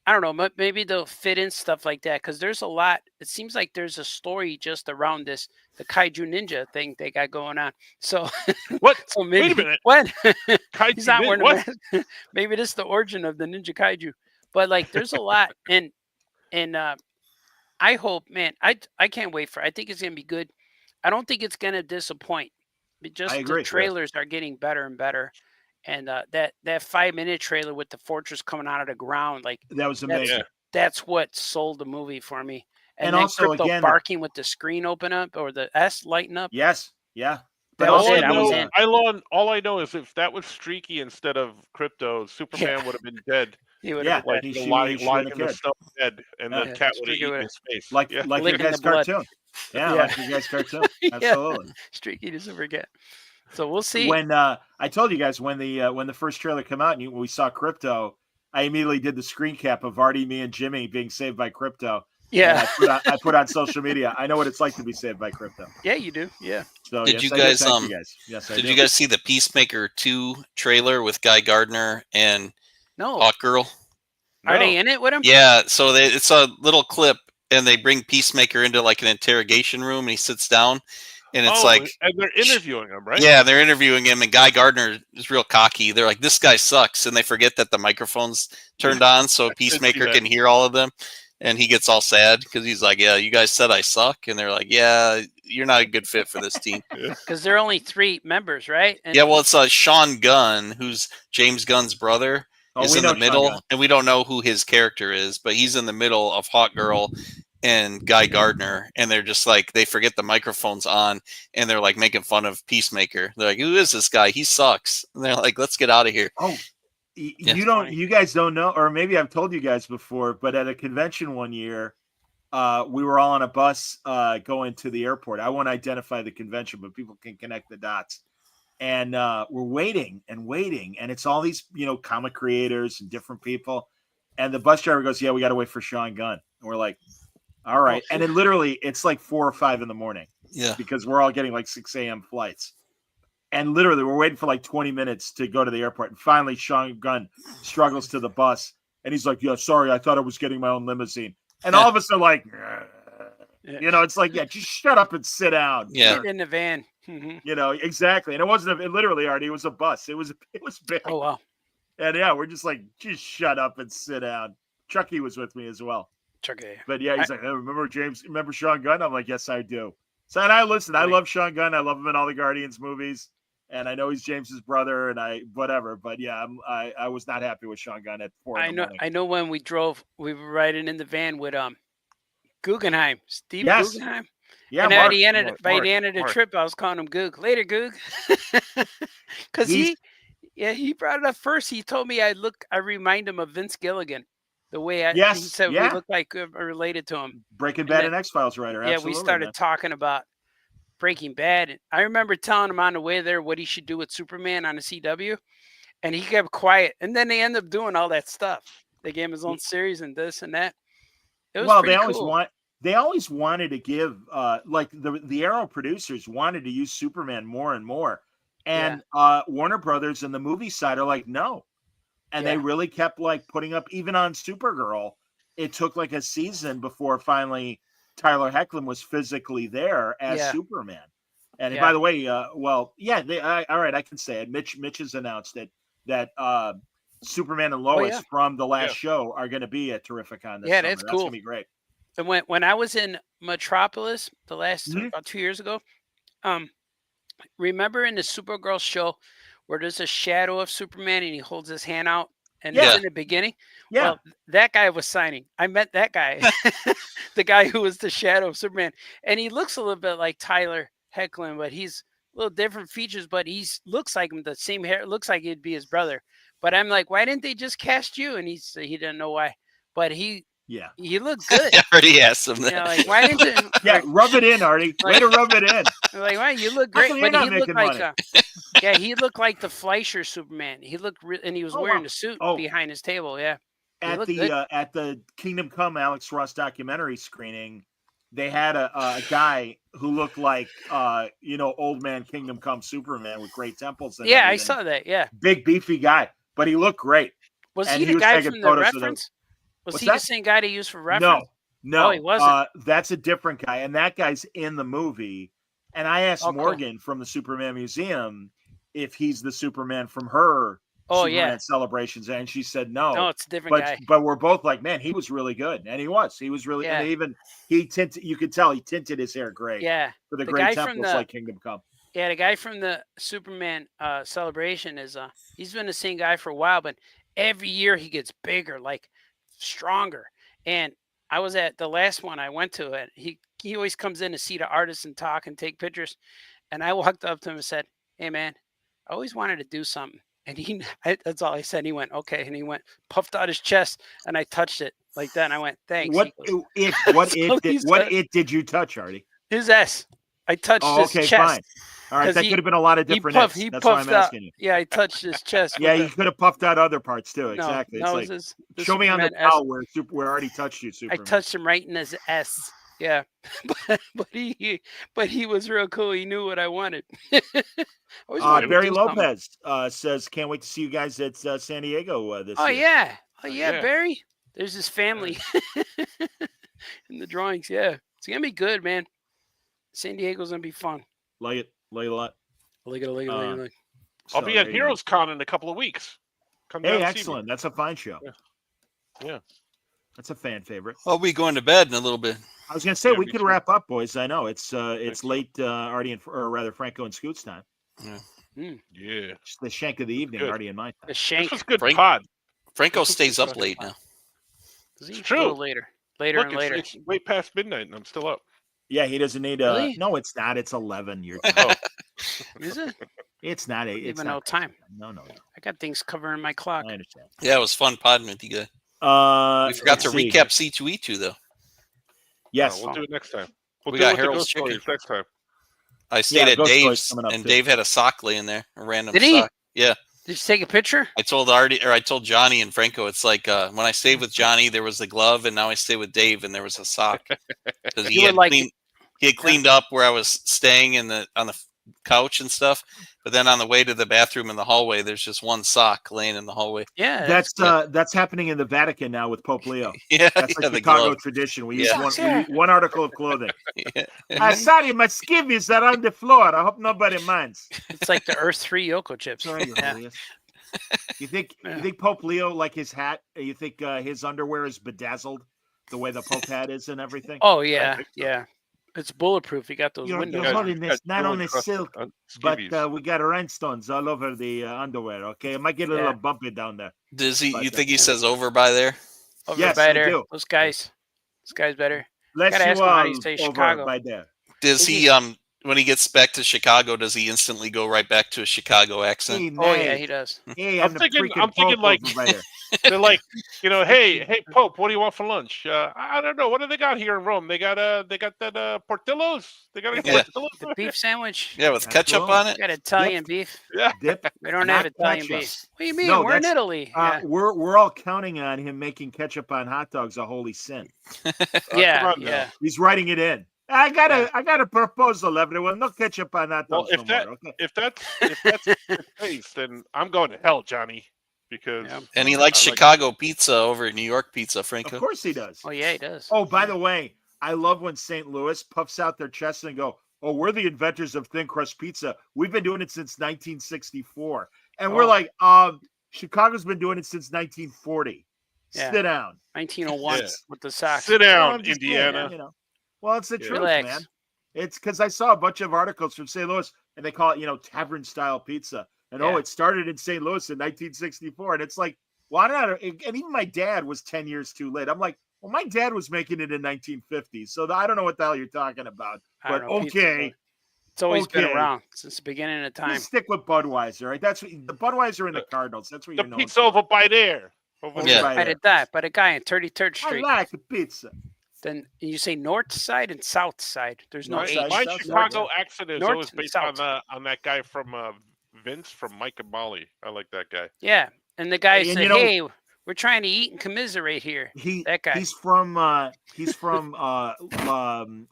don't know, maybe they'll fit in stuff like that, because there's a lot. It seems like there's a story just around the Kaiju Ninja thing they got going on. So what? So maybe, wait a minute. What? Kaiju He's not wearing a what? mask. Maybe this is the origin of the Ninja Kaiju. But like, there's a lot, and I hope, man, I can't wait for it. I think it's gonna be good. I don't think it's gonna disappoint. But just the trailers are getting better and better. And that 5-minute trailer with the fortress coming out of the ground, like that was amazing. That's what sold the movie for me. And then also Crypto again, barking with the screen open up or the S lighting up. Yes, yeah. But all I know is if that was Streaky instead of Crypto, Superman would have been dead. He would have lying in the snow dead, and the cat would have eaten his face. Like you guys' cartoon. Yeah, like you guys' cartoon. Absolutely. Streaky doesn't forget. So we'll see. When I told you guys when the first trailer came out and we saw Crypto, I immediately did the screen cap of Artie, me, and Jimmy being saved by Crypto. Yeah, I put on social media. I know what it's like to be saved by Crypto. Yeah, you do. Yeah. So did you guys Yes, did you guys see the Peacemaker 2 trailer with Guy Gardner and Hawk Girl? Are they in it with him? Yeah. So it's a little clip, and they bring Peacemaker into like an interrogation room, and he sits down. And it's and they're interviewing him, right? Yeah, they're interviewing him, and Guy Gardner is real cocky. They're like, "This guy sucks," and they forget that the microphone's turned on, so Peacemaker can hear all of them. And he gets all sad because he's like, "Yeah, you guys said I suck," and they're like, "Yeah, you're not a good fit for this team." Because there are only 3 members, right? And yeah, well, it's Sean Gunn, who's James Gunn's brother, is in the middle, and we don't know who his character is, but he's in the middle of Hawk Girl and Guy Gardner, and they're just like, they forget the microphone's on, and they're like making fun of Peacemaker. They're like, "Who is this guy? He sucks." And they're like, "Let's get out of here." Oh, you guys don't know, or maybe I've told you guys before, but at a convention one year, we were all on a bus going to the airport. I won't identify the convention, but people can connect the dots. And we're waiting, and it's all these, comic creators and different people. And the bus driver goes, "Yeah, we got to wait for Sean Gunn." And we're like, all right. And then literally it's like 4 or 5 in the morning. Yeah. Because we're all getting like 6 a.m. flights. And literally, we're waiting for like 20 minutes to go to the airport. And finally, Sean Gunn struggles to the bus. And he's like, yeah, sorry, I thought I was getting my own limousine. And all of us are like, it's like, yeah, just shut up and sit down. Yeah. Get in the van. Exactly. And it wasn't literally, Artie, it was a bus. It was big. Oh, wow. And yeah, we're just like, just shut up and sit down. Chucky was with me as well. Chucky. But yeah, he's like, hey, remember Sean Gunn? I'm like, yes, I do. So, and I listen, I love Sean Gunn. I love him in all the Guardians movies. And I know he's James's brother and whatever. But yeah, I was not happy with Sean Gunn at 4 a.m. I know when we were riding in the van with Guggenheim, Steve Yes. Guggenheim. Yeah, and Mark, at the end of the Mark. trip, I was calling him Goog. Later, Goog. Because he brought it up first. He told me I remind him of Vince Gilligan. The way he said we look like related to him. Breaking Bad and X-Files writer. Yeah, Absolutely, we started man. talking about Breaking Bad. I remember telling him on the way there what he should do with Superman on the CW, and he kept quiet. And then they ended up doing all that stuff. They gave him his own series and this and that. It was they always wanted to give like the Arrow producers wanted to use Superman more and more, and Warner Brothers and the movie side are like, no. And they really kept like putting up, even on Supergirl, it took like a season before finally Tyler Hoechlin was physically there as Superman. And by the way, all right, I can say it. Mitch has announced it that Superman and Lois from the last show are going to be at Terrificon this summer. That's cool. That's going to be great. And when I was in Metropolis the last about 2 years ago, remember in the Supergirl show where there's a shadow of Superman and he holds his hand out and it's in the beginning? Yeah. Well, that guy was signing. I met that guy, the guy who was the shadow of Superman. And he looks a little bit like Tyler Hoechlin, but he's a little different features, but he looks like him, the same hair. It looks like he'd be his brother. But I'm like, why didn't they just cast you? And he didn't know why. But he looked good. I already asked him that. Like, why didn't you? Rub it in, Artie. Way to rub it in. Like, why you look great? But he looked like money? he looked like the Fleischer Superman. He looked and he was wearing a suit behind his table. Yeah. At the Kingdom Come Alex Ross documentary screening, they had a guy who looked like old man Kingdom Come Superman with great temples. And I saw that. Yeah. Big beefy guy, but he looked great. Was he the guy from the reference? Was he the same guy they used for reference? No, he wasn't. That's a different guy, and that guy's in the movie. And I asked Morgan from the Superman Museum if he's the Superman from her Superman celebrations, and she said no. No, it's a different guy. But we're both like, man, he was really good, and he was really. And even he tinted. You could tell he tinted his hair gray. Yeah, for the great temples like Kingdom Come. Yeah, the guy from the Superman celebration is he's been the same guy for a while, but every year he gets bigger, like stronger. And I was at the last one I went to it. He always comes in to see the artists and talk and take pictures. And I walked up to him and said, "Hey man, I always wanted to do something." And that's all I said. And he went, "Okay." And he went, puffed out his chest, and I touched it like that. And I went, "Thanks." What it did you touch, Artie? His S. I touched his chest. Fine. All right, that could have been a lot of different hits. That's why I'm asking you. Yeah, I touched his chest. Yeah, you could have puffed out other parts too. Exactly. No, it's like, show me on the towel where Artie touched you, Superman. I touched him right in his S. Yeah, but he was real cool. He knew what I wanted. Barry Lopez says, "Can't wait to see you guys at San Diego this year." Yeah, Barry. There's his family in the drawings. Yeah, it's gonna be good, man. San Diego's gonna be fun. Like it a lot. Like it. I'll be at Heroes Con in a couple of weeks. Hey, excellent. That's a fine show. Yeah. That's a fan favorite. I'll be going to bed in a little bit. I was going to say we could wrap up, boys. I know it's late, Artie, or rather Franco and Scoot's time. Yeah. Yeah. It's the shank of the evening, good. Artie and my time. The shank. This was good pod. Franco stays up late now. It's true. Later Look, and later. It's way past midnight, and I'm still up. Yeah, he doesn't need really? No, it's not. It's 11. Is it? It's not 8. Even no time. No. I got things covering my clock. I understand. Yeah, it was fun podding with you guys. We forgot to recap C2E2 though. Yes, we'll do it next time. We got Harold's Chicken next time. I stayed at Dave's, and Dave had a sock laying there, a random sock. Yeah. Did you take a picture? I told Johnny and Franco, it's like when I stayed with Johnny, there was the glove, and now I stay with Dave, and there was a sock because he had cleaned up where I was staying on the couch and stuff. But then on the way to the bathroom in the hallway, there's just one sock laying in the hallway. Yeah, that's happening in the Vatican now with Pope Leo. Yeah, that's yeah, a Chicago tradition. We use one article of clothing. Sorry, my skivvies are on the floor. I hope nobody minds. It's like the Earth 3 Yoko chips. Sorry, You think Pope Leo, like his hat? You think his underwear is bedazzled the way the Pope hat is and everything? Oh yeah, yeah. It's bulletproof. You got those windows. Your Holiness, not only silk, but we got rhinestones all over the underwear. Okay, it might get a little bumpy down there. Does he? You think he says over by there? Over by there. Those guys better. Bless gotta you ask him all how do you say over Chicago. by there. Does he? When he gets back to Chicago, does he instantly go right back to a Chicago accent? Hey, oh yeah, he does. Hey, I'm thinking like they're like, hey Pope, what do you want for lunch? I don't know. What do they got here in Rome? They got that Portillo's. They got the beef sandwich. Yeah, with ketchup on it. We got Italian beef. Yeah, dip. We don't have Italian beef. What do you mean? No, we're in Italy. We're all counting on him making ketchup on hot dogs a holy sin. Yeah. He's writing it in. I got a proposal, everyone. No ketchup on hot dogs if that's the case, then I'm going to hell, Johnny. Because and he likes Chicago pizza over New York pizza, Franco. Of course he does. Oh yeah, he does. Oh, by the way, I love when St. Louis puffs out their chest and go, "Oh, we're the inventors of thin crust pizza. We've been doing it since 1964." And we're like, Chicago's been doing it since 1940. Yeah. Sit down. 1901 with the socks. Sit down, Indiana. Kidding, Well, it's the truth, Relax. man. It's because I saw a bunch of articles from St. Louis, and they call it, tavern style pizza. And it started in St. Louis in 1964. And it's like, well, I don't know. And even my dad was 10 years too late. I'm like, well, my dad was making it in 1950s. So I don't know what the hell you're talking about. But okay. It's always been around since the beginning of time. Just stick with Budweiser, right? That's what the Budweiser and the Cardinals. That's what you're known pizza over by there. By the guy in 33rd Street. I like the pizza. Then you say north side and south side. There's no H. My Chicago accent is always based on that guy from Vince from Mike and Molly. I like that guy. Yeah, and the guy said, "Hey, we're trying to eat and commiserate here." That guy. He's from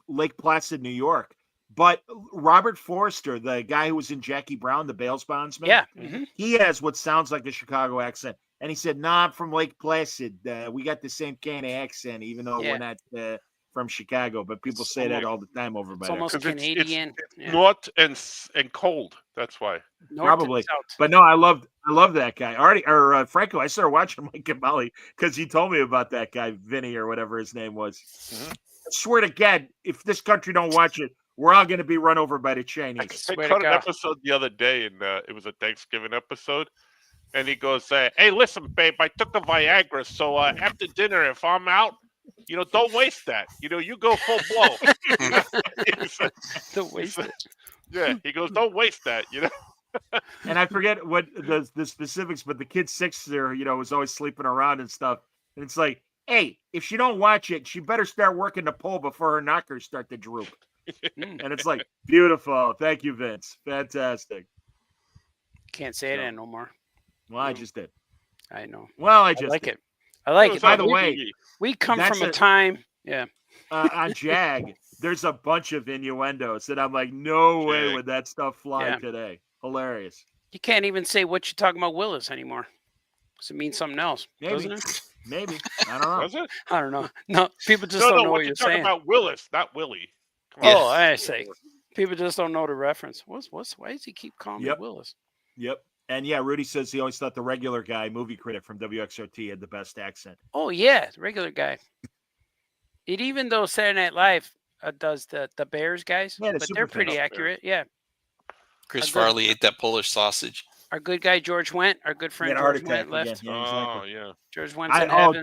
Lake Placid, New York. But Robert Forster, the guy who was in Jackie Brown, the bail bondsman, he has what sounds like a Chicago accent. And he said, "Nah, I'm from Lake Placid. We got the same kind of accent, even though we're not from Chicago." But people say that all the time over by there. Almost Canadian. It's north and cold. That's why. Probably. But no, I love that guy. Artie or Franco. I started watching Mike and Molly because he told me about that guy, Vinny or whatever his name was. I swear to God, if this country don't watch it, we're all going to be run over by the Chinese. I caught an episode the other day, and it was a Thanksgiving episode. And he goes, "Hey, listen, babe, I took the Viagra, so after dinner, if I'm out, don't waste that. You go full blow." Don't waste it. Yeah, he goes, "Don't waste that." And I forget what the specifics, but the kid six there, was always sleeping around and stuff. And it's like, hey, if she don't watch it, she better start working the pole before her knockers start to droop. And it's like, beautiful. Thank you, Vince. Fantastic. Can't say it no more. Well, I just did. I know. Well, I just like it. I like it. By the way, we come from a time. Yeah. On Jag, there's a bunch of innuendos that I'm like, no way would that stuff fly today. Hilarious. You can't even say what you're talking about Willis anymore. Does it mean something else? Maybe. Doesn't it? Maybe. I don't know. Does it? I don't know. No, people just don't know what you're saying. About Willis, not Willie. Oh, I say. People just don't know the reference. Why does he keep calling me Willis? Yep. And yeah, Rudy says he always thought the regular guy, movie critic from WXRT, had the best accent. Oh yeah, the regular guy. Even though Saturday Night Live does the Bears guys, but they're pretty accurate. Yeah. Chris Farley ate that Polish sausage. Our good guy George Went, our good friend George Went left. Yeah, exactly. Oh yeah. George Went.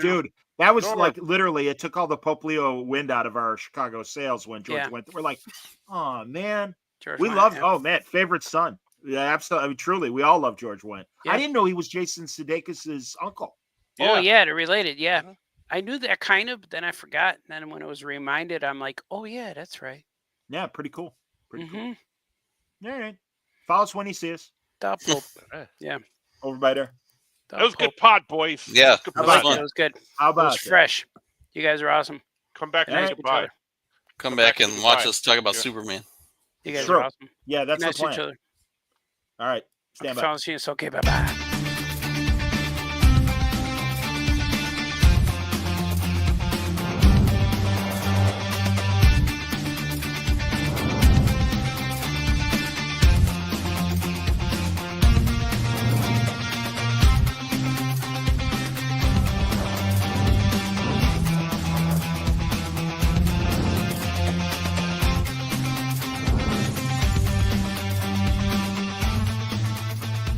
Dude, that was like literally it took all the Pope Leo wind out of our Chicago sales when George went. We're like, oh man, we love. Oh man, favorite son. Yeah, absolutely. I mean, truly, we all love George Wendt. Yeah. I didn't know he was Jason Sudeikis' uncle. Yeah. Oh, yeah, they're related. Yeah. I knew that kind of, but then I forgot. And then when it was reminded, I'm like, oh, yeah, that's right. Yeah, pretty cool. Pretty cool. All right. Follow us when you see us. Top Pope. Yeah. Over by there. That was good pod, boys. Yeah. That was good. How about it? Was fresh. You guys are awesome. Come back and goodbye. Come back and watch us talk about Superman. You guys are awesome. Yeah, that's the Nice to each plan. other. All right. Stand by. Okay, bye-bye.